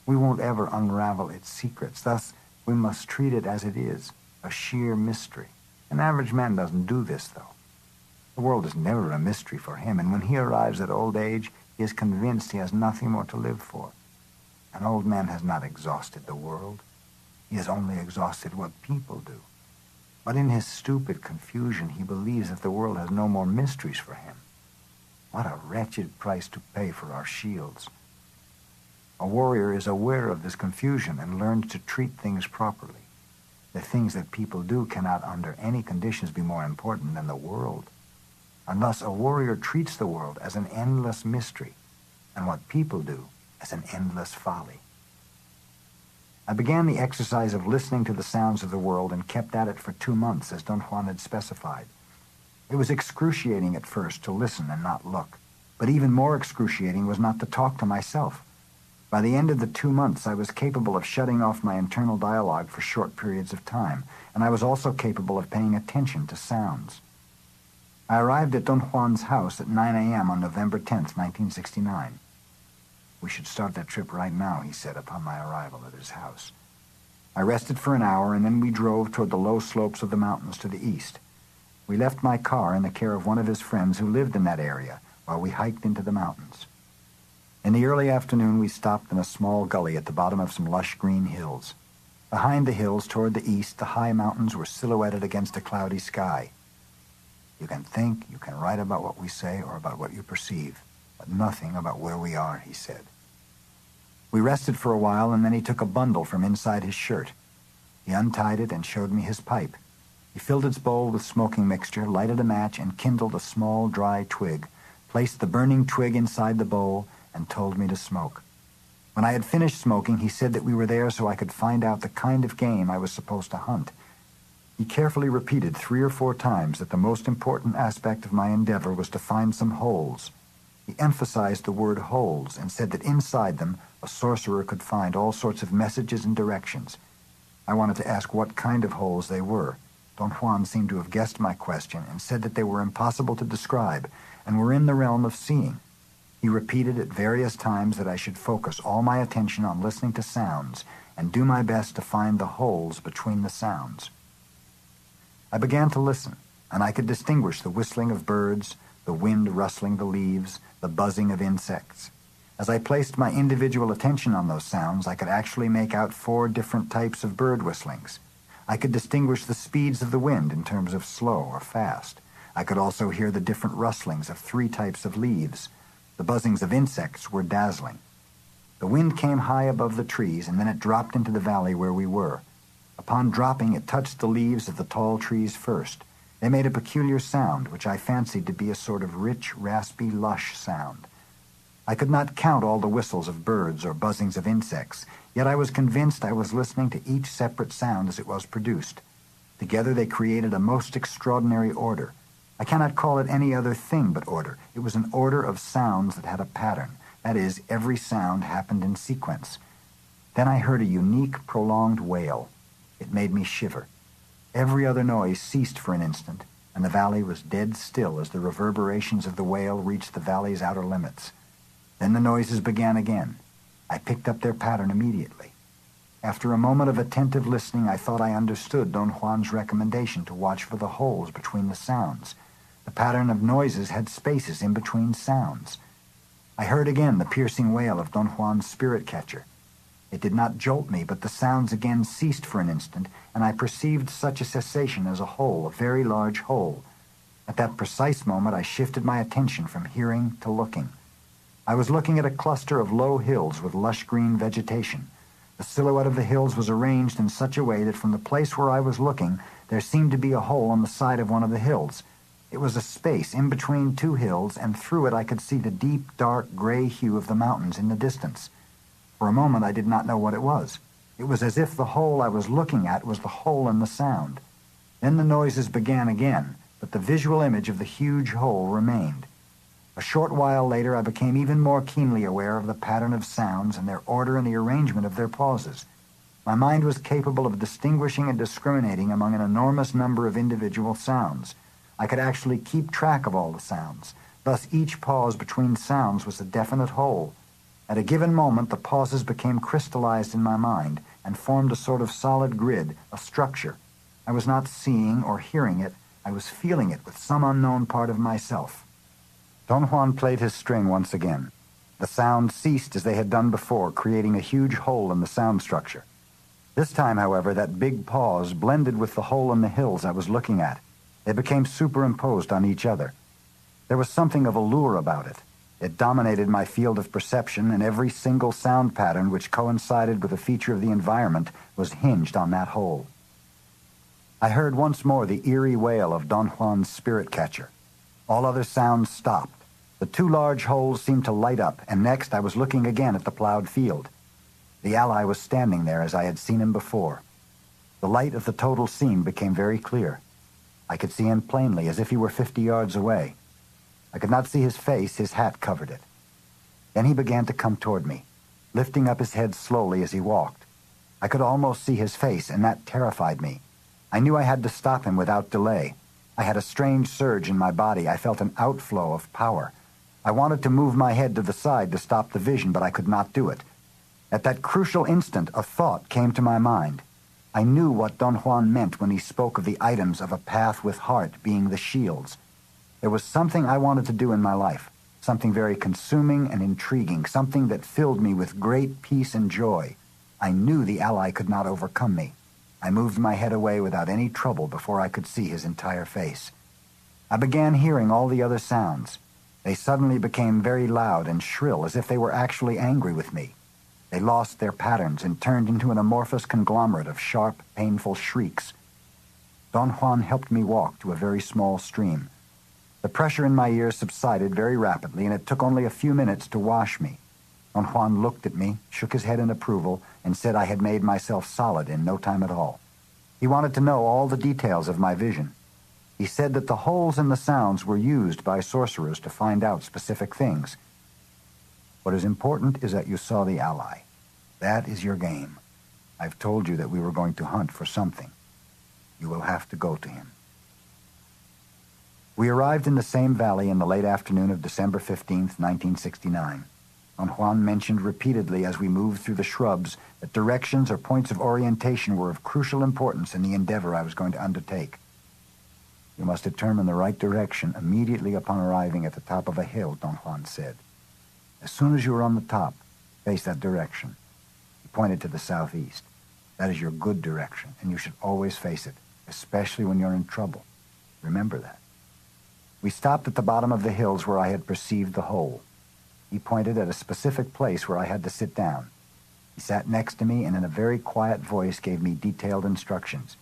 S2: We won't ever unravel its secrets. Thus, we must treat it as it is, a sheer mystery. An average man doesn't do this, though. The world is never a mystery for him, and when he arrives at old age, he is convinced he has nothing more to live for. An old man has not exhausted the world. He has only exhausted what people do. But in his stupid confusion, he believes that the world has no more mysteries for him. What a wretched price to pay for our shields. A warrior is aware of this confusion and learns to treat things properly. The things that people do cannot under any conditions be more important than the world. And thus a warrior treats the world as an endless mystery, and what people do as an endless folly. I began the exercise of listening to the sounds of the world and kept at it for 2 months, as Don Juan had specified. It was excruciating at first to listen and not look, but even more excruciating was not to talk to myself. By the end of the 2 months, I was capable of shutting off my internal dialogue for short periods of time, and I was also capable of paying attention to sounds. I arrived at Don Juan's house at 9 a.m. on November 10th, 1969. We should start that trip right now, he said upon my arrival at his house. I rested for an hour, and then we drove toward the low slopes of the mountains to the east. We left my car in the care of one of his friends who lived in that area while we hiked into the mountains. In the early afternoon, we stopped in a small gully at the bottom of some lush green hills. Behind the hills, toward the east, the high mountains were silhouetted against a cloudy sky. You can think, you can write about what we say or about what you perceive, but nothing about where we are, he said. We rested for a while, and then he took a bundle from inside his shirt. He untied it and showed me his pipe. He filled its bowl with smoking mixture, lighted a match, and kindled a small, dry twig, placed the burning twig inside the bowl, and told me to smoke. When I had finished smoking, he said that we were there so I could find out the kind of game I was supposed to hunt. He carefully repeated 3 or 4 times that the most important aspect of my endeavor was to find some holes. He emphasized the word holes and said that inside them a sorcerer could find all sorts of messages and directions. I wanted to ask what kind of holes they were. Don Juan seemed to have guessed my question and said that they were impossible to describe and were in the realm of seeing. He repeated at various times that I should focus all my attention on listening to sounds and do my best to find the holes between the sounds. I began to listen, and I could distinguish the whistling of birds, the wind rustling the leaves, the buzzing of insects. As I placed my individual attention on those sounds, I could actually make out 4 different types of bird whistlings. I could distinguish the speeds of the wind in terms of slow or fast. I could also hear the different rustlings of 3 types of leaves. The buzzings of insects were dazzling. The wind came high above the trees, and then it dropped into the valley where we were. Upon dropping, it touched the leaves of the tall trees first. They made a peculiar sound, which I fancied to be a sort of rich, raspy, lush sound. I could not count all the whistles of birds or buzzings of insects, yet I was convinced I was listening to each separate sound as it was produced. Together they created a most extraordinary order. I cannot call it any other thing but order. It was an order of sounds that had a pattern. That is, every sound happened in sequence. Then I heard a unique, prolonged wail. It made me shiver. Every other noise ceased for an instant, and the valley was dead still as the reverberations of the wail reached the valley's outer limits. Then the noises began again. I picked up their pattern immediately. After a moment of attentive listening, I thought I understood Don Juan's recommendation to watch for the holes between the sounds. The pattern of noises had spaces in between sounds. I heard again the piercing wail of Don Juan's spirit catcher. It did not jolt me, but the sounds again ceased for an instant, and I perceived such a cessation as a hole, a very large hole. At that precise moment, I shifted my attention from hearing to looking. I was looking at a cluster of low hills with lush green vegetation. The silhouette of the hills was arranged in such a way that from the place where I was looking, there seemed to be a hole on the side of one of the hills. It was a space in between two hills, and through it I could see the deep, dark, gray hue of the mountains in the distance. For a moment I did not know what it was. It was as if the hole I was looking at was the hole in the sound. Then the noises began again, but the visual image of the huge hole remained. A short while later I became even more keenly aware of the pattern of sounds and their order and the arrangement of their pauses. My mind was capable of distinguishing and discriminating among an enormous number of individual sounds. I could actually keep track of all the sounds. Thus each pause between sounds was a definite whole. At a given moment the pauses became crystallized in my mind and formed a sort of solid grid, a structure. I was not seeing or hearing it, I was feeling it with some unknown part of myself. Don Juan played his string once again. The sounds ceased as they had done before, creating a huge hole in the sound structure. This time, however, that big pause blended with the hole in the hills I was looking at. They became superimposed on each other. There was something of allure about it. It dominated my field of perception, and every single sound pattern which coincided with a feature of the environment was hinged on that hole. I heard once more the eerie wail of Don Juan's spirit catcher. All other sounds stopped. The two large holes seemed to light up, and next I was looking again at the plowed field. The ally was standing there as I had seen him before. The light of the total scene became very clear. I could see him plainly, as if he were 50 yards away. I could not see his face, his hat covered it. Then he began to come toward me, lifting up his head slowly as he walked. I could almost see his face, and that terrified me. I knew I had to stop him without delay. I had a strange surge in my body. I felt an outflow of power. I wanted to move my head to the side to stop the vision, but I could not do it. At that crucial instant, a thought came to my mind. I knew what Don Juan meant when he spoke of the items of a path with heart being the shields. There was something I wanted to do in my life, something very consuming and intriguing, something that filled me with great peace and joy. I knew the ally could not overcome me. I moved my head away without any trouble before I could see his entire face. I began hearing all the other sounds. They suddenly became very loud and shrill, as if they were actually angry with me. They lost their patterns and turned into an amorphous conglomerate of sharp, painful shrieks. Don Juan helped me walk to a very small stream. The pressure in my ears subsided very rapidly, and it took only a few minutes to wash me. Don Juan looked at me, shook his head in approval, and said I had made myself solid in no time at all. He wanted to know all the details of my vision. He said that the holes in the sounds were used by sorcerers to find out specific things. What is important is that you saw the ally. That is your game. I've told you that we were going to hunt for something. You will have to go to him. We arrived in the same valley in the late afternoon of December 15th, 1969. Don Juan mentioned repeatedly as we moved through the shrubs that directions or points of orientation were of crucial importance in the endeavor I was going to undertake. You must determine the right direction immediately upon arriving at the top of a hill, Don Juan said. As soon as you are on the top, face that direction. He pointed to the southeast. That is your good direction, and you should always face it, especially when you're in trouble. Remember that. We stopped at the bottom of the hills where I had perceived the hole. He pointed at a specific place where I had to sit down. He sat next to me and in a very quiet voice gave me detailed instructions.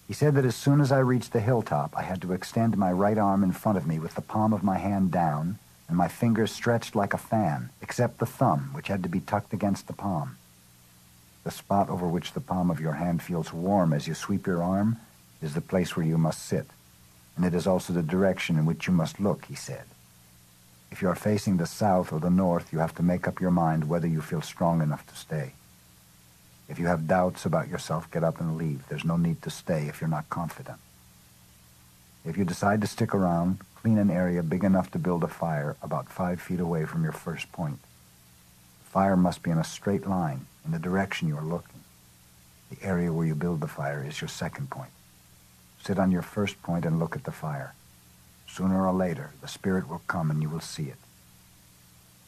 S2: He said that as soon as I reached the hilltop, I had to extend my right arm in front of me with the palm of my hand down and my fingers stretched like a fan, except the thumb, which had to be tucked against the palm. The spot over which the palm of your hand feels warm as you sweep your arm It is the place where you must sit, and it is also the direction in which you must look, he said. If you are facing the south or the north, you have to make up your mind whether you feel strong enough to stay. If you have doubts about yourself, get up and leave. There's no need to stay if you're not confident. If you decide to stick around, clean an area big enough to build a fire about 5 feet away from your first point. The fire must be in a straight line in the direction you are looking. The area where you build the fire is your second point. Sit on your first point and look at the fire. Sooner or later, the spirit will come and you will see it.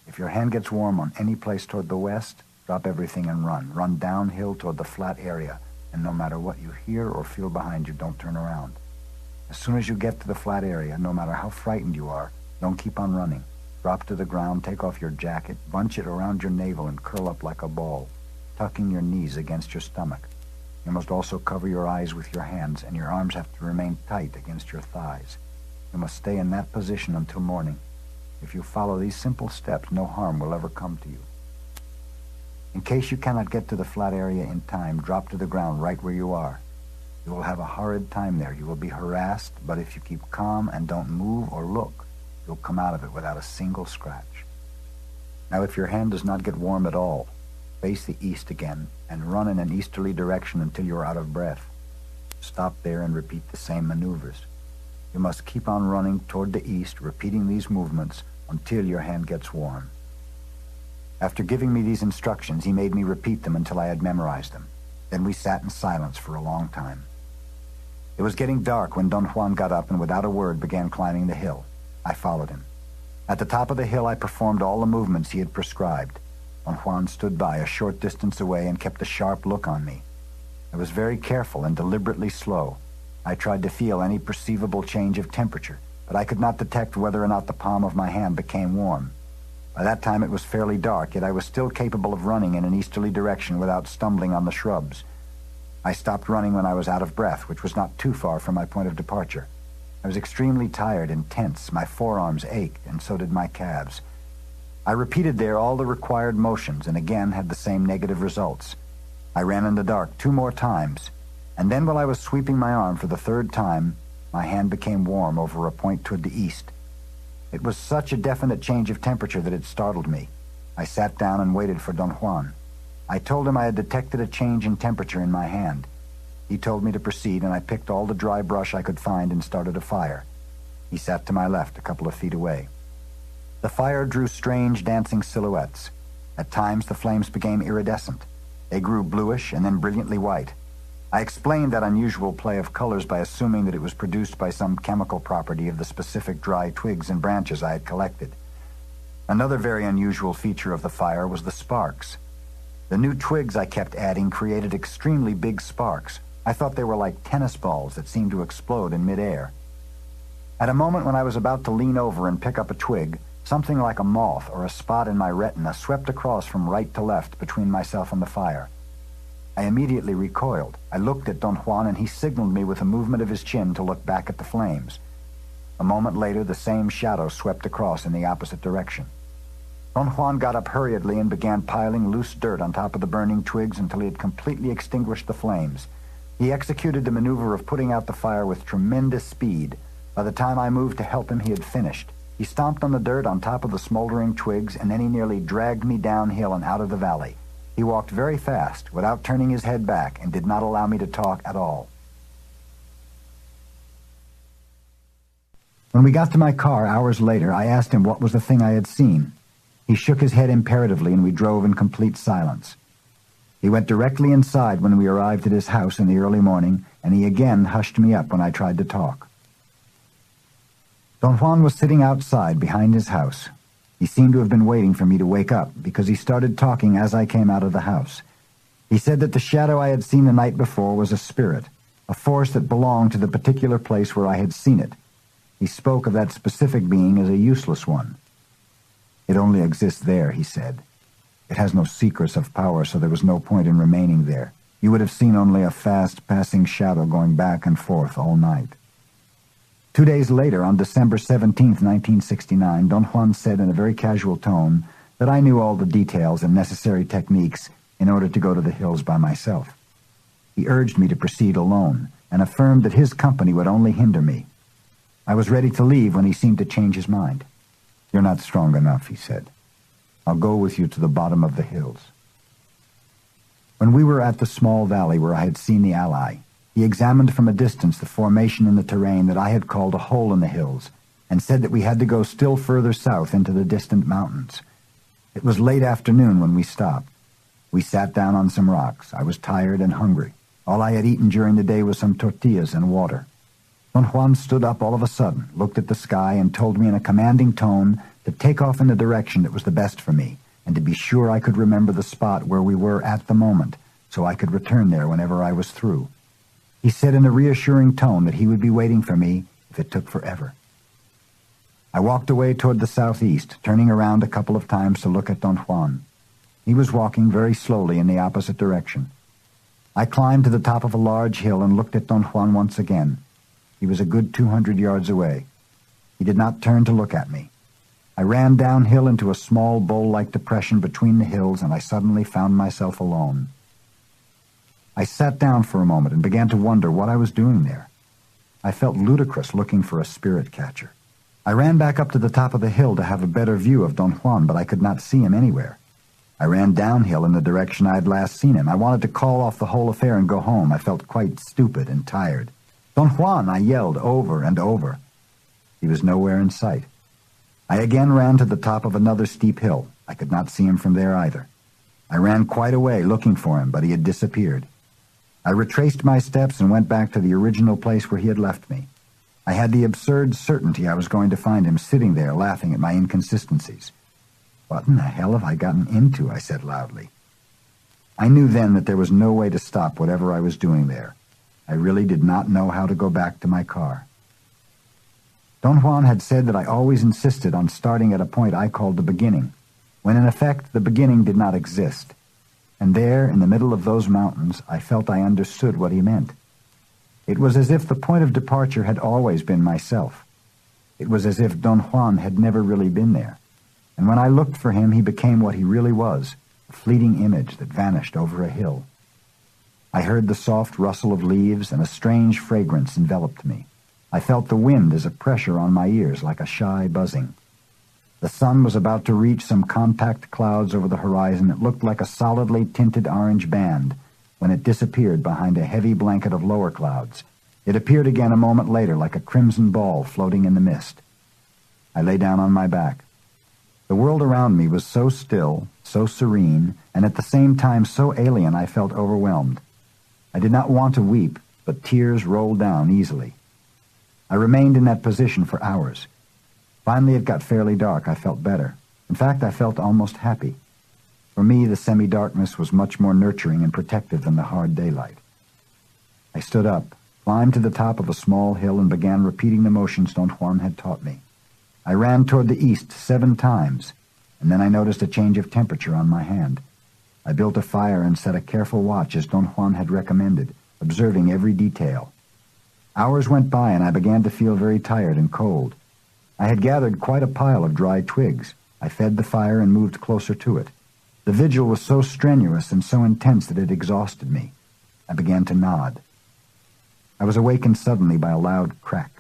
S2: If your hand gets warm on any place toward the west, drop everything and run. Run downhill toward the flat area, and no matter what you hear or feel behind you, don't turn around. As soon as you get to the flat area, no matter how frightened you are, don't keep on running. Drop to the ground, take off your jacket, bunch it around your navel and curl up like a ball, tucking your knees against your stomach. You must also cover your eyes with your hands, and your arms have to remain tight against your thighs. You must stay in that position until morning. If you follow these simple steps, no harm will ever come to you. In case you cannot get to the flat area in time, drop to the ground right where you are. You will have a horrid time there. You will be harassed, but if you keep calm and don't move or look, you'll come out of it without a single scratch. Now, if your hand does not get warm at all, face the east again and run in an easterly direction until you are out of breath. Stop there and repeat the same maneuvers. You must keep on running toward the east, repeating these movements until your hand gets warm. After giving me these instructions, he made me repeat them until I had memorized them. Then we sat in silence for a long time. It was getting dark when Don Juan got up and without a word began climbing the hill. I followed him. At the top of the hill, I performed all the movements he had prescribed. Don Juan stood by a short distance away and kept a sharp look on me. I was very careful and deliberately slow. I tried to feel any perceivable change of temperature, but I could not detect whether or not the palm of my hand became warm. By that time it was fairly dark, yet I was still capable of running in an easterly direction without stumbling on the shrubs. I stopped running when I was out of breath, which was not too far from my point of departure. I was extremely tired and tense. My forearms ached, and so did my calves. I repeated there all the required motions, and again had the same negative results. I ran in the dark 2 more times, and then while I was sweeping my arm for the 3rd time, my hand became warm over a point toward the east. It was such a definite change of temperature that it startled me. I sat down and waited for Don Juan. I told him I had detected a change in temperature in my hand. He told me to proceed, and I picked all the dry brush I could find and started a fire. He sat to my left, a couple of feet away. The fire drew strange dancing silhouettes. At times the flames became iridescent. They grew bluish and then brilliantly white. I explained that unusual play of colors by assuming that it was produced by some chemical property of the specific dry twigs and branches I had collected. Another very unusual feature of the fire was the sparks. The new twigs I kept adding created extremely big sparks. I thought they were like tennis balls that seemed to explode in midair. At a moment when I was about to lean over and pick up a twig, something like a moth or a spot in my retina swept across from right to left between myself and the fire. I immediately recoiled. I looked at Don Juan, and he signaled me with a movement of his chin to look back at the flames. A moment later, the same shadow swept across in the opposite direction. Don Juan got up hurriedly and began piling loose dirt on top of the burning twigs until he had completely extinguished the flames. He executed the maneuver of putting out the fire with tremendous speed. By the time I moved to help him, he had finished. He stomped on the dirt on top of the smoldering twigs, and then he nearly dragged me downhill and out of the valley. He walked very fast, without turning his head back, and did not allow me to talk at all. When we got to my car hours later, I asked him what was the thing I had seen. He shook his head imperatively, and we drove in complete silence. He went directly inside when we arrived at his house in the early morning, and he again hushed me up when I tried to talk. Don Juan was sitting outside behind his house. He seemed to have been waiting for me to wake up, because he started talking as I came out of the house. He said that the shadow I had seen the night before was a spirit, a force that belonged to the particular place where I had seen it. He spoke of that specific being as a useless one. It only exists there, he said. It has no secrets of power, so there was no point in remaining there. You would have seen only a fast, passing shadow going back and forth all night. 2 days later, on December 17th, 1969, Don Juan said in a very casual tone that I knew all the details and necessary techniques in order to go to the hills by myself. He urged me to proceed alone, and affirmed that his company would only hinder me. I was ready to leave when he seemed to change his mind. "You're not strong enough," he said. "I'll go with you to the bottom of the hills." When we were at the small valley where I had seen the ally, he examined from a distance the formation in the terrain that I had called a hole in the hills, and said that we had to go still further south into the distant mountains. It was late afternoon when we stopped. We sat down on some rocks. I was tired and hungry. All I had eaten during the day was some tortillas and water. Don Juan stood up all of a sudden, looked at the sky, and told me in a commanding tone to take off in the direction that was the best for me, and to be sure I could remember the spot where we were at the moment, so I could return there whenever I was through. He said in a reassuring tone that he would be waiting for me if it took forever. I walked away toward the southeast, turning around a couple of times to look at Don Juan. He was walking very slowly in the opposite direction. I climbed to the top of a large hill and looked at Don Juan once again. He was a good 200 yards away. He did not turn to look at me. I ran downhill into a small bowl-like depression between the hills, and I suddenly found myself alone. I sat down for a moment and began to wonder what I was doing there. I felt ludicrous looking for a spirit catcher. I ran back up to the top of the hill to have a better view of Don Juan, but I could not see him anywhere. I ran downhill in the direction I had last seen him. I wanted to call off the whole affair and go home. I felt quite stupid and tired. "Don Juan!" I yelled over and over. He was nowhere in sight. I again ran to the top of another steep hill. I could not see him from there either. I ran quite a way looking for him, but he had disappeared. I retraced my steps and went back to the original place where he had left me. I had the absurd certainty I was going to find him sitting there laughing at my inconsistencies. "What in the hell have I gotten into?" I said loudly. I knew then that there was no way to stop whatever I was doing there. I really did not know how to go back to my car. Don Juan had said that I always insisted on starting at a point I called the beginning, when in effect the beginning did not exist. And there, in the middle of those mountains, I felt I understood what he meant. It was as if the point of departure had always been myself. It was as if Don Juan had never really been there. And when I looked for him, he became what he really was, a fleeting image that vanished over a hill. I heard the soft rustle of leaves, and a strange fragrance enveloped me. I felt the wind as a pressure on my ears, like a shy buzzing. The sun was about to reach some compact clouds over the horizon that looked like a solidly tinted orange band, when it disappeared behind a heavy blanket of lower clouds. It appeared again a moment later like a crimson ball floating in the mist. I lay down on my back. The world around me was so still, so serene, and at the same time so alien I felt overwhelmed. I did not want to weep, but tears rolled down easily. I remained in that position for hours. Finally it got fairly dark. I felt better. In fact, I felt almost happy. For me, the semi-darkness was much more nurturing and protective than the hard daylight. I stood up, climbed to the top of a small hill, and began repeating the motions Don Juan had taught me. I ran toward the east 7 times, and then I noticed a change of temperature on my hand. I built a fire and set a careful watch as Don Juan had recommended, observing every detail. Hours went by, and I began to feel very tired and cold. I had gathered quite a pile of dry twigs. I fed the fire and moved closer to it. The vigil was so strenuous and so intense that it exhausted me. I began to nod. I was awakened suddenly by a loud crack.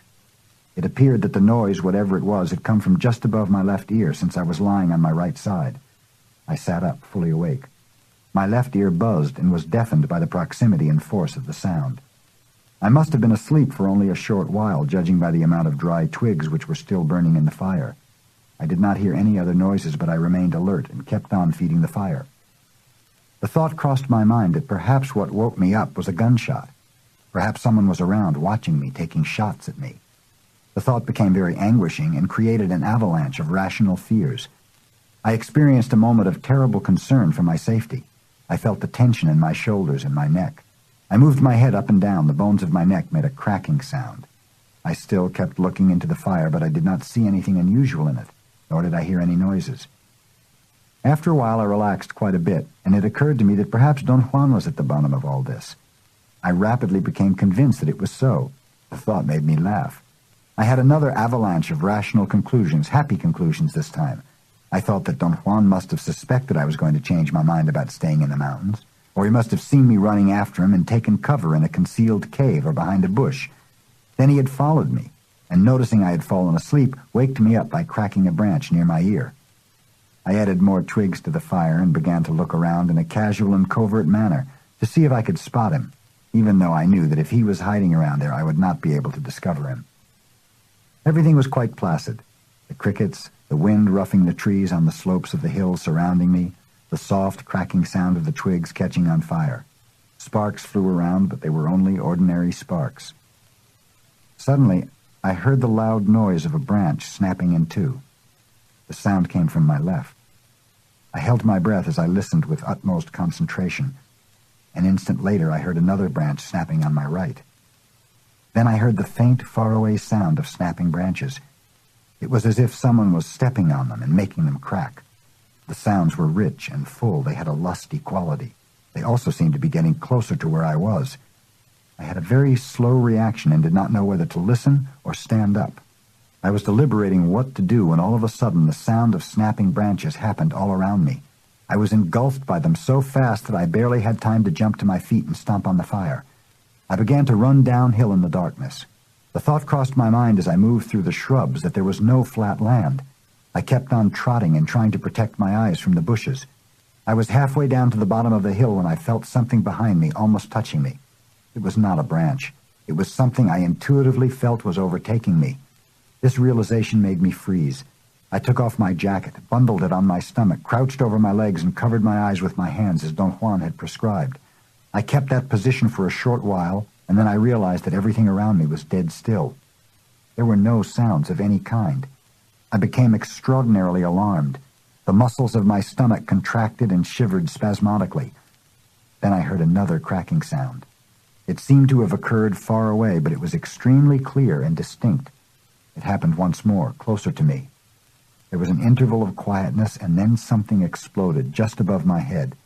S2: It appeared that the noise, whatever it was, had come from just above my left ear, since I was lying on my right side. I sat up, fully awake. My left ear buzzed and was deafened by the proximity and force of the sound. I must have been asleep for only a short while, judging by the amount of dry twigs which were still burning in the fire. I did not hear any other noises, but I remained alert and kept on feeding the fire. The thought crossed my mind that perhaps what woke me up was a gunshot. Perhaps someone was around, watching me, taking shots at me. The thought became very anguishing and created an avalanche of rational fears. I experienced a moment of terrible concern for my safety. I felt the tension in my shoulders and my neck. I moved my head up and down. The bones of my neck made a cracking sound. I still kept looking into the fire, but I did not see anything unusual in it, nor did I hear any noises. After a while I relaxed quite a bit, and it occurred to me that perhaps Don Juan was at the bottom of all this. I rapidly became convinced that it was so. The thought made me laugh. I had another avalanche of rational conclusions, happy conclusions this time. I thought that Don Juan must have suspected I was going to change my mind about staying in the mountains. or he must have seen me running after him and taken cover in a concealed cave or behind a bush. Then he had followed me, and noticing I had fallen asleep, waked me up by cracking a branch near my ear. I added more twigs to the fire and began to look around in a casual and covert manner to see if I could spot him, even though I knew that if he was hiding around there, I would not be able to discover him. Everything was quite placid. The crickets, the wind roughing the trees on the slopes of the hills surrounding me, the soft cracking sound of the twigs catching on fire. Sparks flew around, but they were only ordinary sparks. Suddenly, I heard the loud noise of a branch snapping in two. The sound came from my left. I held my breath as I listened with utmost concentration. An instant later, I heard another branch snapping on my right. Then I heard the faint, faraway sound of snapping branches. It was as if someone was stepping on them and making them crack. The sounds were rich and full. They had a lusty quality. They also seemed to be getting closer to where I was. I had a very slow reaction and did not know whether to listen or stand up. I was deliberating what to do when all of a sudden the sound of snapping branches happened all around me. I was engulfed by them so fast that I barely had time to jump to my feet and stomp on the fire. I began to run downhill in the darkness. The thought crossed my mind as I moved through the shrubs that there was no flat land. I kept on trotting and trying to protect my eyes from the bushes. I was halfway down to the bottom of the hill when I felt something behind me almost touching me. It was not a branch. It was something I intuitively felt was overtaking me. This realization made me freeze. I took off my jacket, bundled it on my stomach, crouched over my legs, and covered my eyes with my hands as Don Juan had prescribed. I kept that position for a short while, and then I realized that everything around me was dead still. There were no sounds of any kind. I became extraordinarily alarmed. The muscles of my stomach contracted and shivered spasmodically. Then I heard another cracking sound. It seemed to have occurred far away, but it was extremely clear and distinct. It happened once more, closer to me. There was an interval of quietness, and then something exploded just above my head.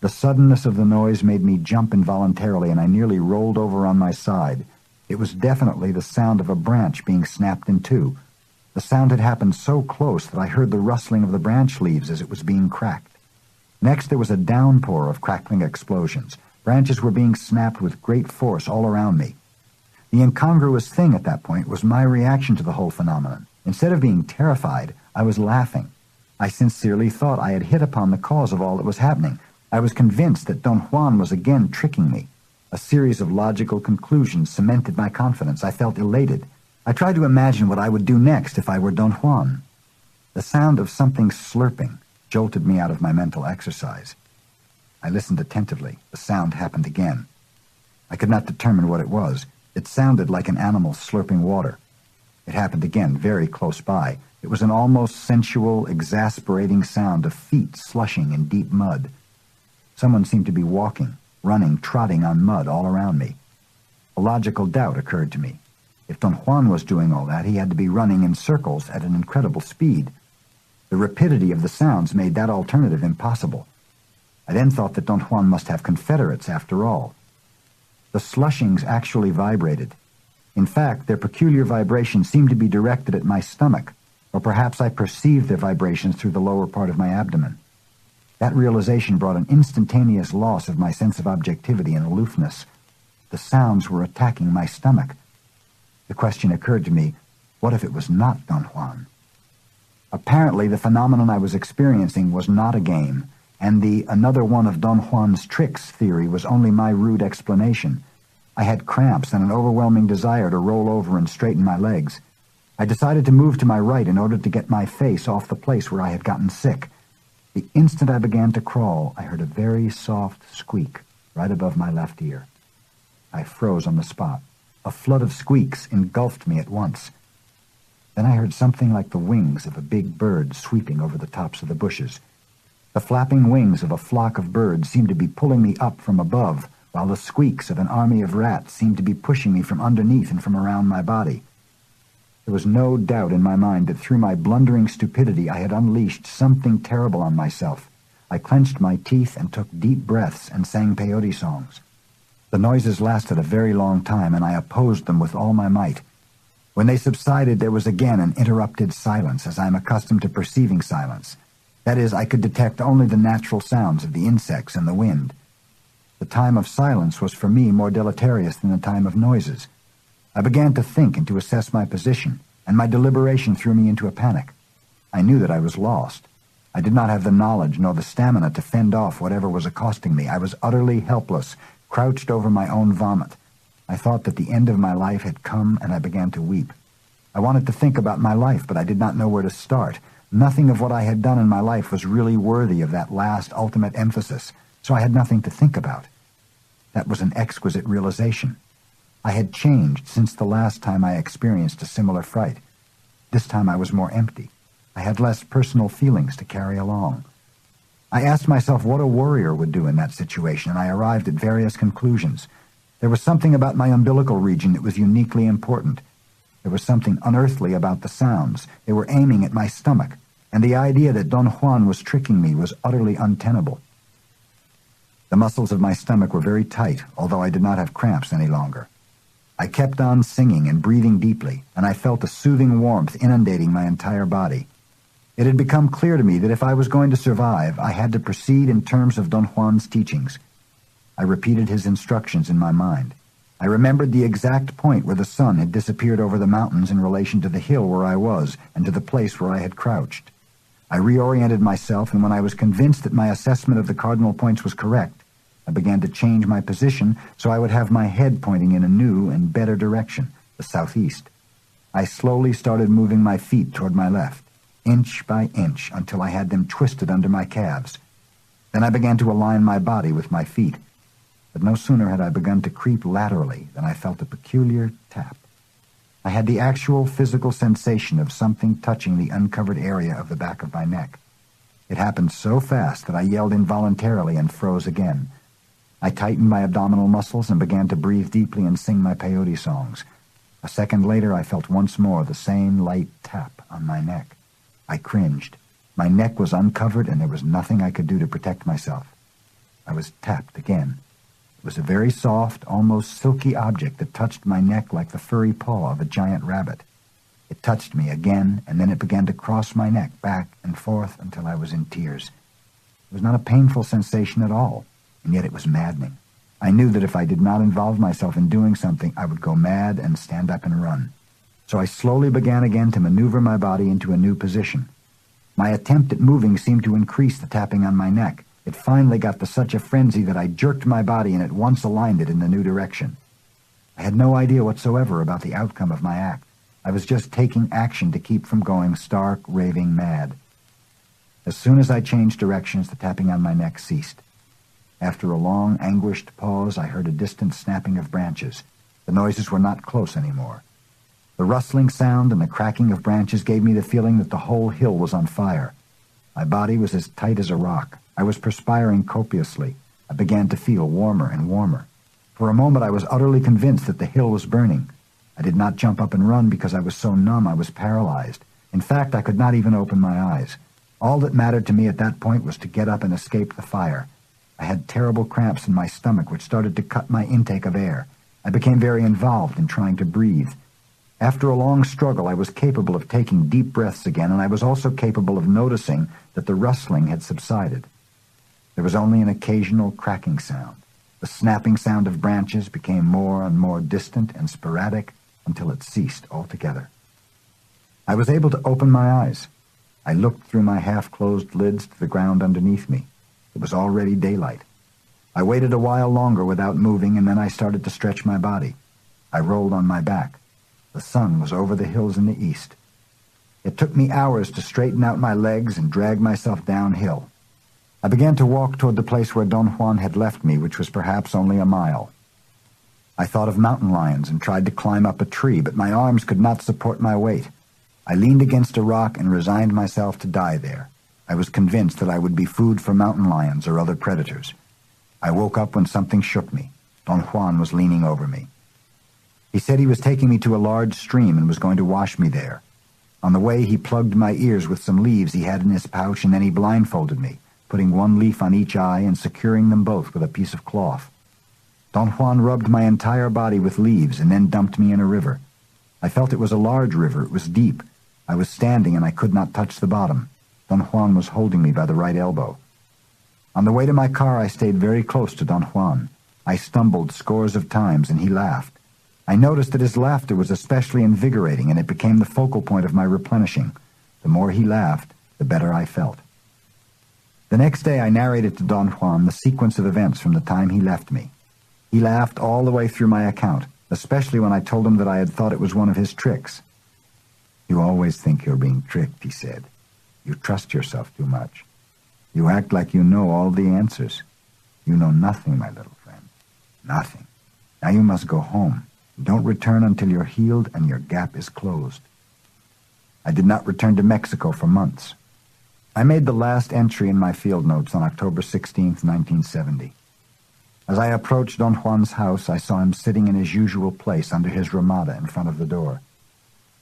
S2: The suddenness of the noise made me jump involuntarily, and I nearly rolled over on my side. It was definitely the sound of a branch being snapped in two. The sound had happened so close that I heard the rustling of the branch leaves as it was being cracked. Next, there was a downpour of crackling explosions. Branches were being snapped with great force all around me. The incongruous thing at that point was my reaction to the whole phenomenon. Instead of being terrified, I was laughing. I sincerely thought I had hit upon the cause of all that was happening. I was convinced that Don Juan was again tricking me. A series of logical conclusions cemented my confidence. I felt elated. I tried to imagine what I would do next if I were Don Juan. The sound of something slurping jolted me out of my mental exercise. I listened attentively. The sound happened again. I could not determine what it was. It sounded like an animal slurping water. It happened again, very close by. It was an almost sensual, exasperating sound of feet slushing in deep mud. Someone seemed to be walking, running, trotting on mud all around me. A logical doubt occurred to me. If Don Juan was doing all that, he had to be running in circles at an incredible speed. The rapidity of the sounds made that alternative impossible. I then thought that Don Juan must have confederates after all. The slushings actually vibrated. In fact, their peculiar vibrations seemed to be directed at my stomach, or perhaps I perceived their vibrations through the lower part of my abdomen. That realization brought an instantaneous loss of my sense of objectivity and aloofness. The sounds were attacking my stomach. The question occurred to me, what if it was not Don Juan? Apparently, the phenomenon I was experiencing was not a game, and the another one of Don Juan's tricks theory was only my rude explanation. I had cramps and an overwhelming desire to roll over and straighten my legs. I decided to move to my right in order to get my face off the place where I had gotten sick. The instant I began to crawl, I heard a very soft squeak right above my left ear. I froze on the spot. A flood of squeaks engulfed me at once. Then I heard something like the wings of a big bird sweeping over the tops of the bushes. The flapping wings of a flock of birds seemed to be pulling me up from above, while the squeaks of an army of rats seemed to be pushing me from underneath and from around my body. There was no doubt in my mind that through my blundering stupidity I had unleashed something terrible on myself. I clenched my teeth and took deep breaths and sang peyote songs. The noises lasted a very long time, and I opposed them with all my might. When they subsided, there was again an interrupted silence, as I am accustomed to perceiving silence. That is, I could detect only the natural sounds of the insects and the wind. The time of silence was for me more deleterious than the time of noises. I began to think and to assess my position, and my deliberation threw me into a panic. I knew that I was lost. I did not have the knowledge nor the stamina to fend off whatever was accosting me. I was utterly helpless, crouched over my own vomit. I thought that the end of my life had come, and I began to weep. I wanted to think about my life, but I did not know where to start. Nothing of what I had done in my life was really worthy of that last, ultimate emphasis, so I had nothing to think about. That was an exquisite realization. I had changed since the last time I experienced a similar fright. This time I was more empty. I had less personal feelings to carry along. I asked myself what a warrior would do in that situation, and I arrived at various conclusions. There was something about my umbilical region that was uniquely important. There was something unearthly about the sounds. They were aiming at my stomach, and the idea that Don Juan was tricking me was utterly untenable. The muscles of my stomach were very tight, although I did not have cramps any longer. I kept on singing and breathing deeply, and I felt a soothing warmth inundating my entire body. It had become clear to me that if I was going to survive, I had to proceed in terms of Don Juan's teachings. I repeated his instructions in my mind. I remembered the exact point where the sun had disappeared over the mountains in relation to the hill where I was and to the place where I had crouched. I reoriented myself, and when I was convinced that my assessment of the cardinal points was correct, I began to change my position so I would have my head pointing in a new and better direction, the southeast. I slowly started moving my feet toward my left, inch by inch, until I had them twisted under my calves. Then I began to align my body with my feet. But no sooner had I begun to creep laterally than I felt a peculiar tap. I had the actual physical sensation of something touching the uncovered area of the back of my neck. It happened so fast that I yelled involuntarily and froze again. I tightened my abdominal muscles and began to breathe deeply and sing my peyote songs. A second later, I felt once more the same light tap on my neck. I cringed. My neck was uncovered, and there was nothing I could do to protect myself. I was tapped again. It was a very soft, almost silky object that touched my neck like the furry paw of a giant rabbit. It touched me again, and then it began to cross my neck back and forth until I was in tears. It was not a painful sensation at all, and yet it was maddening. I knew that if I did not involve myself in doing something, I would go mad and stand up and run. So I slowly began again to maneuver my body into a new position. My attempt at moving seemed to increase the tapping on my neck. It finally got to such a frenzy that I jerked my body and at once aligned it in the new direction. I had no idea whatsoever about the outcome of my act. I was just taking action to keep from going stark, raving mad. As soon as I changed directions, the tapping on my neck ceased. After a long, anguished pause, I heard a distant snapping of branches. The noises were not close anymore. The rustling sound and the cracking of branches gave me the feeling that the whole hill was on fire. My body was as tight as a rock. I was perspiring copiously. I began to feel warmer and warmer. For a moment I was utterly convinced that the hill was burning. I did not jump up and run because I was so numb I was paralyzed. In fact, I could not even open my eyes. All that mattered to me at that point was to get up and escape the fire. I had terrible cramps in my stomach which started to cut my intake of air. I became very involved in trying to breathe. After a long struggle, I was capable of taking deep breaths again, and I was also capable of noticing that the rustling had subsided. There was only an occasional cracking sound. The snapping sound of branches became more and more distant and sporadic until it ceased altogether. I was able to open my eyes. I looked through my half-closed lids to the ground underneath me. It was already daylight. I waited a while longer without moving, and then I started to stretch my body. I rolled on my back. The sun was over the hills in the east. It took me hours to straighten out my legs and drag myself downhill. I began to walk toward the place where Don Juan had left me, which was perhaps only a mile. I thought of mountain lions and tried to climb up a tree, but my arms could not support my weight. I leaned against a rock and resigned myself to die there. I was convinced that I would be food for mountain lions or other predators. I woke up when something shook me. Don Juan was leaning over me. He said he was taking me to a large stream and was going to wash me there. On the way, he plugged my ears with some leaves he had in his pouch, and then he blindfolded me, putting one leaf on each eye and securing them both with a piece of cloth. Don Juan rubbed my entire body with leaves and then dumped me in a river. I felt it was a large river. It was deep. I was standing and I could not touch the bottom. Don Juan was holding me by the right elbow. On the way to my car, I stayed very close to Don Juan. I stumbled scores of times, and he laughed. I noticed that his laughter was especially invigorating, and it became the focal point of my replenishing. The more he laughed, the better I felt. The next day I narrated to Don Juan the sequence of events from the time he left me. He laughed all the way through my account, especially when I told him that I had thought it was one of his tricks. "You always think you're being tricked," he said. "You trust yourself too much. You act like you know all the answers. You know nothing, my little friend. Nothing. Now you must go home. Don't return until you're healed and your gap is closed." I did not return to Mexico for months. I made the last entry in my field notes on October 16th, 1970. As I approached Don Juan's house, I saw him sitting in his usual place under his ramada in front of the door.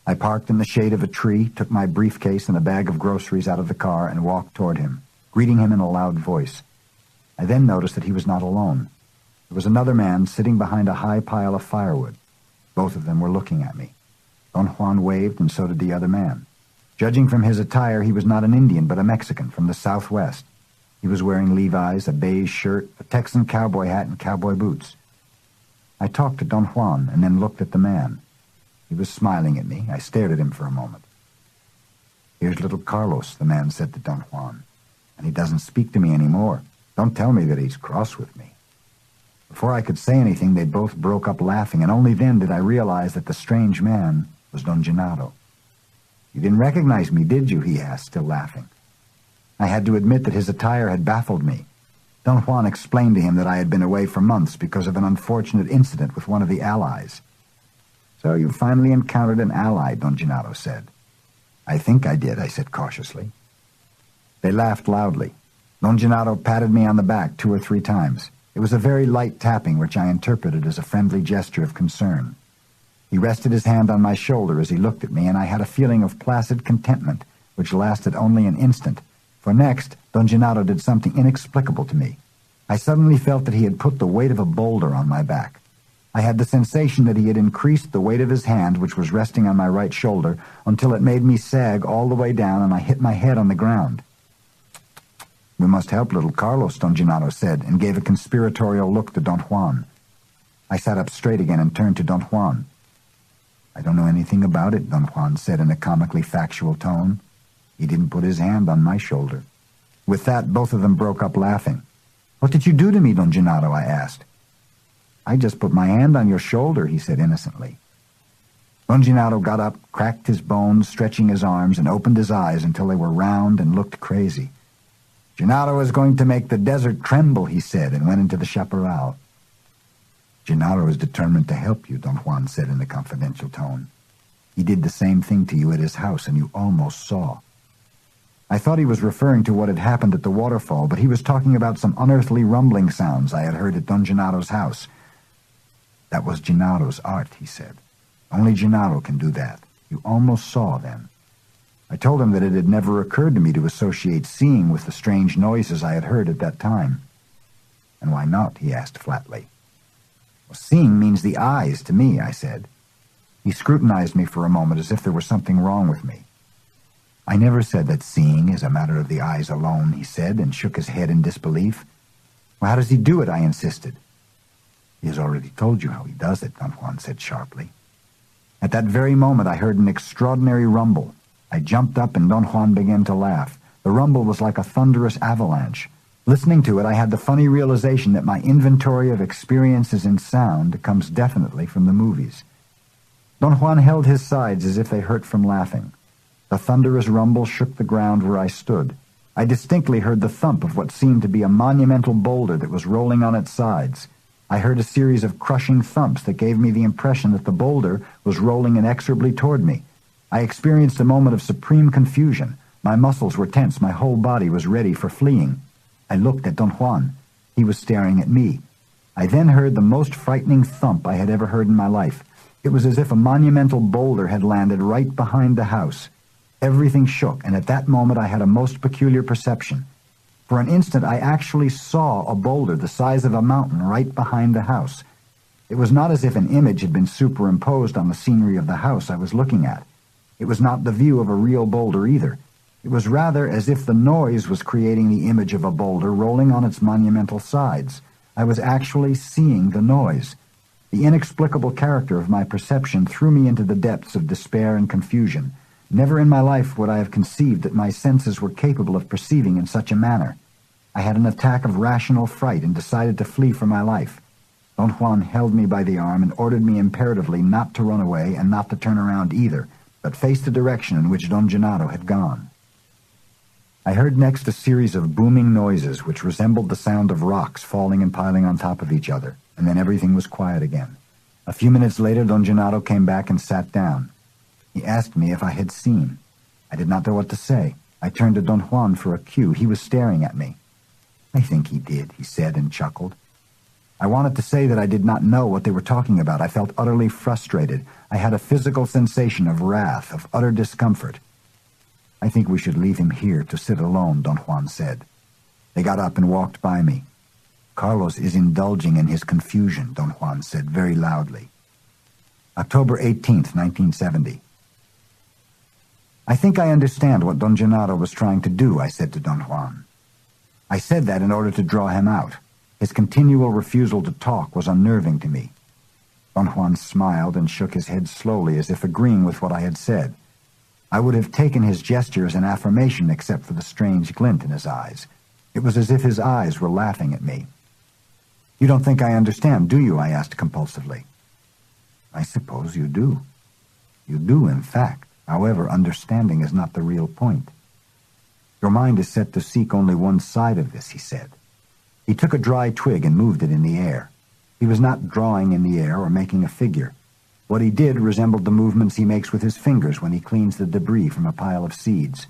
S2: I parked in the shade of a tree, took my briefcase and a bag of groceries out of the car, and walked toward him, greeting him in a loud voice. I then noticed that he was not alone. There was another man sitting behind a high pile of firewood. Both of them were looking at me. Don Juan waved, and so did the other man. Judging from his attire, he was not an Indian, but a Mexican from the Southwest. He was wearing Levi's, a beige shirt, a Texan cowboy hat, and cowboy boots. I talked to Don Juan and then looked at the man. He was smiling at me. I stared at him for a moment. "Here's little Carlos," the man said to Don Juan, "and he doesn't speak to me anymore. Don't tell me that he's cross with me." Before I could say anything, they both broke up laughing, and only then did I realize that the strange man was Don Gennaro. "You didn't recognize me, did you?" he asked, still laughing. I had to admit that his attire had baffled me. Don Juan explained to him that I had been away for months because of an unfortunate incident with one of the allies. "So you finally encountered an ally," Don Gennaro said. "I think I did," I said cautiously. They laughed loudly. Don Gennaro patted me on the back 2 or 3 times. It was a very light tapping, which I interpreted as a friendly gesture of concern. He rested his hand on my shoulder as he looked at me, and I had a feeling of placid contentment, which lasted only an instant, for next Don Gennaro did something inexplicable to me. I suddenly felt that he had put the weight of a boulder on my back. I had the sensation that he had increased the weight of his hand, which was resting on my right shoulder, until it made me sag all the way down, and I hit my head on the ground. "We must help little Carlos," Don Gennaro said, and gave a conspiratorial look to Don Juan. I sat up straight again and turned to Don Juan. "I don't know anything about it," Don Juan said in a comically factual tone. "He didn't put his hand on my shoulder." With that, both of them broke up laughing. "What did you do to me, Don Gennaro?" I asked. "I just put my hand on your shoulder," he said innocently. Don Gennaro got up, cracked his bones, stretching his arms, and opened his eyes until they were round and looked crazy. "Gennaro is going to make the desert tremble," he said, and went into the chaparral. "Gennaro is determined to help you," Don Juan said in a confidential tone. "He did the same thing to you at his house, and you almost saw." I thought he was referring to what had happened at the waterfall, but he was talking about some unearthly rumbling sounds I had heard at Don Gennaro's house. "That was Gennaro's art," he said. "Only Gennaro can do that. You almost saw then." I told him that it had never occurred to me to associate seeing with the strange noises I had heard at that time. "And why not?" he asked flatly. "Well, seeing means the eyes to me," I said. He scrutinized me for a moment as if there was something wrong with me. "I never said that seeing is a matter of the eyes alone," he said, and shook his head in disbelief. "Well, how does he do it?" I insisted. "He has already told you how he does it," Don Juan said sharply. At that very moment I heard an extraordinary rumble. I jumped up and Don Juan began to laugh. The rumble was like a thunderous avalanche. Listening to it, I had the funny realization that my inventory of experiences in sound comes definitely from the movies. Don Juan held his sides as if they hurt from laughing. The thunderous rumble shook the ground where I stood. I distinctly heard the thump of what seemed to be a monumental boulder that was rolling on its sides. I heard a series of crushing thumps that gave me the impression that the boulder was rolling inexorably toward me. I experienced a moment of supreme confusion. My muscles were tense. My whole body was ready for fleeing. I looked at Don Juan. He was staring at me. I then heard the most frightening thump I had ever heard in my life. It was as if a monumental boulder had landed right behind the house. Everything shook, and at that moment I had a most peculiar perception. For an instant I actually saw a boulder the size of a mountain right behind the house. It was not as if an image had been superimposed on the scenery of the house I was looking at. It was not the view of a real boulder either. It was rather as if the noise was creating the image of a boulder rolling on its monumental sides. I was actually seeing the noise. The inexplicable character of my perception threw me into the depths of despair and confusion. Never in my life would I have conceived that my senses were capable of perceiving in such a manner. I had an attack of rational fright and decided to flee for my life. Don Juan held me by the arm and ordered me imperatively not to run away and not to turn around either, but face the direction in which Don Gennaro had gone. I heard next a series of booming noises which resembled the sound of rocks falling and piling on top of each other, and then everything was quiet again. A few minutes later, Don Gennaro came back and sat down. He asked me if I had seen. I did not know what to say. I turned to Don Juan for a cue. He was staring at me. "I think he did," he said and chuckled. I wanted to say that I did not know what they were talking about. I felt utterly frustrated. I had a physical sensation of wrath, of utter discomfort. "I think we should leave him here to sit alone," Don Juan said. They got up and walked by me. "Carlos is indulging in his confusion," Don Juan said very loudly. October 18th, 1970. "I think I understand what Don Gennaro was trying to do," I said to Don Juan. I said that in order to draw him out. His continual refusal to talk was unnerving to me. Don Juan smiled and shook his head slowly as if agreeing with what I had said. I would have taken his gesture as an affirmation except for the strange glint in his eyes. It was as if his eyes were laughing at me. "You don't think I understand, do you?" I asked compulsively. "I suppose you do. You do, in fact. However, understanding is not the real point. Your mind is set to seek only one side of this," he said. He took a dry twig and moved it in the air. He was not drawing in the air or making a figure. What he did resembled the movements he makes with his fingers when he cleans the debris from a pile of seeds.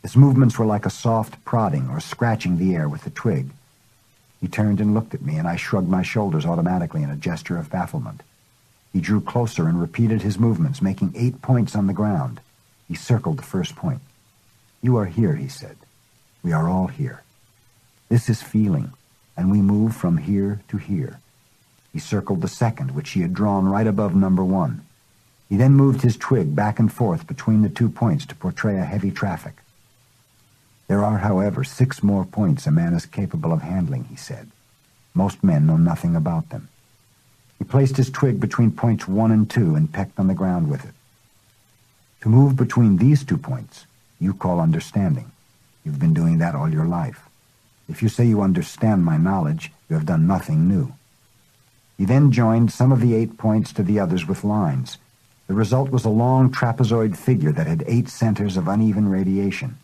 S2: His movements were like a soft prodding or scratching the air with a twig. He turned and looked at me, and I shrugged my shoulders automatically in a gesture of bafflement. He drew closer and repeated his movements, making 8 points on the ground. He circled the first point. "You are here," he said. "We are all here. This is feeling, and we move from here to here." He circled the second, which he had drawn right above number 1. He then moved his twig back and forth between the 2 points to portray a heavy traffic. "There are, however, 6 more points a man is capable of handling," he said. "Most men know nothing about them." He placed his twig between points 1 and 2 and pecked on the ground with it. "To move between these 2 points, you call understanding. You've been doing that all your life. If you say you understand my knowledge, you have done nothing new." He then joined some of the 8 points to the others with lines. The result was a long trapezoid figure that had 8 centers of uneven radiation.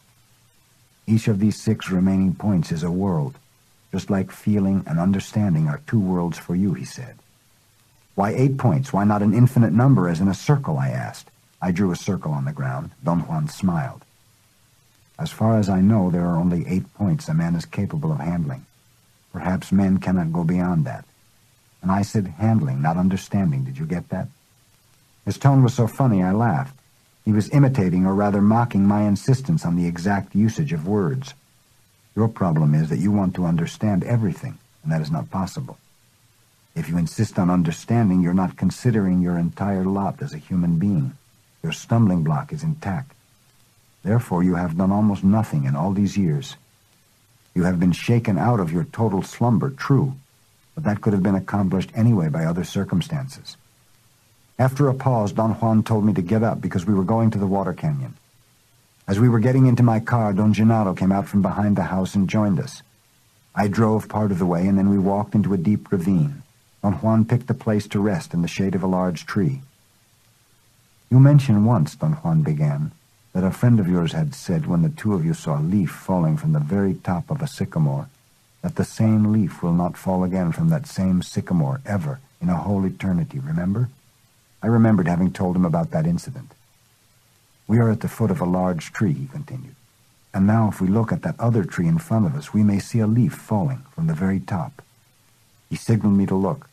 S2: "Each of these 6 remaining points is a world. Just like feeling and understanding are 2 worlds for you," he said. "Why 8 points? Why not an infinite number as in a circle?" I asked. I drew a circle on the ground. Don Juan smiled. "As far as I know, there are only 8 points a man is capable of handling. Perhaps men cannot go beyond that." And I said handling, not understanding. Did you get that? His tone was so funny I laughed. He was imitating, or rather mocking, my insistence on the exact usage of words. "Your problem is that you want to understand everything, and that is not possible. If you insist on understanding, you're not considering your entire lot as a human being. Your stumbling block is intact. Therefore, you have done almost nothing in all these years. You have been shaken out of your total slumber, true, but that could have been accomplished anyway by other circumstances." After a pause, Don Juan told me to get up because we were going to the water canyon. As we were getting into my car, Don Gennaro came out from behind the house and joined us. I drove part of the way, and then we walked into a deep ravine. Don Juan picked a place to rest in the shade of a large tree. "You mentioned once," Don Juan began, "that a friend of yours had said when the 2 of you saw a leaf falling from the very top of a sycamore, that the same leaf will not fall again from that same sycamore ever in a whole eternity, remember?" I remembered having told him about that incident. "We are at the foot of a large tree," he continued, "and now if we look at that other tree in front of us, we may see a leaf falling from the very top." He signaled me to look.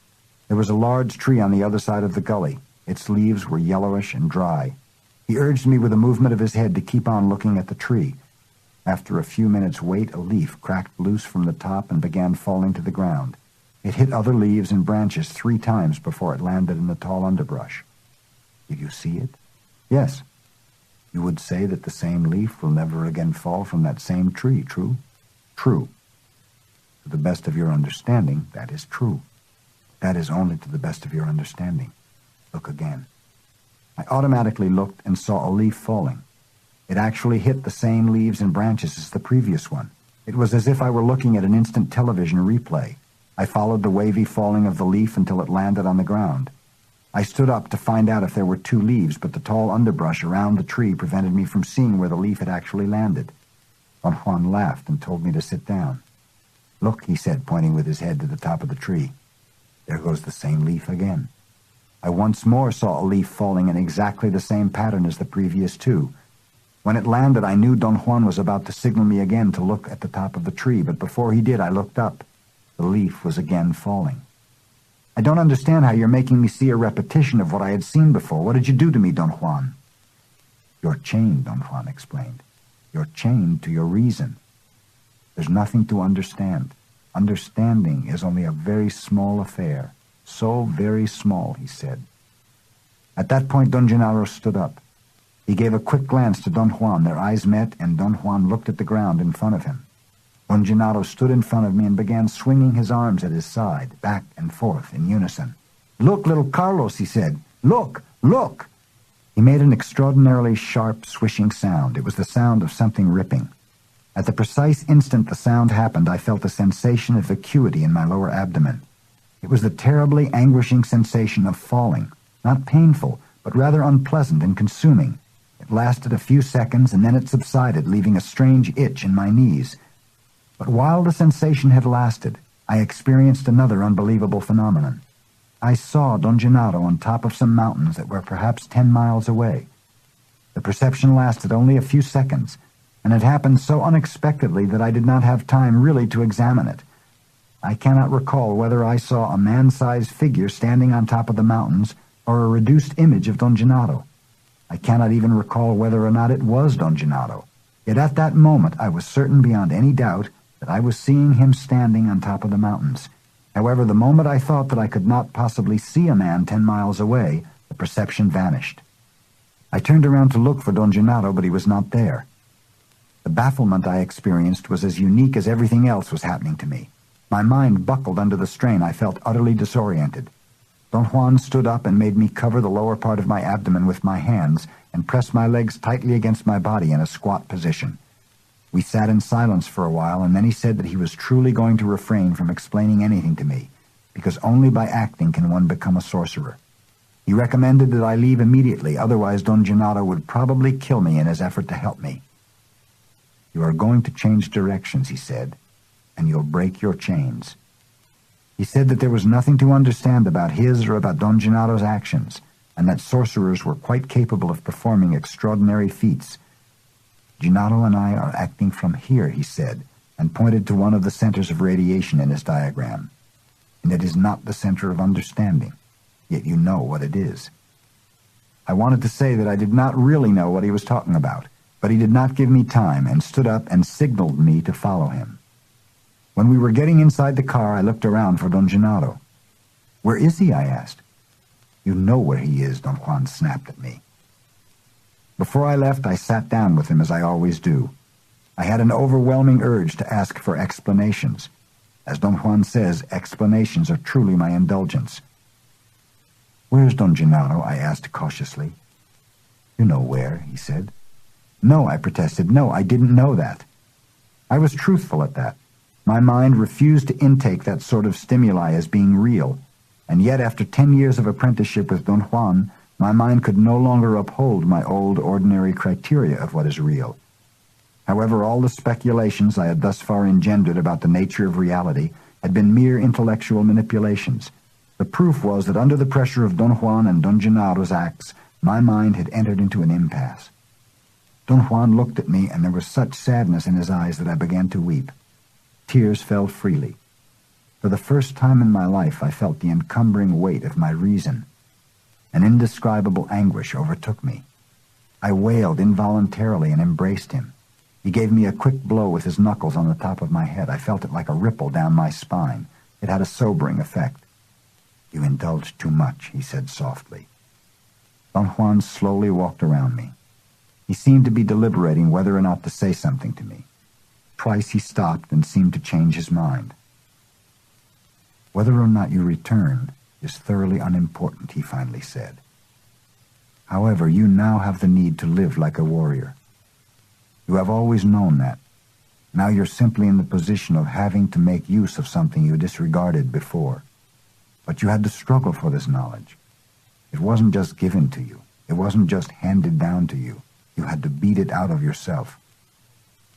S2: There was a large tree on the other side of the gully. Its leaves were yellowish and dry. He urged me with a movement of his head to keep on looking at the tree. After a few minutes' wait, a leaf cracked loose from the top and began falling to the ground. It hit other leaves and branches 3 times before it landed in the tall underbrush. "Did you see it?" "Yes." "You would say that the same leaf will never again fall from that same tree, true?" "True." To the best of your understanding, that is true. That is only to the best of your understanding. Look again. I automatically looked and saw a leaf falling. It actually hit the same leaves and branches as the previous one. It was as if I were looking at an instant television replay. I followed the wavy falling of the leaf until it landed on the ground. I stood up to find out if there were two leaves, but the tall underbrush around the tree prevented me from seeing where the leaf had actually landed. Don Juan laughed and told me to sit down. "Look," he said, pointing with his head to the top of the tree. "There goes the same leaf again." I once more saw a leaf falling in exactly the same pattern as the previous two. When it landed, I knew Don Juan was about to signal me again to look at the top of the tree, but before he did, I looked up. The leaf was again falling. "I don't understand how you're making me see a repetition of what I had seen before. What did you do to me, Don Juan?" "You're chained," Don Juan explained. "You're chained to your reason. There's nothing to understand. Understanding is only a very small affair. So very small," he said. At that point, Don Gennaro stood up. He gave a quick glance to Don Juan. Their eyes met, and Don Juan looked at the ground in front of him. Don Gennaro stood in front of me and began swinging his arms at his side, back and forth, in unison. "Look, little Carlos," he said. "Look! Look!" He made an extraordinarily sharp, swishing sound. It was the sound of something ripping. At the precise instant the sound happened, I felt a sensation of vacuity in my lower abdomen. It was the terribly anguishing sensation of falling, not painful, but rather unpleasant and consuming. It lasted a few seconds, and then it subsided, leaving a strange itch in my knees. But while the sensation had lasted, I experienced another unbelievable phenomenon. I saw Don Gennaro on top of some mountains that were perhaps 10 miles away. The perception lasted only a few seconds, and it happened so unexpectedly that I did not have time really to examine it. I cannot recall whether I saw a man-sized figure standing on top of the mountains or a reduced image of Don Gennaro. I cannot even recall whether or not it was Don Gennaro. Yet at that moment I was certain beyond any doubt that I was seeing him standing on top of the mountains. However, the moment I thought that I could not possibly see a man 10 miles away, the perception vanished. I turned around to look for Don Gennaro, but he was not there. The bafflement I experienced was as unique as everything else was happening to me. My mind buckled under the strain. I felt utterly disoriented. Don Juan stood up and made me cover the lower part of my abdomen with my hands and press my legs tightly against my body in a squat position. We sat in silence for a while, and then he said that he was truly going to refrain from explaining anything to me, because only by acting can one become a sorcerer. He recommended that I leave immediately, otherwise Don Gennaro would probably kill me in his effort to help me. "You are going to change directions," he said, "and you'll break your chains." He said that there was nothing to understand about his or about Don Gennaro's actions, and that sorcerers were quite capable of performing extraordinary feats. "Gennaro and I are acting from here," he said, and pointed to one of the centers of radiation in his diagram. "And it is not the center of understanding, yet you know what it is." I wanted to say that I did not really know what he was talking about, but he did not give me time and stood up and signaled me to follow him. When we were getting inside the car, I looked around for Don Gennaro. "Where is he?" I asked. "You know where he is," Don Juan snapped at me. Before I left, I sat down with him as I always do. I had an overwhelming urge to ask for explanations. As Don Juan says, explanations are truly my indulgence. "Where's Don Gennaro?" I asked cautiously. "You know where," he said. "No," I protested. "No, I didn't know that." I was truthful at that. My mind refused to intake that sort of stimuli as being real, and yet after 10 years of apprenticeship with Don Juan, my mind could no longer uphold my old ordinary criteria of what is real. However, all the speculations I had thus far engendered about the nature of reality had been mere intellectual manipulations. The proof was that under the pressure of Don Juan and Don Gennaro's acts, my mind had entered into an impasse. Don Juan looked at me, and there was such sadness in his eyes that I began to weep. Tears fell freely. For the first time in my life, I felt the encumbering weight of my reason. An indescribable anguish overtook me. I wailed involuntarily and embraced him. He gave me a quick blow with his knuckles on the top of my head. I felt it like a ripple down my spine. It had a sobering effect. "You indulged too much," he said softly. Don Juan slowly walked around me. He seemed to be deliberating whether or not to say something to me. Twice he stopped and seemed to change his mind. Whether or not you return is thoroughly unimportant, he finally said. However, you now have the need to live like a warrior. You have always known that. Now you're simply in the position of having to make use of something you disregarded before. But you had to struggle for this knowledge. It wasn't just given to you. It wasn't just handed down to you. You had to beat it out of yourself.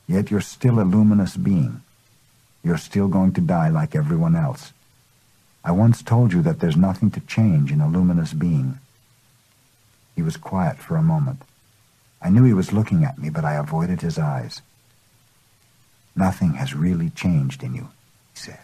S2: Yet you're still a luminous being. You're still going to die like everyone else. I once told you that there's nothing to change in a luminous being. He was quiet for a moment. I knew he was looking at me, but I avoided his eyes. Nothing has really changed in you, he said.